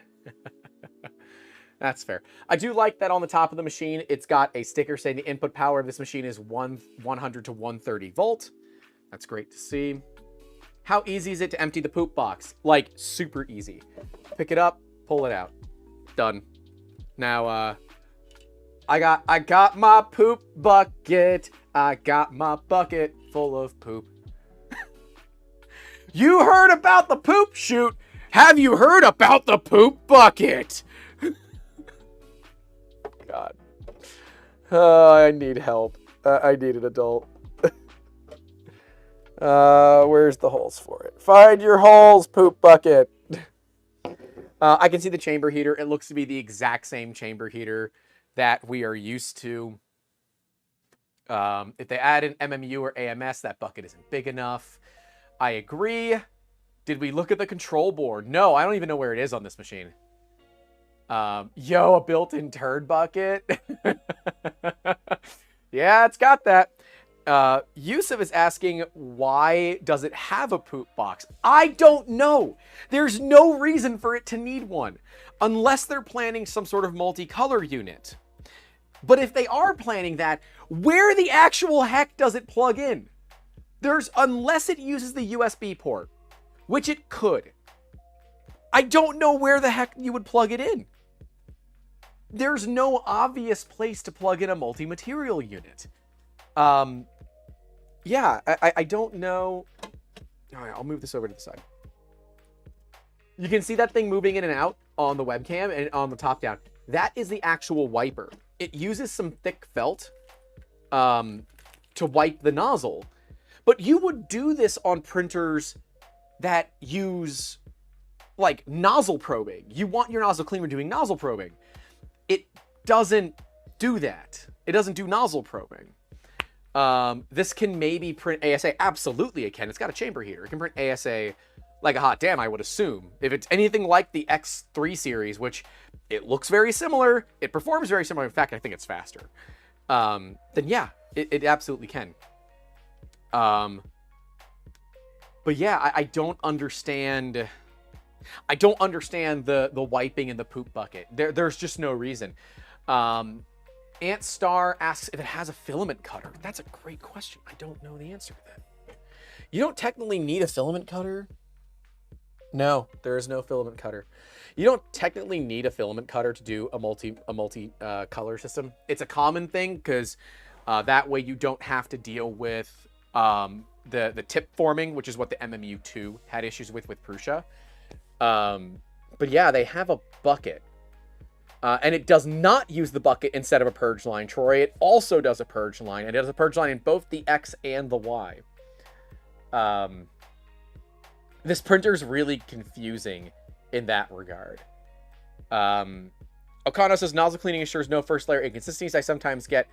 That's fair. I do like that on the top of the machine, it's got a sticker saying the input power of this machine is 100 to 130 volt. That's great to see. How easy is it to empty the poop box? Like, super easy. Pick it up, pull it out. Done. Now, I got my poop bucket. I got my bucket full of poop. You heard about the poop chute. Have you heard about the poop bucket? God. I need help. I need an adult. Where's the holes for it? Find your holes, poop bucket. I can see the chamber heater. It looks to be the exact same chamber heater that we are used to. If they add an MMU or AMS, that bucket isn't big enough. I agree. Did we look at the control board? No, I don't even know where it is on this machine. Yo, a built-in turd bucket. Yeah, it's got that. Yusuf is asking, why does it have a poop box? I don't know. There's no reason for it to need one, unless they're planning some sort of multicolor unit. But if they are planning that, where the actual heck does it plug in? Unless it uses the USB port, which it could. I don't know where the heck you would plug it in. There's no obvious place to plug in a multi-material unit. Yeah, I don't know. All right, I'll move this over to the side. You can see that thing moving in and out on the webcam and on the top down. That is the actual wiper. It uses some thick felt to wipe the nozzle. But you would do this on printers that use, like, nozzle probing. You want your nozzle cleaner doing nozzle probing. It doesn't do that. It doesn't do nozzle probing. This can maybe print ASA. Absolutely it can. It's got a chamber heater. It can print ASA like a hot damn, I would assume. If it's anything like the X3 series, which it looks very similar, it performs very similar. In fact, I think it's faster. Then yeah, it absolutely can. But yeah, I don't understand. I don't understand the wiping in the poop bucket. There's just no reason. Ant Star asks if it has a filament cutter. That's a great question. I don't know the answer to that. You don't technically need a filament cutter. No, there is no filament cutter. You don't technically need a filament cutter to do a multi color system. It's a common thing because that way you don't have to deal with the tip forming, which is what the MMU2 had issues with Prusa. But yeah, they have a bucket. And it does not use the bucket instead of a purge line, Troy. It also does a purge line, and it does a purge line in both the X and the Y. This printer's really confusing in that regard. Okano says, nozzle cleaning ensures no first layer inconsistencies. I sometimes get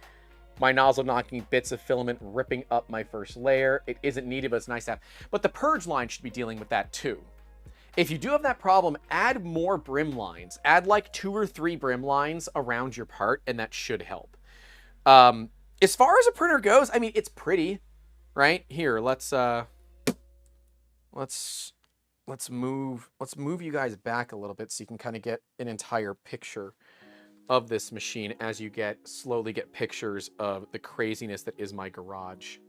my nozzle knocking bits of filament ripping up my first layer. It isn't needed, but it's nice to have. But the purge line should be dealing with that too. If you do have that problem, add more brim lines. Add like 2 or 3 brim lines around your part, and that should help. As far as a printer goes, I mean, it's pretty, right? Here, let's move you guys back a little bit so you can kind of get an entire picture of this machine as you slowly get pictures of the craziness that is my garage.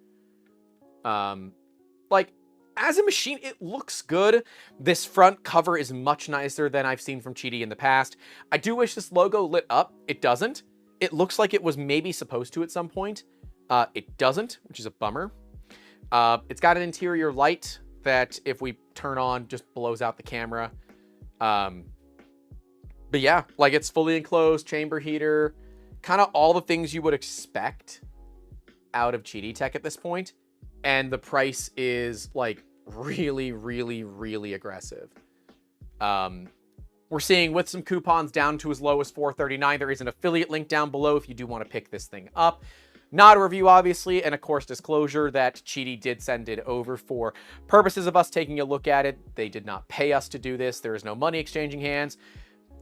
Like, as a machine, it looks good. This front cover is much nicer than I've seen from Qidi in the past. I do wish this logo lit up. It doesn't. It looks like it was maybe supposed to at some point. It doesn't, which is a bummer. It's got an interior light that, if we turn on, just blows out the camera. But yeah, like, it's fully enclosed, chamber heater, kind of all the things you would expect out of Qidi Tech at this point. And the price is, like, really, really, really aggressive. We're seeing with some coupons down to as low as $4.39. There is an affiliate link down below if you do want to pick this thing up. Not a review, obviously, and of course, disclosure that Qidi did send it over for purposes of us taking a look at it. They did not pay us to do this. There is no money exchanging hands.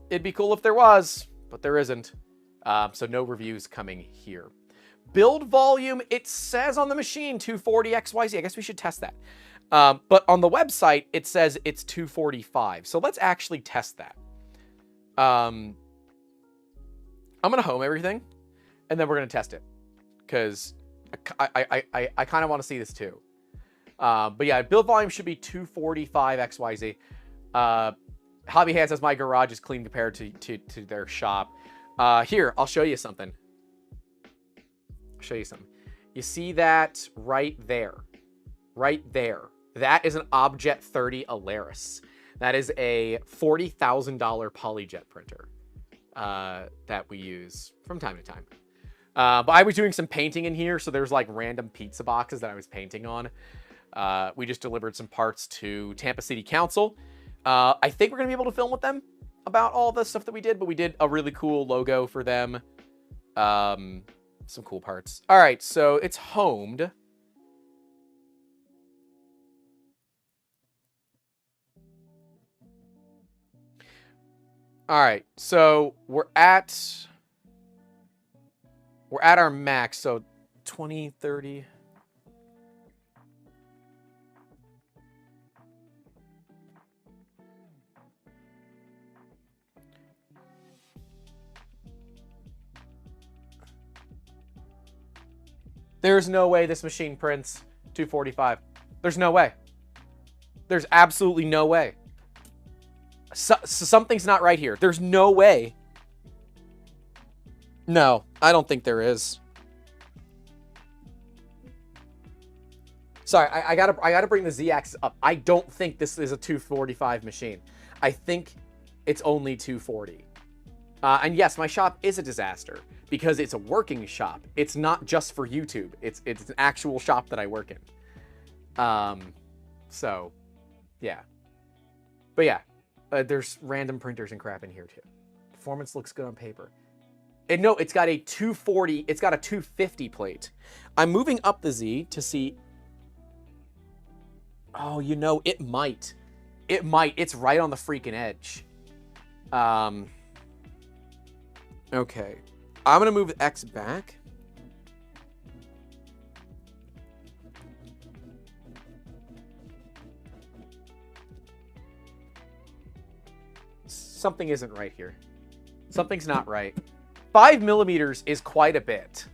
It'd be cool if there was, but there isn't. So no reviews coming here. Build volume, it says on the machine 240 XYZ. I guess we should test that. But on the website, it says it's 245. So let's actually test that. I'm going to home everything, and then we're going to test it. Because I kind of want to see this too. But yeah, build volume should be 245 XYZ. Hobby Hand says my garage is clean compared to their shop. Here, I'll show you something. I'll show you something. You see that right there? Right there. That is an Objet 30 Alaris. That is a $40,000 PolyJet printer that we use from time to time. But I was doing some painting in here, so there's like random pizza boxes that I was painting on. We just delivered some parts to Tampa City Council. I think we're going to be able to film with them about all the stuff that we did, but we did a really cool logo for them. Some cool parts. All right, so it's homed. All right, so we're at our max, so 20, 30. There's no way this machine prints 245. There's no way. There's absolutely no way. Something's not right here. There's no way. No, I don't think there is. Sorry, I gotta bring the Z-axis up. I don't think this is a 245 machine. I think it's only 240. And yes, my shop is a disaster because it's a working shop. It's not just for YouTube. It's an actual shop that I work in. So, yeah. But yeah, there's random printers and crap in here too. Performance looks good on paper. And no, it's got a 240, it's got a 250 plate. I'm moving up the Z to see. Oh, you know, it might. It might. It's right on the freaking edge. Okay. I'm going to move X back. Something isn't right here. Something's not right. 5 millimeters is quite a bit.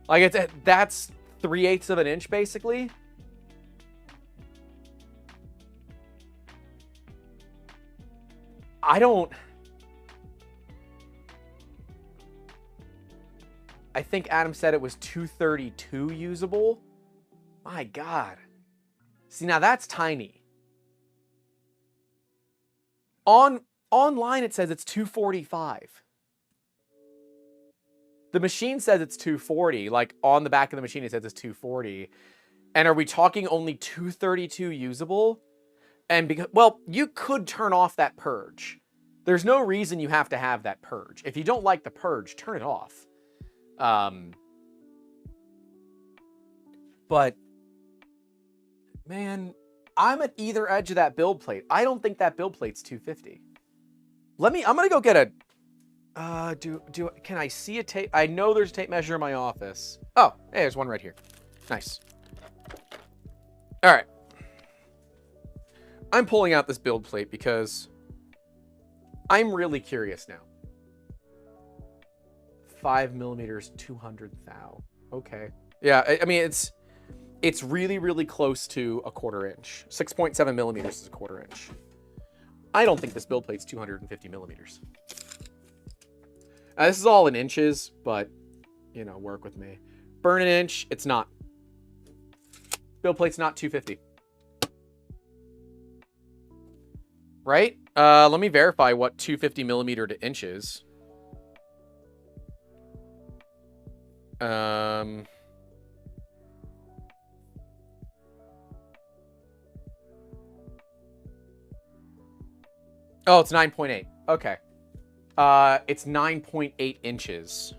Like, that's 3/8 of an inch, basically. I think Adam said it was 232 usable. My God. See, now that's tiny. Online, it says it's 245. The machine says it's 240. Like, on the back of the machine, it says it's 240. And are we talking only 232 usable? And because, well, you could turn off that purge. There's no reason you have to have that purge. If you don't like the purge, turn it off. But man, I'm at either edge of that build plate. I don't think that build plate's 250. I'm gonna go get a, can I see a tape? I know there's a tape measure in my office. Oh, hey, there's one right here. Nice. All right. I'm pulling out this build plate because I'm really curious now. 5 millimeters, 200 thou. Okay. Yeah, I mean, it's really, really close to a 1/4 inch. 6.7 millimeters is a 1/4 inch. I don't think this build plate's 250 millimeters. This is all in inches, but, you know, work with me. Burn an inch, it's not. Build plate's not 250. Right? Let me verify what 250 millimeter to inch is. Oh, it's 9.8. Okay. It's 9.8 inches.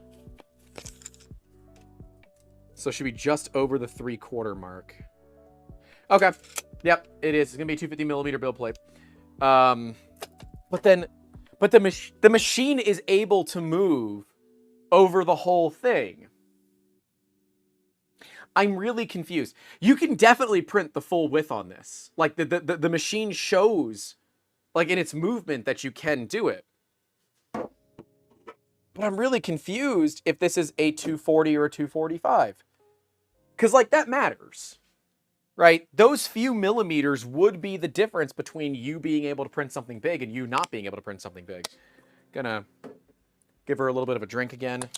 So it should be just over the 3/4 mark. Okay. Yep, it is. It's gonna be a 250 millimeter build plate. But the machine is able to move over the whole thing. I'm really confused. You can definitely print the full width on this. Like the machine shows, like in its movement, that you can do it. But I'm really confused if this is a 240 or a 245. Because, like, that matters, right? Those few millimeters would be the difference between you being able to print something big and you not being able to print something big. Gonna give her a little bit of a drink again.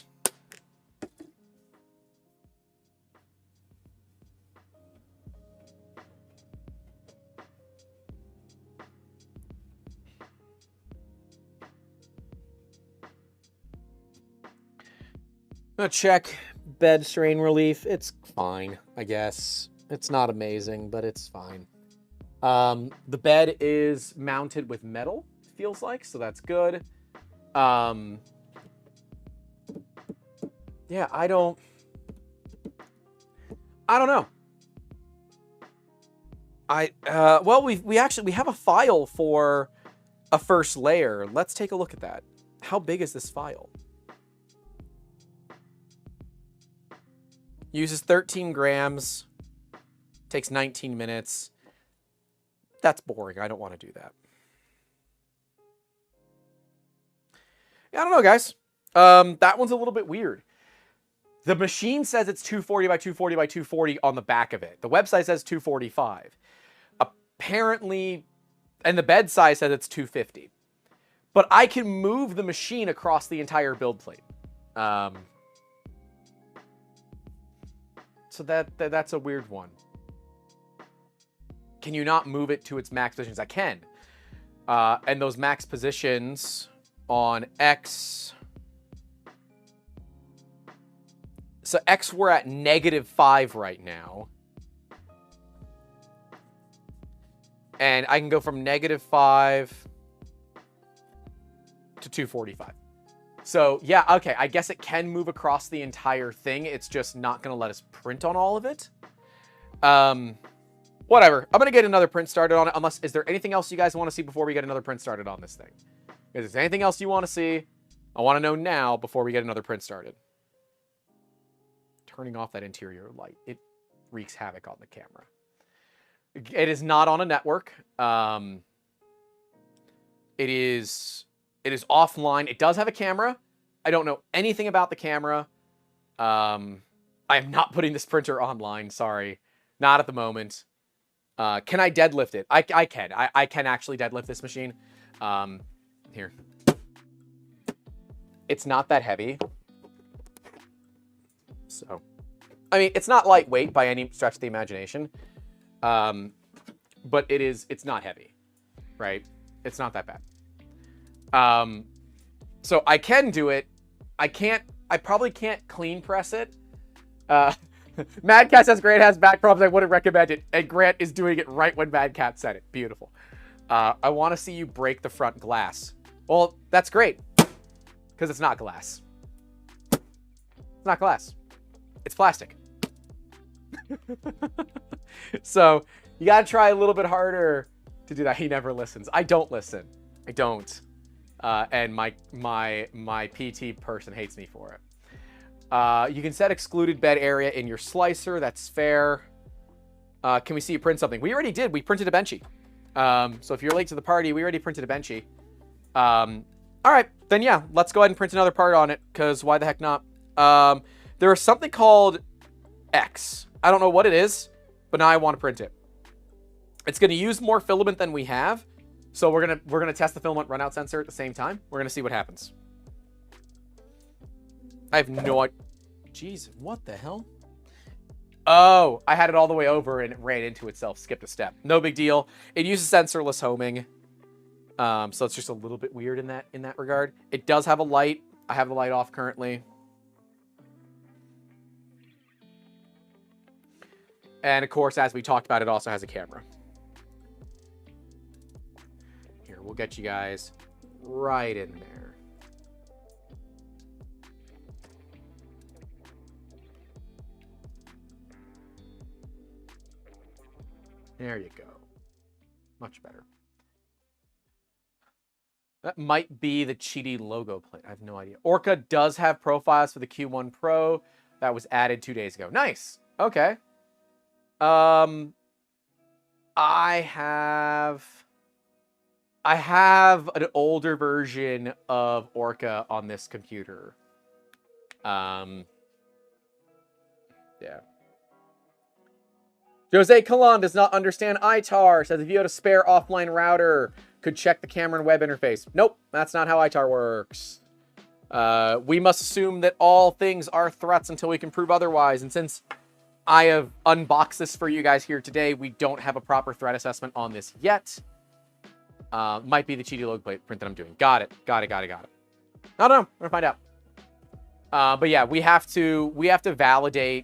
Gonna check bed strain relief. It's fine, I guess. It's not amazing, but it's fine. The bed is mounted with metal, feels like, so that's good. Yeah, I don't know. Well, we have a file for a first layer. Let's take a look at that. How big is this file? Uses 13 grams. Takes 19 minutes. That's boring. I don't want to do that. Yeah, I don't know, guys. That one's a little bit weird. The machine says it's 240 by 240 by 240 on the back of it. The website says 245. Apparently, and the bed size says it's 250. But I can move the machine across the entire build plate. So that's a weird one. Can you not move it to its max positions? I can. And those max positions on X. So X, we're at -5 right now. And I can go from -5 to 245. So yeah, okay, I guess it can move across the entire thing. It's just not going to let us print on all of it. Whatever. I'm going to get another print started on it. Unless, is there anything else you guys want to see before we get another print started on this thing? Is there anything else you want to see? I want to know now before we get another print started. Turning off that interior light. It wreaks havoc on the camera. It is not on a network. It is offline. It does have a camera. I don't know anything about the camera. I am not putting this printer online. Sorry. Not at the moment. Can I deadlift it? I can. I can actually deadlift this machine. Here. It's not that heavy. So, I mean, it's not lightweight by any stretch of the imagination. But it's not heavy, right? It's not that bad. So I can do it. I probably can't clean press it. Mad Cat says Grant has back problems. I wouldn't recommend it. And Grant is doing it right when Mad Cat said it. Beautiful. I want to see you break the front glass. Well, that's great. Because it's not glass. It's not glass. It's plastic. So you got to try a little bit harder to do that. He never listens. I don't listen. I don't. And my PT person hates me for it. You can set excluded bed area in your slicer. That's fair. Can we see you print something? We already did. We printed a Benchy. So if you're late to the party, we already printed a Benchy. All right, then yeah, let's go ahead and print another part on it, because why the heck not? There is something called X. I don't know what it is, but now I want to print it. It's going to use more filament than we have, so we're gonna test the filament runout sensor at the same time. We're gonna see what happens. I have no idea. Jeez, what the hell? Oh, I had it all the way over and it ran into itself, skipped a step. No big deal. It uses sensorless homing. So it's just a little bit weird in that regard. It does have a light. I have the light off currently. And of course, as we talked about, it also has a camera. Here, We'll get you guys right in there. There you go. Much better. That might be the Qidi logo plate. I have no idea. Orca does have profiles for the Q1 Pro. That was added 2 days ago. Nice. Okay. I have an older version of Orca on this computer. Yeah. Jose Colon does not understand ITAR. Says if you had a spare offline router, could check the camera and web interface. Nope, that's not how ITAR works. We must assume that all things are threats until we can prove otherwise. And since I have unboxed this for you guys here today, we don't have a proper threat assessment on this yet. Might be the Qidi logo plate print that I'm doing. Got it. I don't know. We're gonna find out. But yeah, we have to validate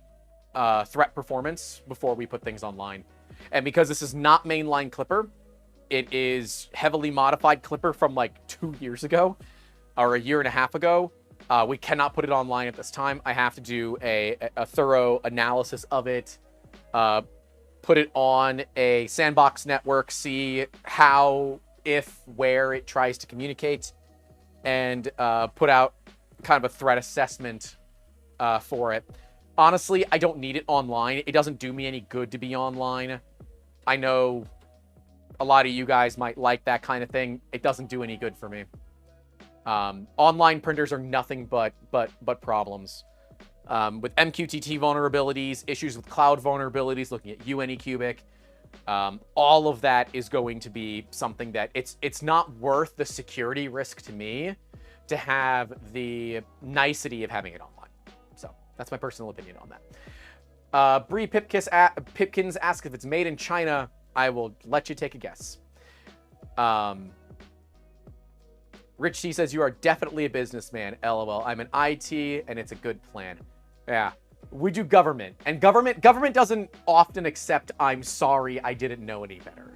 threat performance before we put things online. And because this is not mainline Clipper, it is heavily modified Clipper from like 2 years ago or a year and a half ago. We cannot put it online at this time. I have to do a thorough analysis of it, put it on a sandbox network, see how, if, where it tries to communicate, and put out kind of a threat assessment for it. Honestly, I don't need it online. It doesn't do me any good to be online. I know a lot of you guys might like that kind of thing. It doesn't do any good for me. Online printers are nothing but problems. With MQTT vulnerabilities, issues with cloud vulnerabilities, looking at UNE-Cubic, all of that is going to be something that it's not worth the security risk to me to have the nicety of having it online. So that's my personal opinion on that. Bree Pipkins asks if it's made in China. I will let you take a guess. Rich C says, you are definitely a businessman. LOL. I'm an IT and it's a good plan. Yeah. We do government. And government doesn't often accept I'm sorry, I didn't know any better.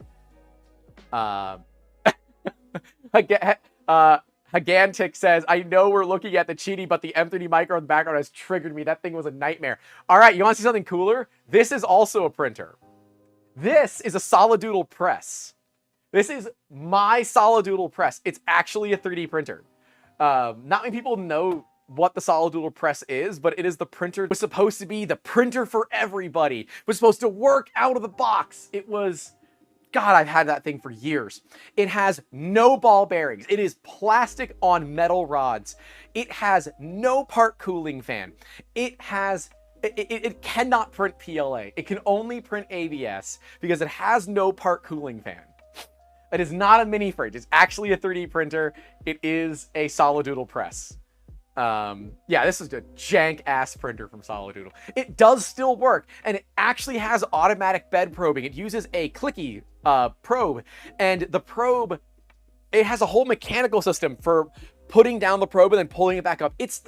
Hagantic says, I know we're looking at the Qidi, but the M3D micro in the background has triggered me. That thing was a nightmare. All right, you want to see something cooler? This is also a printer. This is a Solidoodle press. This is my Solidoodle press. It's actually a 3D printer. Not many people know what the Solidoodle press is, but it is the printer. It was supposed to be the printer for everybody. It was supposed to work out of the box. It was... God, I've had that thing for years. It has no ball bearings. It is plastic on metal rods. It has no part cooling fan. It cannot print PLA. It can only print ABS because it has no part cooling fan. It is not a mini fridge. It's actually a 3D printer. It is a Solidoodle press. Yeah, this is a jank-ass printer from Solidoodle. It does still work, and it actually has automatic bed probing. It uses a clicky probe, and the probe, it has a whole mechanical system for putting down the probe and then pulling it back up. It's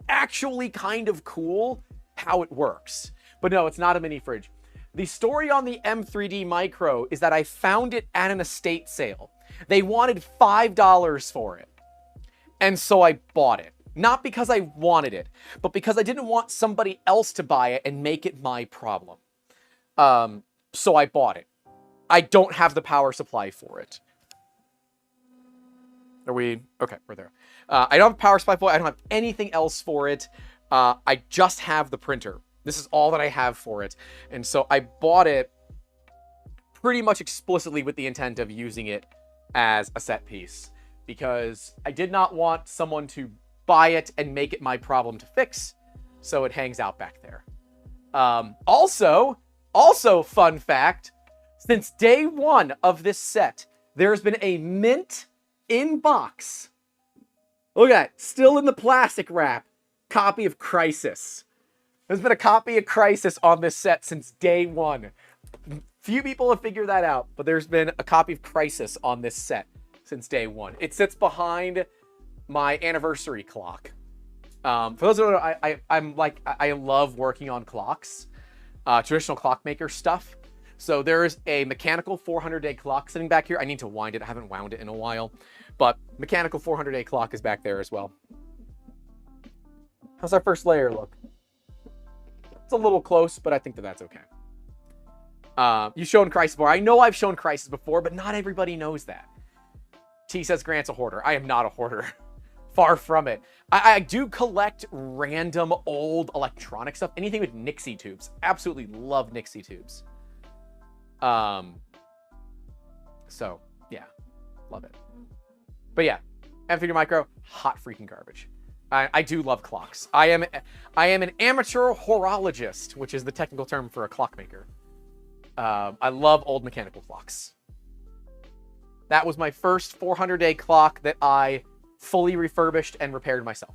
actually kind of cool how it works. But no, it's not a mini fridge. The story on the M3D Micro is that I found it at an estate sale. They wanted $5 for it, and so I bought it. Not because I wanted it, but because I didn't want somebody else to buy it and make it my problem. So I bought it. I don't have the power supply for it. Are we? Okay, we're there. I don't have power supply for it. I don't have anything else for it. I just have the printer. This is all that I have for it. And so I bought it pretty much explicitly with the intent of using it as a set piece, because I did not want someone to buy it and make it my problem to fix, so it hangs out back there. Also, fun fact, since day one of this set, there's been a mint in box. Look at that, still in the plastic wrap, copy of Crisis. There's been a copy of Crisis on this set since day one. Few people have figured that out, but there's been a copy of Crisis on this set since day one. It sits behind my anniversary clock. For those who don't know, I love working on clocks, traditional clockmaker stuff. So there is a mechanical 400-day clock sitting back here. I need to wind it. I haven't wound it in a while. But mechanical 400-day clock is back there as well. How's our first layer look? It's a little close, but I think that that's okay. You've shown Crisis before. I know I've shown Crisis before, but not everybody knows that. T says Grant's a hoarder. I am not a hoarder. Far from it. I do collect random old electronic stuff. Anything with Nixie tubes. Absolutely love Nixie tubes. So, yeah. Love it. But yeah. M3 Micro, hot freaking garbage. I do love clocks. I am an amateur horologist, which is the technical term for a clockmaker. I love old mechanical clocks. That was my first 400-day clock that I fully refurbished and repaired myself.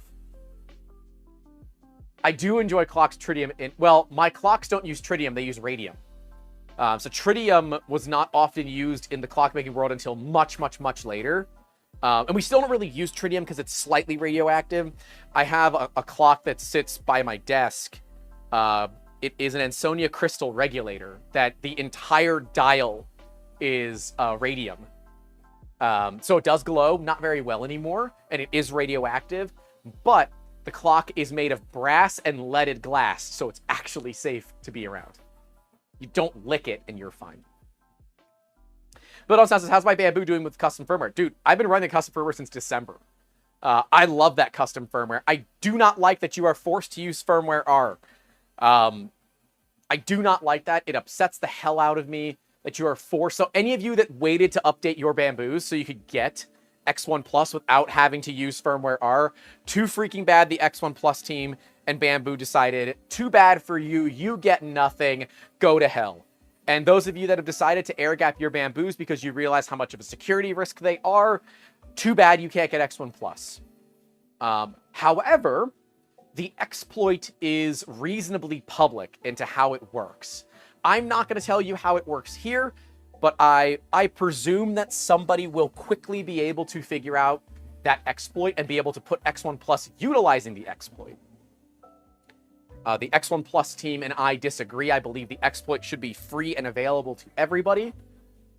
I do enjoy clocks tritium in, well, my clocks don't use tritium, they use radium. So tritium was not often used in the clockmaking world until much, much, much later. And we still don't really use tritium because it's slightly radioactive. I have a clock that sits by my desk. It is an Ansonia crystal regulator that the entire dial is radium. So it does glow, not very well anymore, and it is radioactive, but the clock is made of brass and leaded glass, so it's actually safe to be around. You don't lick it, and you're fine. But also says, how's my Bamboo doing with custom firmware? Dude, I've been running the custom firmware since December. I love that custom firmware. I do not like that you are forced to use firmware R. I do not like that. It upsets the hell out of me that you are forced. So any of you that waited to update your Bamboos so you could get X1 Plus without having to use firmware R, too freaking bad. The X1 Plus team and Bamboo decided, too bad for you. You get nothing. Go to hell. And those of you that have decided to air gap your Bamboos because you realize how much of a security risk they are, too bad you can't get X1 Plus. However, the exploit is reasonably public into how it works. I'm not going to tell you how it works here, but I presume that somebody will quickly be able to figure out that exploit and be able to put X1 Plus utilizing the exploit. The X1 Plus team and I disagree. I believe the exploit should be free and available to everybody.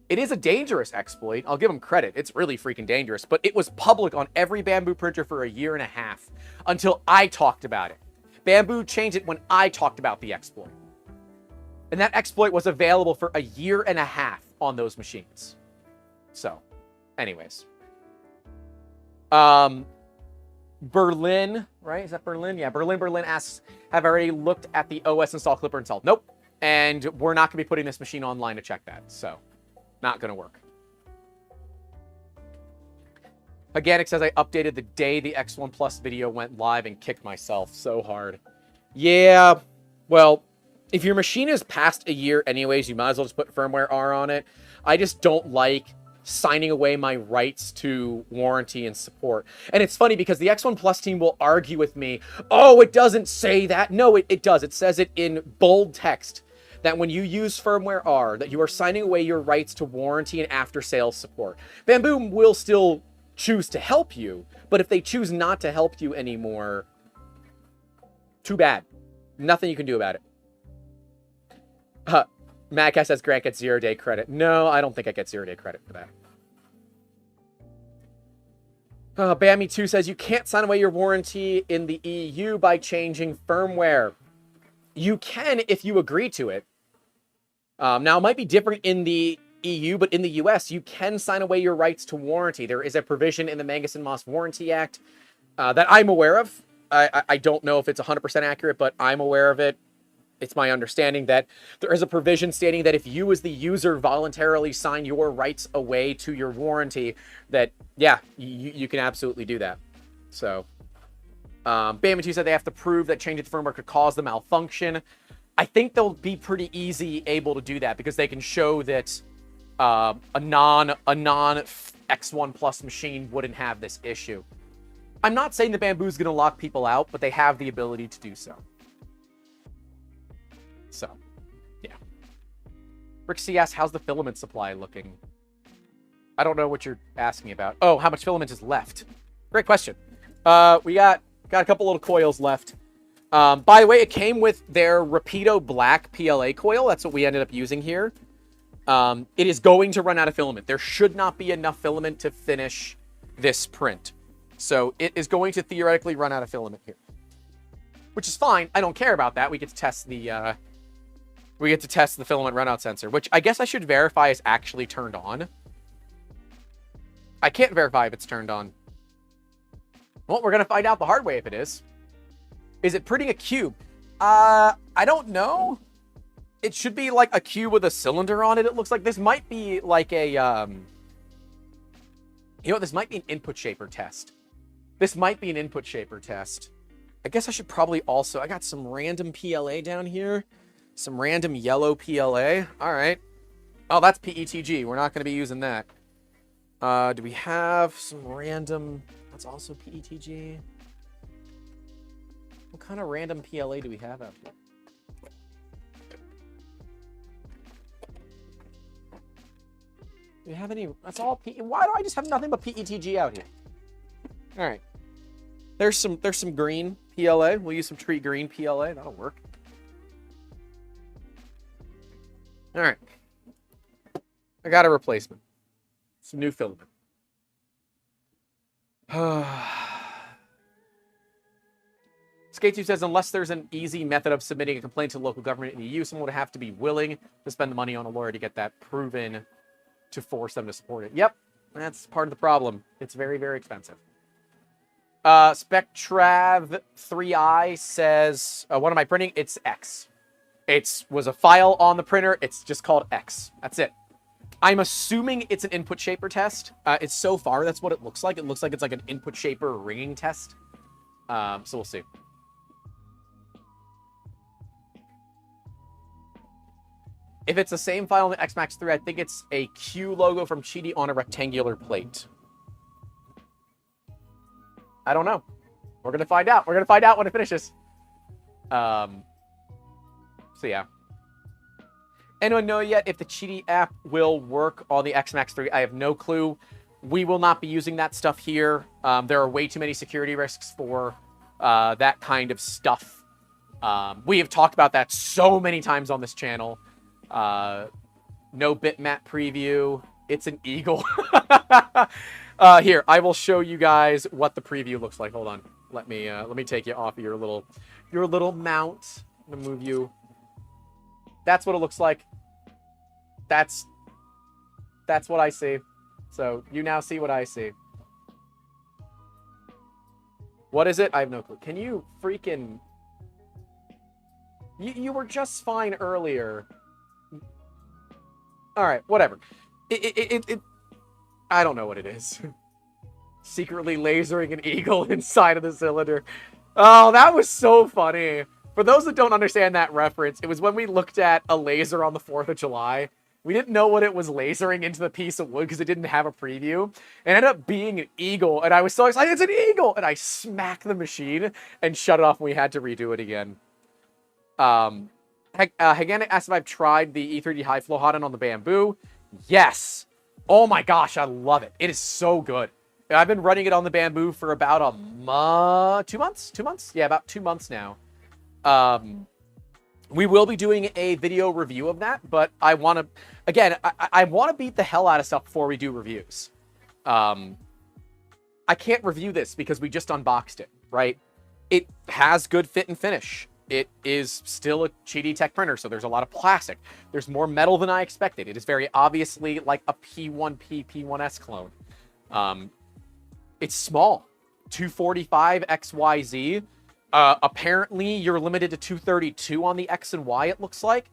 It is a dangerous exploit. I'll give them credit. It's really freaking dangerous, but it was public on every Bamboo printer for a year and a half until I talked about it. Bamboo changed it when I talked about the exploit. And that exploit was available for a year and a half on those machines. So, anyways. Berlin, right? Is that Berlin? Yeah, Berlin asks, have I already looked at the OS install Clipper install? Nope. And we're not going to be putting this machine online to check that. So, not going to work. Organic says, I updated the day the X1 Plus video went live and kicked myself so hard. Yeah, well, if your machine is past a year anyways, you might as well just put firmware R on it. I just don't like signing away my rights to warranty and support. And it's funny because the X1 Plus team will argue with me, oh, it doesn't say that. No, it does. It says it in bold text that when you use firmware R, that you are signing away your rights to warranty and after-sales support. Bamboo will still choose to help you, but if they choose not to help you anymore, too bad. Nothing you can do about it. Madcast says Grant gets 0-day credit. No, I don't think I get 0-day credit for that. Bammy2 says you can't sign away your warranty in the EU by changing firmware. You can if you agree to it. Now, it might be different in the EU, but in the US, you can sign away your rights to warranty. There is a provision in the Magnuson-Moss Warranty Act that I'm aware of. I don't know if it's 100% accurate, but I'm aware of it. It's my understanding that there is a provision stating that if you as the user voluntarily sign your rights away to your warranty, that, yeah, you can absolutely do that. So, Bam2 said they have to prove that changing the firmware could cause the malfunction. I think they'll be pretty easy able to do that because they can show that a non X1 Plus machine wouldn't have this issue. I'm not saying the Bamboo's going to lock people out, but they have the ability to do so. So, yeah. Rick C asks, how's the filament supply looking? I don't know what you're asking about. Oh, how much filament is left? Great question. We got a couple little coils left. By the way, it came with their Rapido Black PLA coil. That's what we ended up using here. It is going to run out of filament. There should not be enough filament to finish this print. So it is going to theoretically run out of filament here. Which is fine. I don't care about that. We get to test the filament runout sensor, which I guess I should verify is actually turned on. I can't verify if it's turned on. Well, we're going to find out the hard way if it is. Is it printing a cube? I don't know. It should be like a cube with a cylinder on it. It looks like this might be like a, this might be an input shaper test. This might be an input shaper test. I guess I should probably also, I got some random PLA down here. Some random yellow PLA. All right. Oh, that's PETG. We're not going to be using that. Do we have some random, that's also PETG. What kind of random PLA do we have out here? Do we have any? That's all why do I just have nothing but PETG out here? All right. There's some green PLA. We'll use some tree green PLA. That'll work. All right. I got a replacement. Some new filament. Skate2 says, unless there's an easy method of submitting a complaint to the local government in the EU, someone would have to be willing to spend the money on a lawyer to get that proven to force them to support it. Yep, that's part of the problem. It's very, very expensive. Spectrav3i says, what am I printing? It's X. It was a file on the printer. It's just called X. That's it. I'm assuming it's an input shaper test. It's so far, that's what it looks like. It looks like it's like an input shaper ringing test. So we'll see. If it's the same file in the X-Max 3, I think it's a Q logo from Qidi on a rectangular plate. I don't know. We're going to find out. We're going to find out when it finishes. So yeah. Anyone know yet if the Qidi app will work on the X-Max 3? I have no clue. We will not be using that stuff here. There are way too many security risks for that kind of stuff. We have talked about that so many times on this channel. No bitmap preview. It's an eagle. Here, I will show you guys what the preview looks like. Hold on. Let me take you off of your little mount. I'm gonna move you. That's what it looks like. That's what I see. So you now see what I see. What is it? I have no clue. Can you freaking... You were just fine earlier. All right, whatever. I don't know what it is. Secretly lasering an eagle inside of the cylinder. Oh, that was so funny. For those that don't understand that reference, it was when we looked at a laser on the 4th of July. We didn't know what it was lasering into the piece of wood because it didn't have a preview. It ended up being an eagle, and I was so excited, it's an eagle! And I smacked the machine and shut it off, and we had to redo it again. Hagana asked if I've tried the E3D high flow hot end on the bamboo. Yes. Oh my gosh, I love it. It is so good. I've been running it on the bamboo for about a month, 2 months? 2 months? Yeah, about 2 months now. We will be doing a video review of that, but I want to, again, I want to beat the hell out of stuff before we do reviews. I can't review this because we just unboxed it, right? It has good fit and finish. It is still a Qidi tech printer, so there's a lot of plastic. There's more metal than I expected. It is very obviously like a P1P, P1S clone. It's small, 245 XYZ. Apparently, you're limited to 232 on the X and Y, it looks like,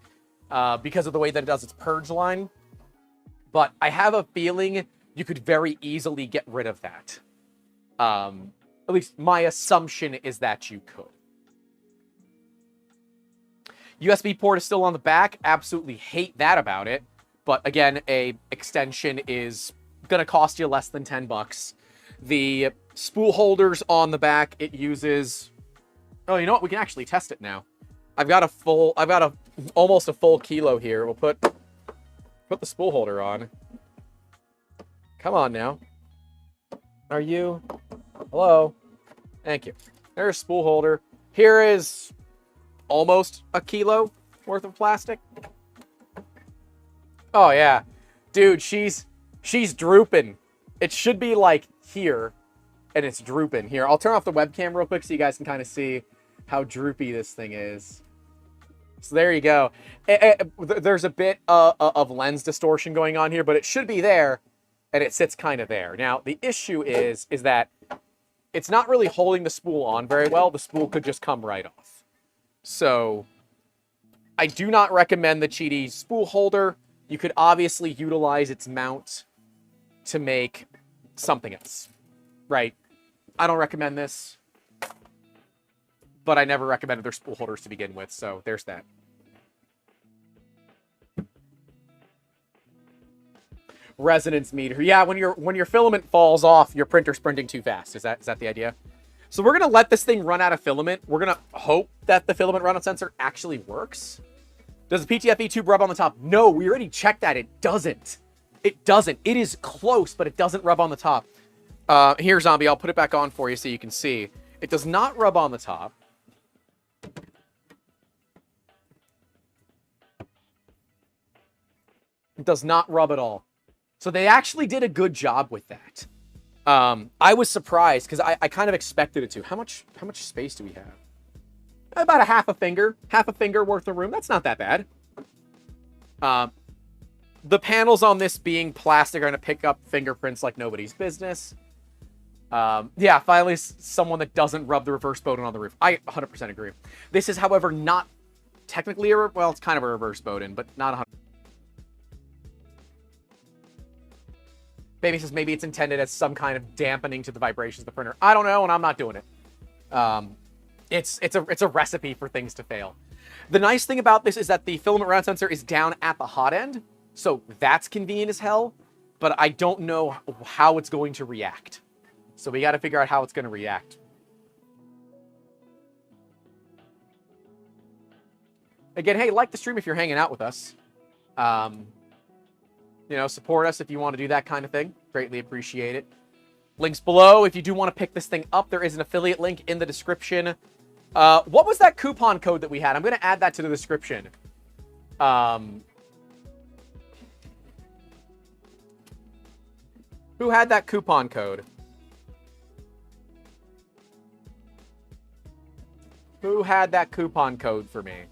because of the way that it does its purge line. But I have a feeling you could very easily get rid of that. At least my assumption is that you could. USB port is still on the back. Absolutely hate that about it. But again, a extension is going to cost you less than 10 bucks. The spool holders on the back, it uses... Oh, you know what? We can actually test it now. I've got almost a full kilo here. We'll put the spool holder on. Come on now. Are you? Hello? Thank you. There's a spool holder. Here is almost a kilo worth of plastic. Oh yeah, dude, she's drooping. It should be like here, and it's drooping here. I'll turn off the webcam real quick so you guys can kind of see how droopy this thing is. So there you go. There's a bit of lens distortion going on here, but it should be there, and it sits kind of there. Now, the issue is that it's not really holding the spool on very well. The spool could just come right off. So I do not recommend the Qidi spool holder. You could obviously utilize its mount to make something else, right? I don't recommend this, but I never recommended their spool holders to begin with, so there's that. Resonance meter. Yeah, when your filament falls off, your printer's printing too fast. Is that the idea? So we're gonna let this thing run out of filament. We're gonna hope that the filament runout sensor actually works. Does the PTFE tube rub on the top? No, we already checked that. It doesn't. It doesn't. It is close, but it doesn't rub on the top. Here, Zombie, I'll put it back on for you so you can see. It does not rub on the top. It does not rub at all. So they actually did a good job with that. I was surprised because I kind of expected it to. How much space do we have? About a half a finger worth of room. That's not that bad. The panels on this being plastic are going to pick up fingerprints like nobody's business. Yeah, finally someone that doesn't rub the reverse Bowden on the roof. I 100% agree. This is, however, not technically well, it's kind of a reverse Bowden, but not 100%. Baby says maybe it's intended as some kind of dampening to the vibrations of the printer. I don't know, and I'm not doing it. It's a recipe for things to fail. The nice thing about this is that the filament round sensor is down at the hot end, so that's convenient as hell, but I don't know how it's going to react. So we got to figure out how it's going to react. Again, hey, like the stream if you're hanging out with us. You know, support us if you want to do that kind of thing. Greatly appreciate it. Links below. If you do want to pick this thing up, there is an affiliate link in the description. What was that coupon code that we had? I'm going to add that to the description. Who had that coupon code? Who had that coupon code for me?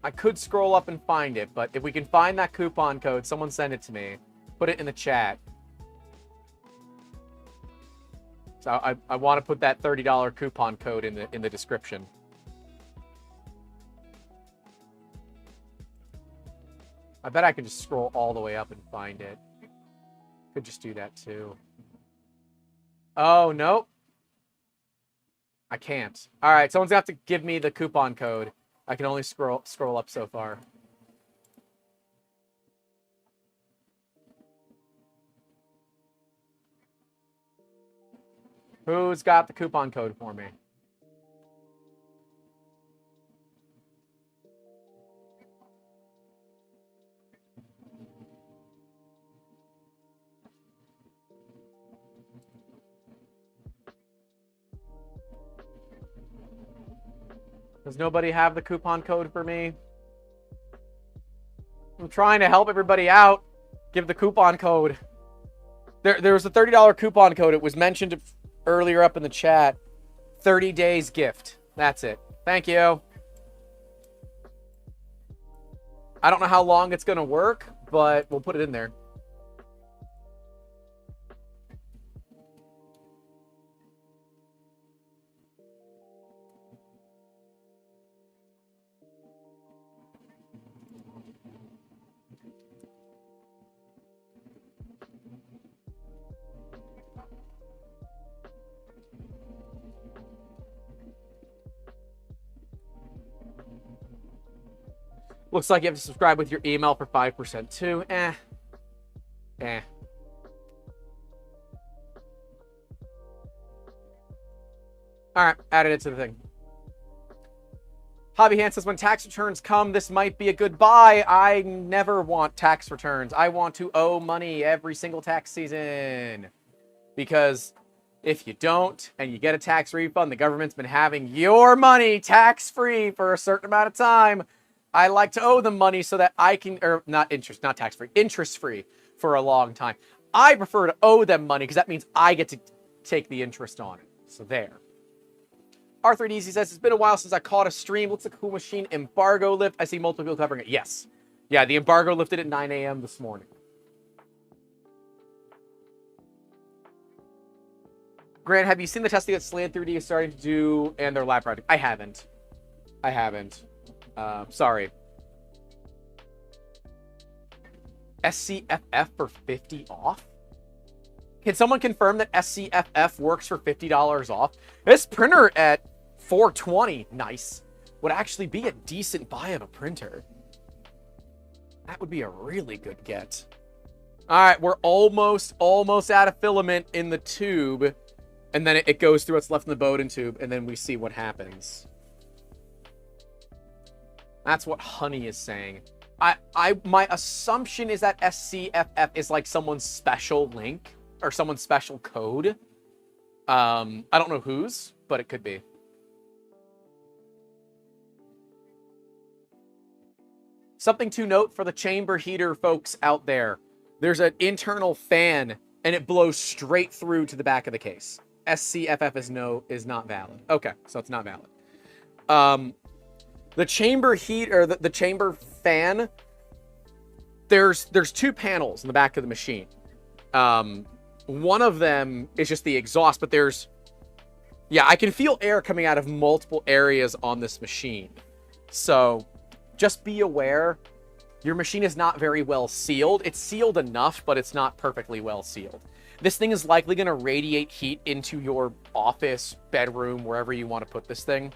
I could scroll up and find it, but if we can find that coupon code, someone send it to me. Put it in the chat. So I want to put that $30 coupon code in the description. I bet I could just scroll all the way up and find it. Could just do that too. Oh, nope. I can't. All right, someone's going to have to give me the coupon code. I can only scroll up so far. Who's got the coupon code for me? Does nobody have the coupon code for me? I'm trying to help everybody out. Give the coupon code. There was a $30 coupon code. It was mentioned earlier up in the chat. 30 days gift. That's it. Thank you. I don't know how long it's going to work, but we'll put it in there. Looks like you have to subscribe with your email for 5% too. Eh. All right, added it to the thing. Hobby Hand says, when tax returns come, this might be a good buy. I never want tax returns. I want to owe money every single tax season. Because If you don't, and you get a tax refund, the government's been having your money tax-free for a certain amount of time. I like to owe them money so that I can, or not tax-free, interest-free for a long time. I prefer to owe them money because that means I get to take the interest on it. So there. R3DC says, it's been a while since I caught a stream. Looks like a cool machine. Embargo lift. I see multiple people covering it. Yes. Yeah, the embargo lifted at 9 a.m. this morning. Grant, have you seen the testing that Slant 3D is starting to do and their lab project? I haven't. Sorry. SCFF for 50 off? Can someone confirm that SCFF works for $50 off? This printer at $420, nice, would actually be a decent buy of a printer. That would be a really good get. All right, we're almost out of filament in the tube. And then it goes through what's left in the Bowden tube, and then we see what happens. That's what Honey is saying. My assumption is that SCFF is like someone's special link or someone's special code. I don't know whose, but it could be. Something to note for the chamber heater folks out there. There's an internal fan, and it blows straight through to the back of the case. SCFF is not valid. Okay, so it's not valid. The chamber heat or the chamber fan, there's two panels in the back of the machine. One of them is just the exhaust, but I can feel air coming out of multiple areas on this machine. So just be aware, your machine is not very well sealed. It's sealed enough, but it's not perfectly well sealed. This thing is likely going to radiate heat into your office, bedroom, wherever you want to put this thing.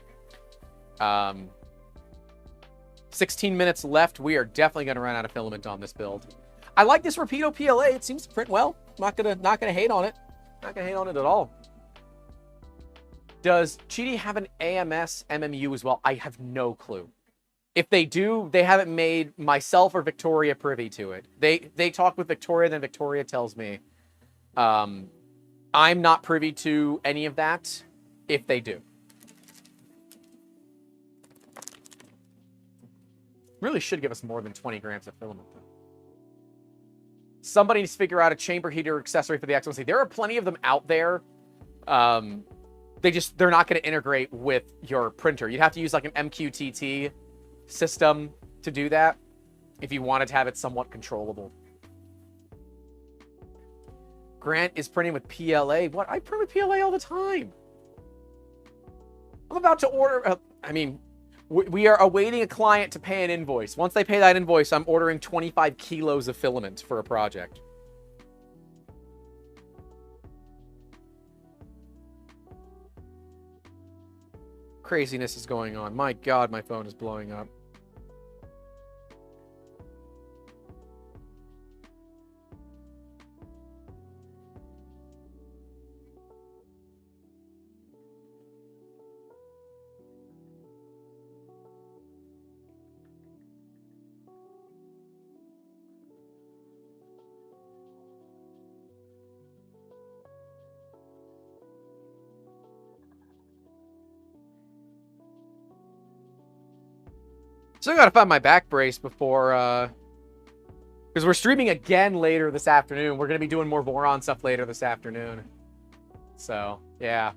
16 minutes left. We are definitely going to run out of filament on this build. I like this Rapido PLA. It seems to print well. I'm not gonna hate on it. Not gonna hate on it at all. Does Qidi have an AMS MMU as well? I have no clue. If they do, they haven't made myself or Victoria privy to it. They talk with Victoria, then Victoria tells me. I'm not privy to any of that if they do. Really should give us more than 20 grams of filament, though. Somebody needs to figure out a chamber heater accessory for the X1C. There are plenty of them out there. They're not going to integrate with your printer. You'd have to use like an MQTT system to do that if you wanted to have it somewhat controllable. Grant is printing with PLA. What? I print with PLA all the time. I'm about to order... we are awaiting a client to pay an invoice. Once they pay that invoice, I'm ordering 25 kilos of filament for a project. Craziness is going on. My God, my phone is blowing up. So I gotta find my back brace before, because we're streaming again later this afternoon. We're gonna be doing more Voron stuff later this afternoon. So, yeah.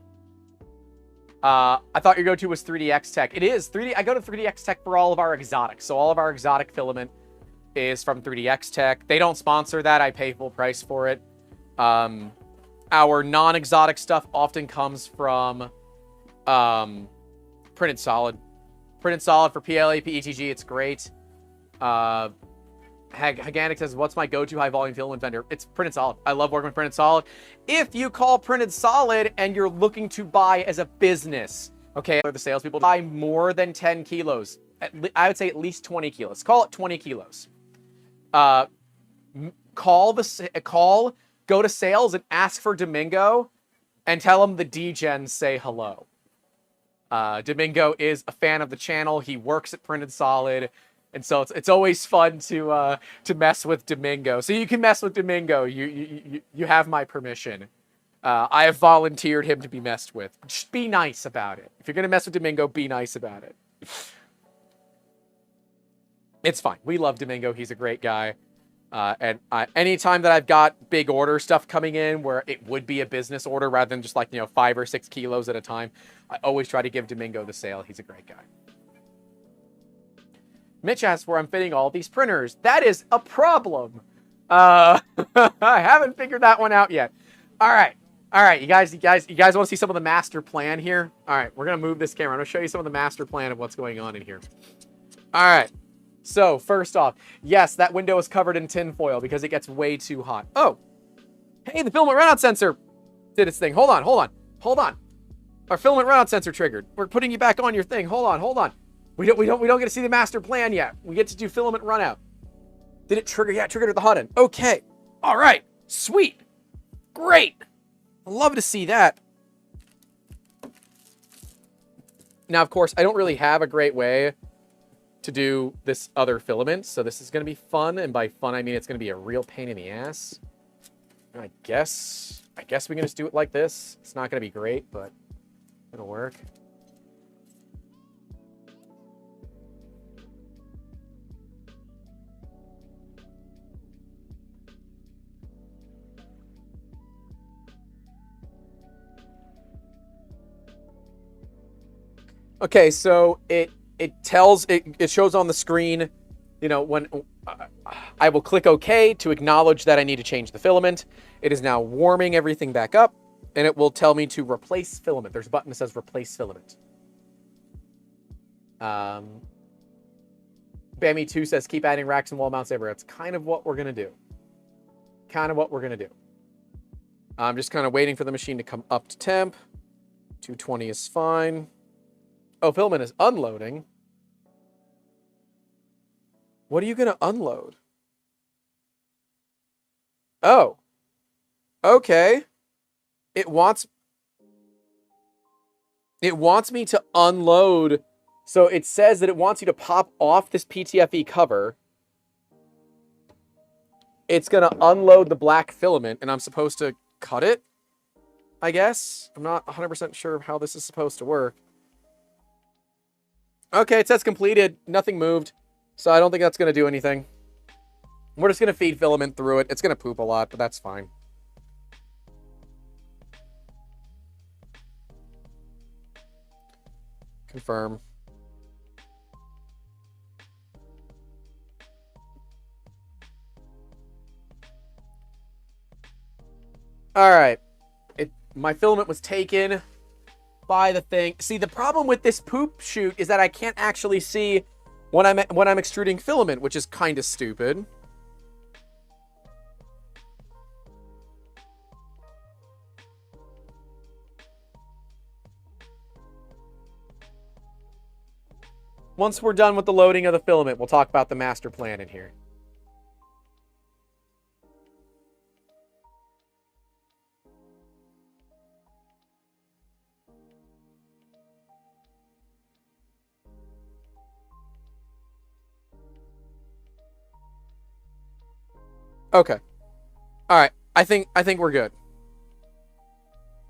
I thought your go-to was 3DX Tech. It is. I go to 3DX Tech for all of our exotics. So all of our exotic filament is from 3DX Tech. They don't sponsor that. I pay full price for it. Our non-exotic stuff often comes from Printed Solid. Printed Solid for PLA, PETG, it's great. Haganic says, what's my go-to high-volume filament vendor? It's Printed Solid. I love working with Printed Solid. If you call Printed Solid and you're looking to buy as a business, okay, the salespeople buy more than 10 kilos. I would say at least 20 kilos. Call it 20 kilos. Go to sales and ask for Domingo and tell them the D-Gens say hello. Domingo is a fan of the channel. He works at Printed Solid, and so it's always fun to mess with Domingo. So you can mess with Domingo. You have my permission. I have volunteered him to be messed with. Just be nice about it. If you're going to mess with Domingo, be nice about it. It's fine. We love Domingo. He's a great guy. And anytime that I've got big order stuff coming in where it would be a business order rather than just like, 5 or 6 kilos at a time, I always try to give Domingo the sale. He's a great guy. Mitch asks where I'm fitting all these printers. That is a problem. I haven't figured that one out yet. All right. You guys want to see some of the master plan here? All right, we're going to move this camera. I'm going to show you some of the master plan of what's going on in here. All right. So first off, yes, that window is covered in tin foil because it gets way too hot. Oh, hey, the filament runout sensor did its thing. Hold on. Our filament runout sensor triggered. We're putting you back on your thing. Hold on. We don't get to see the master plan yet. We get to do filament runout. Did it trigger? Yeah, it triggered at the hot end. Okay. All right. Sweet. Great. I love to see that. Now, of course, I don't really have a great way to do this other filament, so this is going to be fun, and by fun I mean it's going to be a real pain in the ass. I guess we can just do it like this. It's not going to be great, but it'll work. Okay, so it shows on the screen, when I will click OK to acknowledge that I need to change the filament. It is now warming everything back up, and it will tell me to replace filament. There's a button that says replace filament. Bammy2 says keep adding racks and wall mounts everywhere. That's kind of what we're going to do. I'm just kind of waiting for the machine to come up to temp. 220 is fine. Oh, filament is unloading. What are you going to unload? Oh. Okay. It wants me to unload. So it says that it wants you to pop off this PTFE cover. It's going to unload the black filament, and I'm supposed to cut it, I guess. I'm not 100% sure how this is supposed to work. Okay, it says completed. Nothing moved. So I don't think that's going to do anything. We're just going to feed filament through it. It's going to poop a lot, but that's fine. Confirm. All right. My filament was taken by the thing. See, the problem with this poop chute is that I can't actually see when I'm extruding filament, which is kind of stupid. Once we're done with the loading of the filament, we'll talk about the master plan in here. Okay. All right. I think we're good.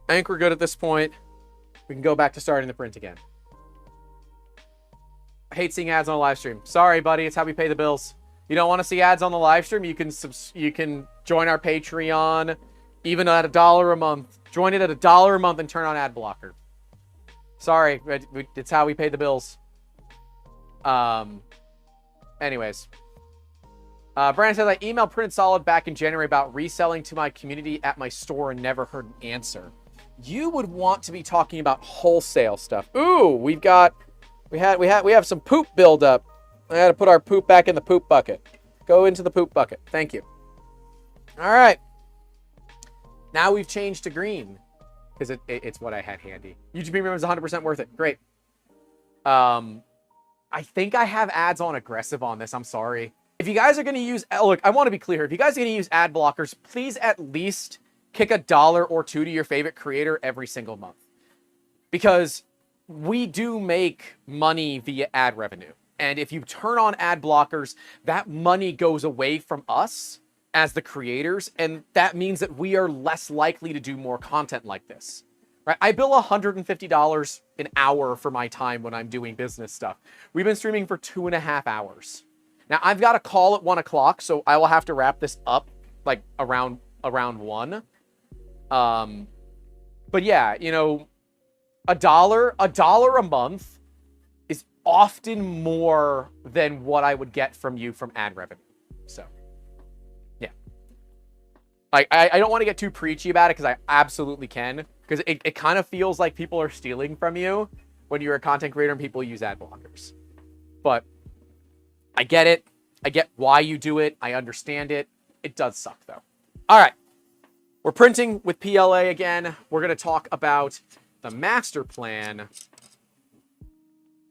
I think we're good at this point. We can go back to starting the print again. I hate seeing ads on a live stream. Sorry, buddy. It's how we pay the bills. You don't want to see ads on the live stream? You can join our Patreon, even at $1 a month. Join it at $1 a month and turn on ad blocker. Sorry, it's how we pay the bills. Anyways. Brandon says, I emailed Printed Solid back in January about reselling to my community at my store and never heard an answer. You would want to be talking about wholesale stuff. Ooh, we have some poop buildup. I had to put our poop back in the poop bucket. Go into the poop bucket. Thank you. All right. Now we've changed to green because it's what I had handy. YouTube Premium is 100% worth it. Great. I think I have ads on aggressive on this. I'm sorry. If you guys are going to use, look, I want to be clear. If you guys are going to use ad blockers, please at least kick $1 or $2 to your favorite creator every single month. Because we do make money via ad revenue. And if you turn on ad blockers, that money goes away from us as the creators, and that means that we are less likely to do more content like this. Right? I bill $150 an hour for my time when I'm doing business stuff. We've been streaming for 2.5 hours. Now I've got a call at 1 o'clock, so I will have to wrap this up like around 1. But yeah, you know, $1 a month is often more than what I would get from you from ad revenue. So yeah, I don't want to get too preachy about it because I absolutely can. Because it kind of feels like people are stealing from you when you're a content creator and people use ad blockers. But I get it. I get why you do it. I understand it. It does suck, though. All right. We're printing with PLA again. We're going to talk about the master plan.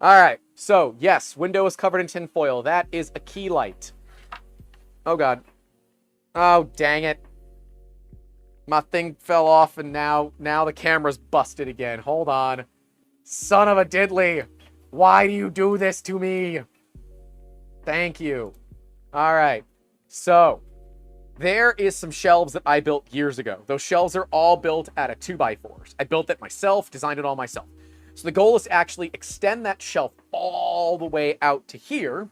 All right. So, yes, window is covered in tinfoil. That is a key light. Oh, God. Oh, dang it. My thing fell off, and now the camera's busted again. Hold on. Son of a diddly. Why do you do this to me? Thank you. All right. So, there is some shelves that I built years ago. Those shelves are all built out of 2x4s. I built it myself, designed it all myself. So the goal is to actually extend that shelf all the way out to here,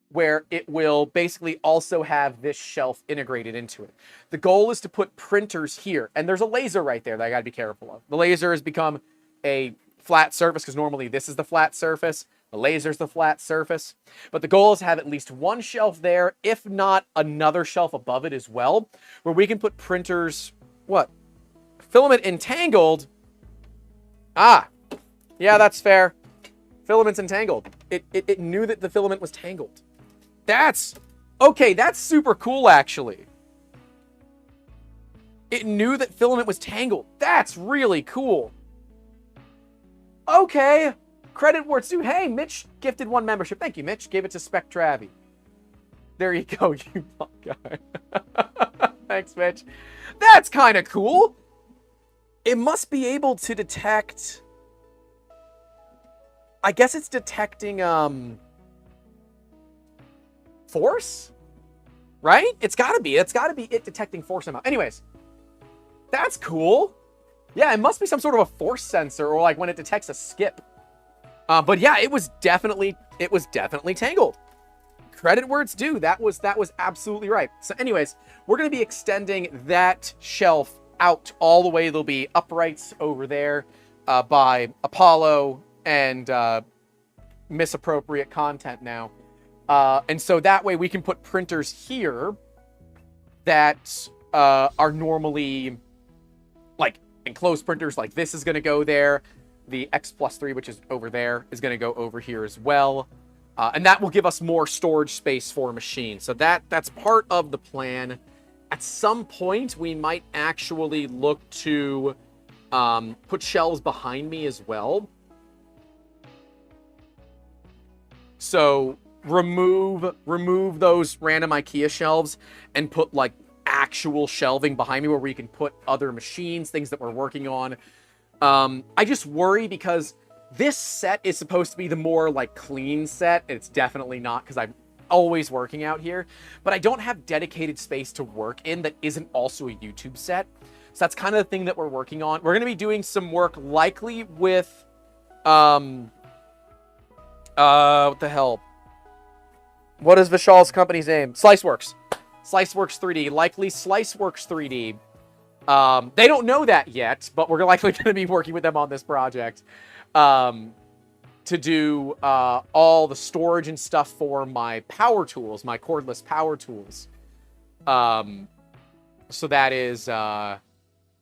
where it will basically also have this shelf integrated into it. The goal is to put printers here, and there's a laser right there that I gotta be careful of. The laser has become a flat surface because normally this is the flat surface. The laser's the flat surface. But the goal is to have at least one shelf there, if not another shelf above it as well, where we can put printers, what? Filament entangled? Ah, yeah, that's fair. Filament's entangled. It knew that the filament was tangled. That's super cool, actually. It knew that filament was tangled. That's really cool. Okay. Credit where it's due. Hey, Mitch gifted 1 membership. Thank you, Mitch. Gave it to Spectravi. There you go, you punk guy. Thanks, Mitch. That's kind of cool. It must be able to detect... I guess it's detecting, force? Right? It's gotta be. It's gotta be it detecting force somehow. Anyways, that's cool. Yeah, it must be some sort of a force sensor, or like when it detects a skip. But yeah, it was definitely tangled. Credit where it's due. That was absolutely right. So anyways, we're going to be extending that shelf out all the way. There'll be uprights over there by Apollo and misappropriate content now. And so that way we can put printers here that are normally like enclosed printers. Like this is going to go there. The X+3, which is over there, is going to go over here as well. And that will give us more storage space for a machine. So that's part of the plan. At some point, we might actually look to put shelves behind me as well. So remove those random IKEA shelves and put like actual shelving behind me where we can put other machines, things that we're working on. I just worry because this set is supposed to be the more like clean set. It's definitely not because I'm always working out here, but I don't have dedicated space to work in that isn't also a YouTube set. So that's kind of the thing that we're working on. We're going to be doing some work likely with, what the hell? What is Vishal's company's name? Sliceworks 3D, likely Sliceworks 3D. They don't know that yet, but we're likely going to be working with them on this project to do all the storage and stuff for my power tools, my cordless power tools. So that is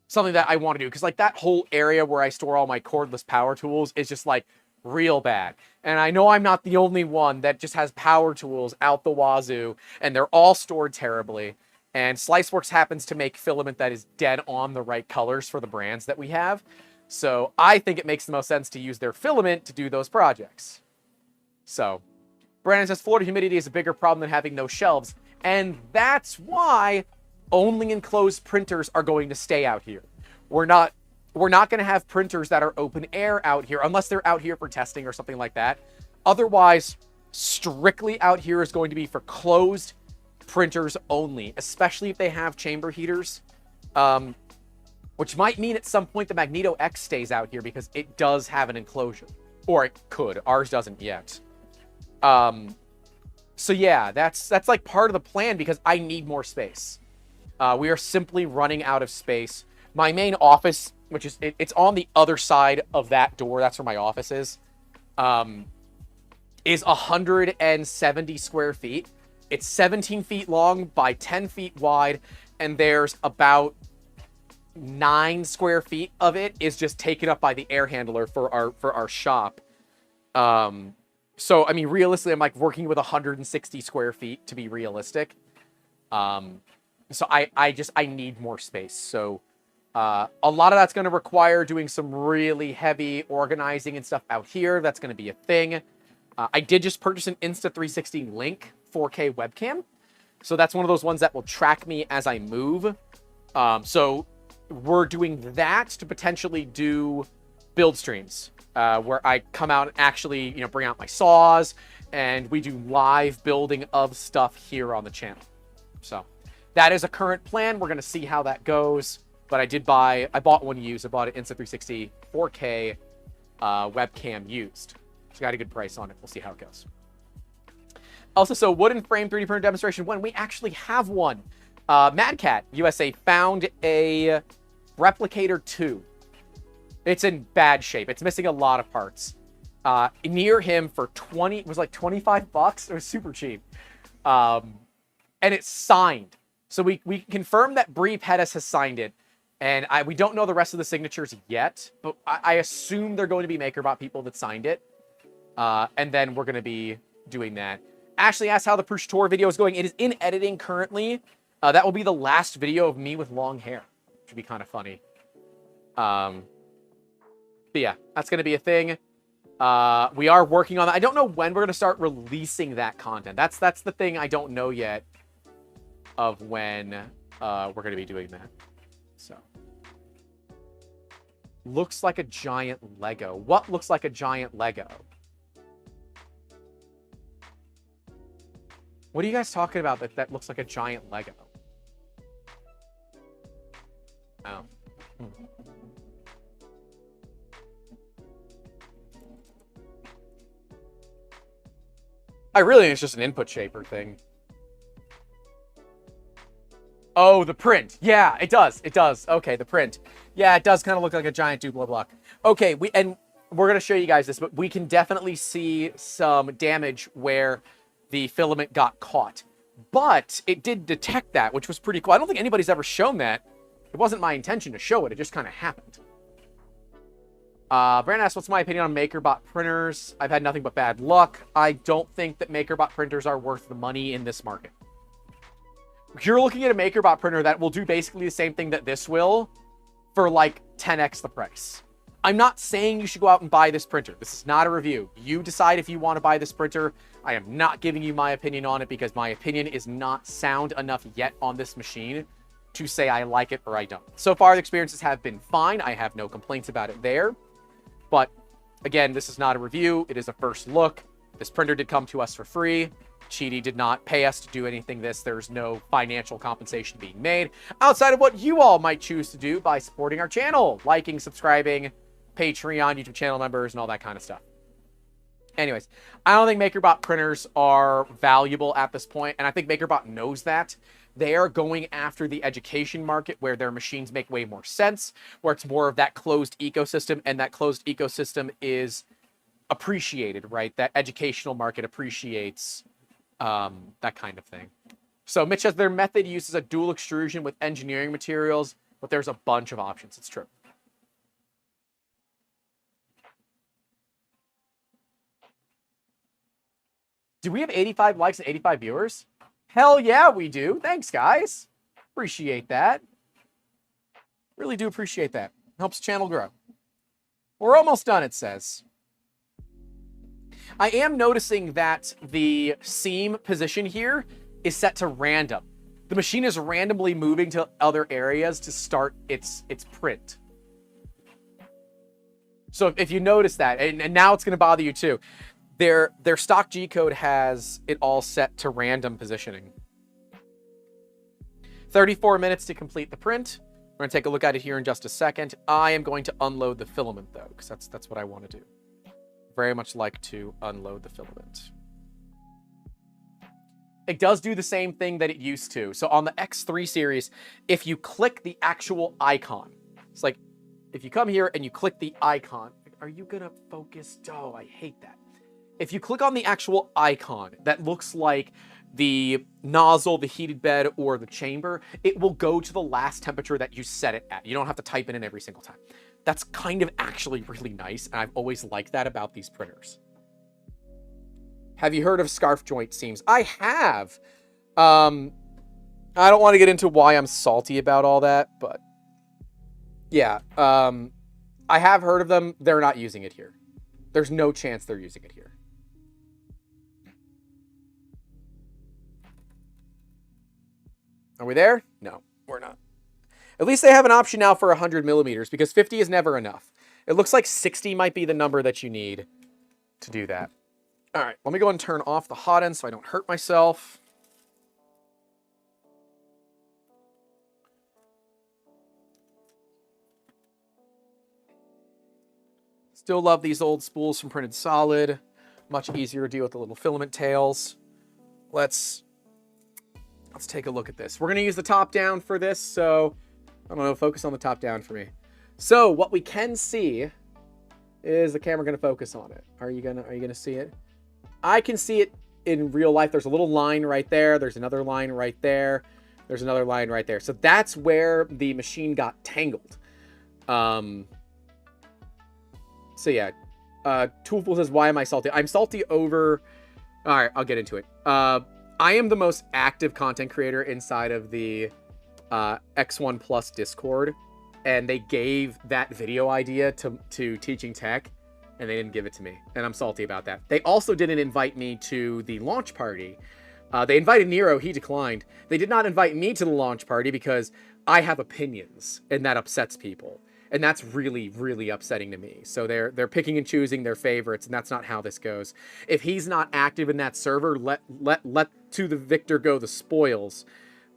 something that I want to do, because like that whole area where I store all my cordless power tools is just like real bad. And I know I'm not the only one that just has power tools out the wazoo, and they're all stored terribly. And Sliceworks happens to make filament that is dead on the right colors for the brands that we have. So I think it makes the most sense to use their filament to do those projects. So Brandon says Florida humidity is a bigger problem than having no shelves. And that's why only enclosed printers are going to stay out here. We're not going to have printers that are open air out here unless they're out here for testing or something like that. Otherwise, strictly out here is going to be for closed printers only, especially if they have chamber heaters, which might mean at some point the Magneto X stays out here because it does have an enclosure, or it could. Ours doesn't yet. So yeah, that's like part of the plan because I need more space. We are simply running out of space. My main office, which is, it's on the other side of that door. That's where my office is 170 square feet. It's 17 feet long by 10 feet wide. And there's about 9 square feet of it is just taken up by the air handler for our shop. So, I mean, realistically, I'm like working with 160 square feet to be realistic. So I need more space. So, a lot of that's going to require doing some really heavy organizing and stuff out here. That's going to be a thing. I did just purchase an Insta360 Link 4K webcam. So that's one of those ones that will track me as I move. So we're doing that to potentially do build streams, where I come out and actually, bring out my saws and we do live building of stuff here on the channel. So that is a current plan. We're going to see how that goes. But I bought one used. I bought an Insta360 4K webcam used. So got a good price on it. We'll see how it goes. Also, so wooden frame 3D printer demonstration when we actually have one. Mad Cat USA found a Replicator 2. It's in bad shape. It's missing a lot of parts. Near him for it was like $25. It was super cheap. And it's signed. So we can confirm that Bree Pettis has signed it. And we don't know the rest of the signatures yet, but I assume they're going to be MakerBot people that signed it. And then we're going to be doing that. Ashley asked how the Prush Tour video is going. It is in editing currently. That will be the last video of me with long hair, which would be kind of funny. But yeah, that's going to be a thing. We are working on that. I don't know when we're going to start releasing that content. That's the thing I don't know yet of when we're going to be doing that. So, looks like a giant Lego. What looks like a giant Lego? What are you guys talking about that looks like a giant Lego? Oh. I really think it's just an input shaper thing. Oh, the print. Yeah, it does. It does. Okay, the print. Yeah, it does kind of look like a giant Duplo block. Okay, we're going to show you guys this, but we can definitely see some damage where the filament got caught. But it did detect that, which was pretty cool. I don't think anybody's ever shown that. It wasn't my intention to show it. It just kind of happened. Brandon asked, what's my opinion on MakerBot printers? I've had nothing but bad luck. I don't think that MakerBot printers are worth the money in this market. You're looking at a MakerBot printer that will do basically the same thing that this will for like 10x the price. I'm not saying you should go out and buy this printer. This is not a review. You decide if you want to buy this printer. I am not giving you my opinion on it because my opinion is not sound enough yet on this machine to say I like it or I don't. So far, the experiences have been fine. I have no complaints about it there. But again, this is not a review. It is a first look. This printer did come to us for free. Qidi did not pay us to do anything this. There's no financial compensation being made outside of what you all might choose to do by supporting our channel, liking, subscribing, Patreon, YouTube channel members, and all that kind of stuff. Anyways, I don't think MakerBot printers are valuable at this point, and I think MakerBot knows that. They are going after the education market where their machines make way more sense, where it's more of that closed ecosystem, and that closed ecosystem is appreciated, right? That educational market appreciates that kind of thing. So Mitch says their method uses a dual extrusion with engineering materials, but there's a bunch of options. It's true. Do we have 85 likes and 85 viewers? Hell yeah, we do. Thanks, guys. Appreciate that. Really do appreciate that. Helps the channel grow. We're almost done, it says. I am noticing that the seam position here is set to random. The machine is randomly moving to other areas to start its print. So if you notice that, and now it's going to bother you too, their stock G code has it all set to random positioning. 34 minutes to complete the print. We're going to take a look at it here in just a second. I am going to unload the filament, though, because that's what I want to do. Very much like to unload the filament. It does do the same thing that it used to. So on the X3 series, if you click the actual icon, it's like, if you come here and you click the icon, are you going to focus? Oh, I hate that. If you click on the actual icon that looks like the nozzle, the heated bed, or the chamber, it will go to the last temperature that you set it at. You don't have to type it in every single time. That's kind of actually really nice, and I've always liked that about these printers. Have you heard of scarf joint seams? I have. I don't want to get into why I'm salty about all that, but yeah. I have heard of them. They're not using it here. There's no chance they're using it here. Are we there? No, we're not. At least they have an option now for 100 millimeters because 50 is never enough. It looks like 60 might be the number that you need to do that. All right, let me go and turn off the hot end so I don't hurt myself. Still love these old spools from Printed Solid. Much easier to deal with the little filament tails. Let's take a look at this. We're going to use the top down for this, so I don't know, focus on the top down for me. So what we can see is the camera going to focus on it. Are you going to see it? I can see it in real life. There's a little line right there. There's another line right there. There's another line right there. So that's where the machine got tangled. So yeah, Toolful says, why am I salty? I'm salty over... All right, I'll get into it. I am the most active content creator inside of the X1 Plus Discord, and they gave that video idea to Teaching Tech, and they didn't give it to me, and I'm salty about that. They also didn't invite me to the launch party. They invited Nero, he declined. They did not invite me to the launch party because I have opinions, and that upsets people. And that's really, really upsetting to me. So they're picking and choosing their favorites, and that's not how this goes. If he's not active in that server, let to the victor go the spoils.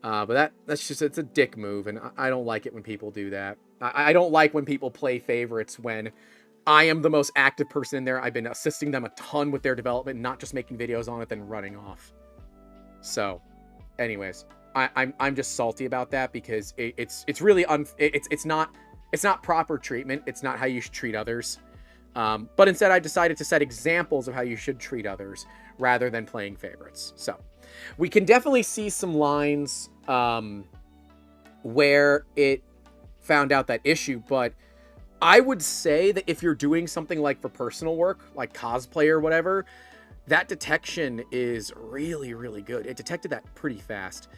But that's just, it's a dick move, and I don't like it when people do that. I don't like when people play favorites when I am the most active person in there. I've been assisting them a ton with their development, not just making videos on it, then running off. So, anyways, I'm just salty about that because it's really it's not proper treatment. It's not how you should treat others. But instead, I decided to set examples of how you should treat others rather than playing favorites. So we can definitely see some lines where it found out that issue. But I would say that if you're doing something like for personal work, like cosplay or whatever, that detection is really, really good. It detected that pretty fast.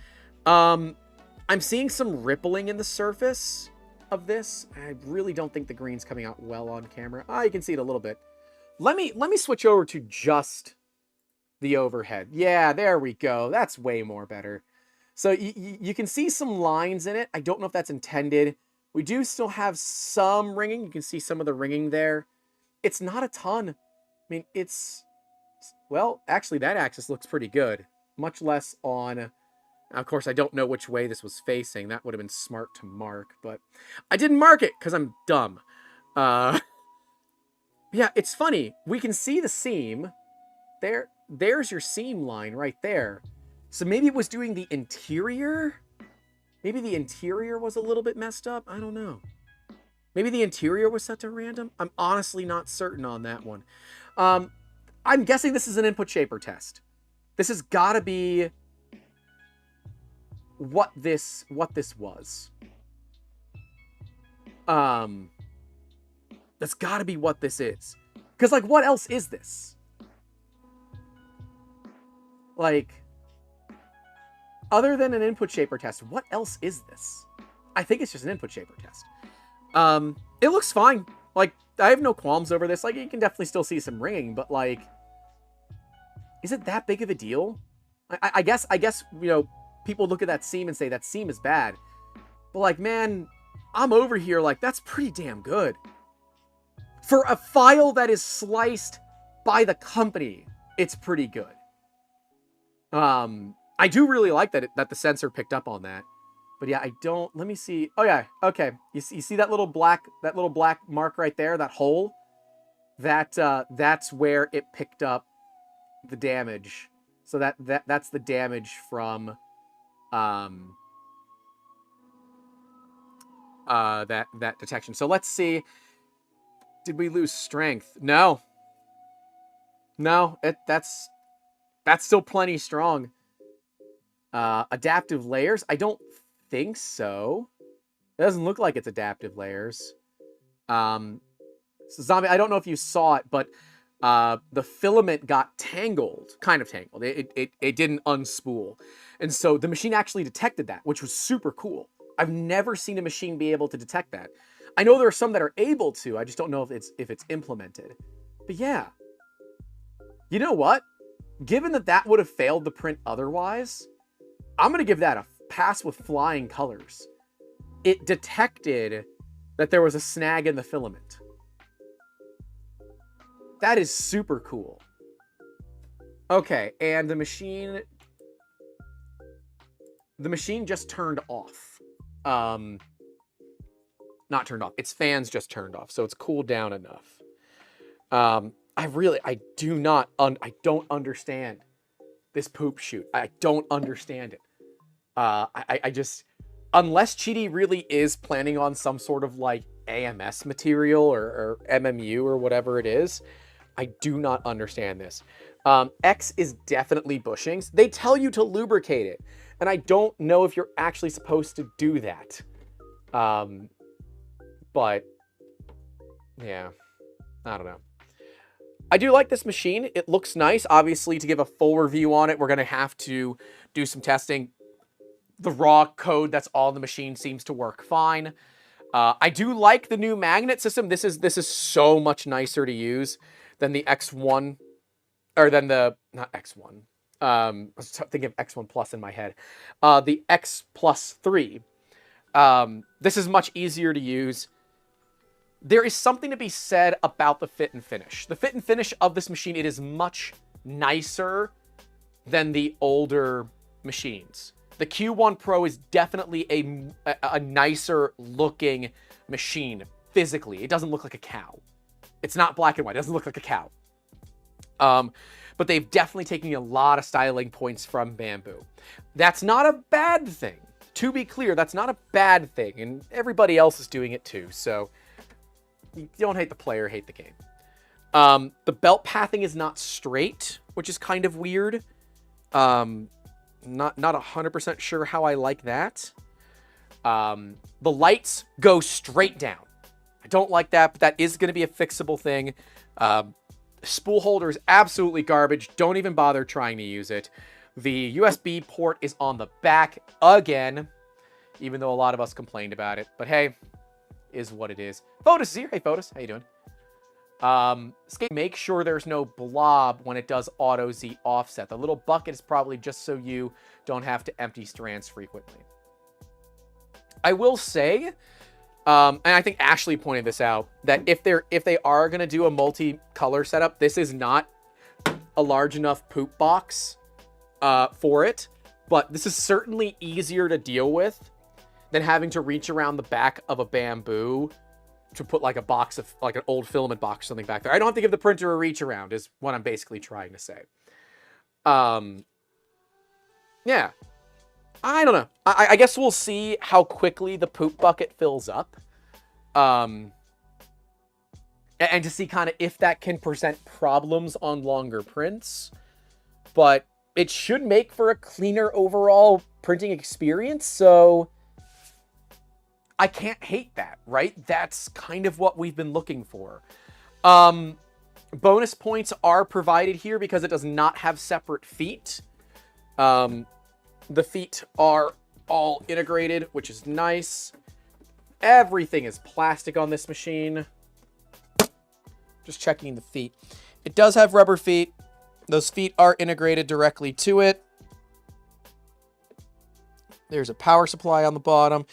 I'm seeing some rippling in the surface of this. I really don't think the green's coming out well on camera. You can see it a little bit. Let me switch over to just the overhead. Yeah, there we go. That's way more better. So you can see some lines in it. I don't know if that's intended. We do still have some ringing. You can see some of the ringing there. It's not a ton. I mean, well, actually that axis looks pretty good. Much less on... Of course, I don't know which way this was facing. That would have been smart to mark, but I didn't mark it because I'm dumb. Yeah, it's funny. We can see the seam. There's your seam line right there. So maybe it was doing the interior? Maybe the interior was a little bit messed up? I don't know. Maybe the interior was set to random? I'm honestly not certain on that one. I'm guessing this is an input shaper test. This has got to be... what this was. That's got to be what this is. Because, like, what else is this? Like, other than an input shaper test, what else is this? I think it's just an input shaper test. It looks fine. Like, I have no qualms over this. Like, you can definitely still see some ringing, but, like, is it that big of a deal? I guess, you know, people look at that seam and say that seam is bad. But like, man, I'm over here like, that's pretty damn good. For a file that is sliced by the company, it's pretty good. I do really like that the sensor picked up on that. But yeah, I don't. Let me see. Oh yeah, okay. You see that little black mark right there, that hole? That's where it picked up the damage. So that's the damage from that detection. So let's see. Did we lose strength? No. No, that's still plenty strong. Adaptive layers? I don't think so. It doesn't look like it's adaptive layers. So Zombie, I don't know if you saw it, but the filament got tangled, kind of tangled. It didn't unspool. And so the machine actually detected that, which was super cool. I've never seen a machine be able to detect that. I know there are some that are able to, I just don't know if it's implemented. But yeah. You know what? Given that would have failed the print otherwise, I'm going to give that a pass with flying colors. It detected that there was a snag in the filament. That is super cool. Okay, and the machine just turned off. Not turned off. Its fans just turned off, so it's cooled down enough. I don't understand this poop shoot. I don't understand it. I just, unless Qidi really is planning on some sort of like AMS material or MMU or whatever it is, I do not understand this. X is definitely bushings. They tell you to lubricate it, and I don't know if you're actually supposed to do that. But yeah, I don't know. I do like this machine. It looks nice. Obviously, to give a full review on it, we're going to have to do some testing. The raw code, that's all the machine, seems to work fine. I do like the new magnet system. This is so much nicer to use than the X1, or than the, not X1. I was thinking of X1 Plus in my head. The X Plus 3. This is much easier to use. There is something to be said about the fit and finish. The fit and finish of this machine, it is much nicer than the older machines. The Q1 Pro is definitely a nicer looking machine physically. It doesn't look like a cow. It's not black and white. It doesn't look like a cow. But they've definitely taken a lot of styling points from Bamboo. That's not a bad thing. To be clear, that's not a bad thing. And everybody else is doing it too. So you don't hate the player, hate the game. The belt pathing is not straight, which is kind of weird. Not 100% sure how I like that. The lights go straight down. I don't like that, but that is going to be a fixable thing. Spool holder is absolutely garbage. Don't even bother trying to use it. The USB port is on the back again, even though a lot of us complained about it. But hey, is what it is. Fotis is here. Hey, Fotis. How you doing? Make sure there's no blob when it does auto Z offset. The little bucket is probably just so you don't have to empty strands frequently. I will say, and I think Ashley pointed this out, that if they are going to do a multi-color setup, this is not a large enough poop box for it, but this is certainly easier to deal with than having to reach around the back of a Bamboo to put like a box of, like an old filament box or something back there. I don't have to give the printer a reach around is what I'm basically trying to say. Yeah. I don't know. I guess we'll see how quickly the poop bucket fills up. And to see kind of if that can present problems on longer prints. But it should make for a cleaner overall printing experience, so I can't hate that, right? That's kind of what we've been looking for. Bonus points are provided here because it does not have separate feet. The feet are all integrated, which is nice. Everything is plastic on this machine. Just checking the feet. It does have rubber feet. Those feet are integrated directly to it. There's a power supply on the bottom.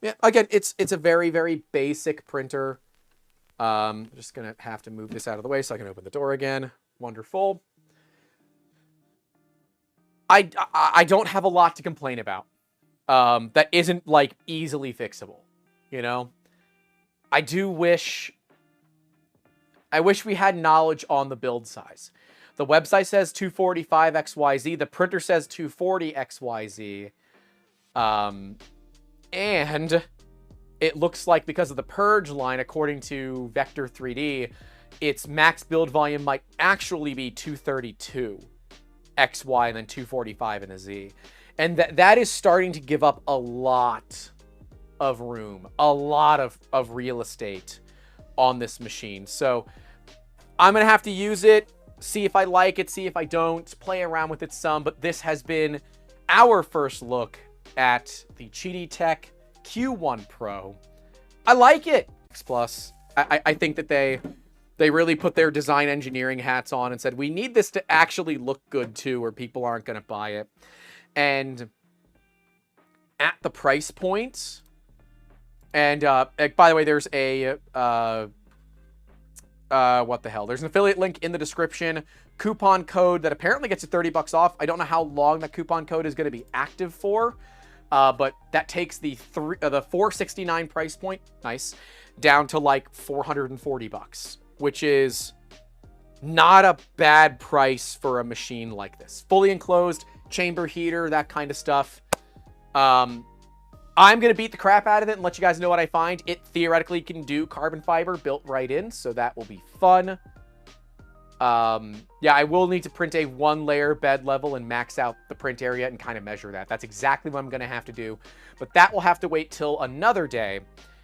Yeah, again, it's a very, very basic printer. Just going to have to move this out of the way so I can open the door again. Wonderful. I don't have a lot to complain about. that isn't like easily fixable, you know? I wish we had knowledge on the build size. The website says 245 XYZ. The printer says 240 XYZ. And it looks like because of the purge line, according to Vector 3D, its max build volume might actually be 232 XY and then 245 in a Z. And that is starting to give up a lot of room, a lot of real estate on this machine. So I'm going to have to use it, see if I like it, see if I don't, play around with it some. But this has been our first look at the Qidi Tech Q1 Pro. I like it. Plus, I think that they really put their design engineering hats on and said, we need this to actually look good too, or people aren't going to buy it. And at the price point, and by the way, there's a what the hell? There's an affiliate link in the description. Coupon code that apparently gets you $30 off. I don't know how long that coupon code is going to be active for, but that takes the $469 price point, nice, down to like $440, which is not a bad price for a machine like this. Fully enclosed, chamber heater, that kind of stuff. I'm going to beat the crap out of it and let you guys know what I find. It theoretically can do carbon fiber built right in, so that will be fun. Yeah, I will need to print a 1-layer bed level and max out the print area and kind of measure that. That's exactly what I'm going to have to do. But that will have to wait till another day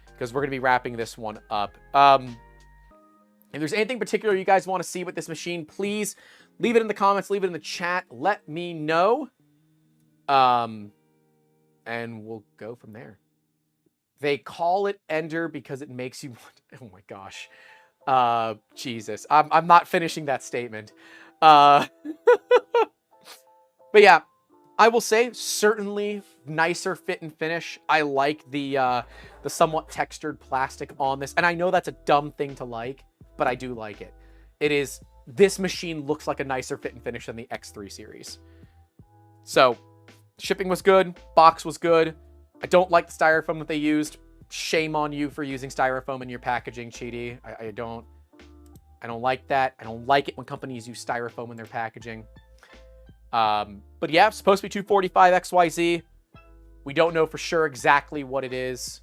because we're going to be wrapping this one up. If there's anything particular you guys want to see with this machine, please leave it in the comments, leave it in the chat. Let me know. And we'll go from there. They call it Ender because it makes you want... Oh my gosh. Jesus. I'm not finishing that statement. But yeah, I will say certainly nicer fit and finish. I like the somewhat textured plastic on this. And I know that's a dumb thing to like, but I do like it. This machine looks like a nicer fit and finish than the X3 series. So shipping was good. Box was good. I don't like the styrofoam that they used. Shame on you for using styrofoam in your packaging, Qidi. I don't like that. I don't like it when companies use styrofoam in their packaging. But yeah, it's supposed to be 245 XYZ. We don't know for sure exactly what it is.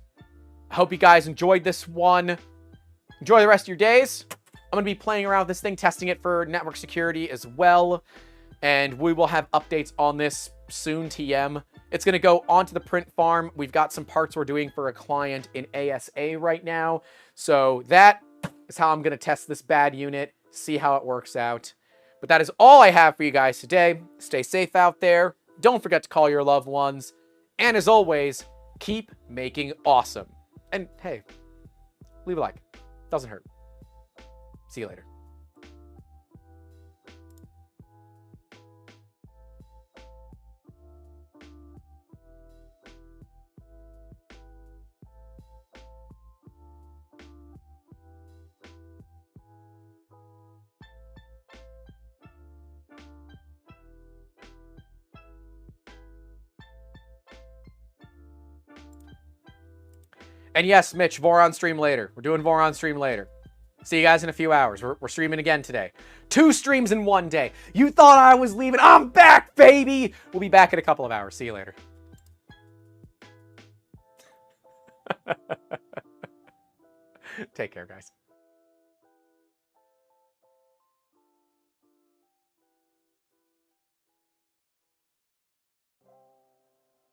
I hope you guys enjoyed this one. Enjoy the rest of your days. I'm going to be playing around with this thing, testing it for network security as well. And we will have updates on this soon, TM. It's going to go onto the print farm. We've got some parts we're doing for a client in ASA right now. So that is how I'm going to test this bad unit, see how it works out. But that is all I have for you guys today. Stay safe out there. Don't forget to call your loved ones. And as always, keep making awesome. And hey, leave a like. Doesn't hurt. See you later. And yes, Mitch, Voron stream later. We're doing Voron stream later. See you guys in a few hours. We're streaming again today. 2 streams in 1 day. You thought I was leaving. I'm back, baby. We'll be back in a couple of hours. See you later. Take care, guys.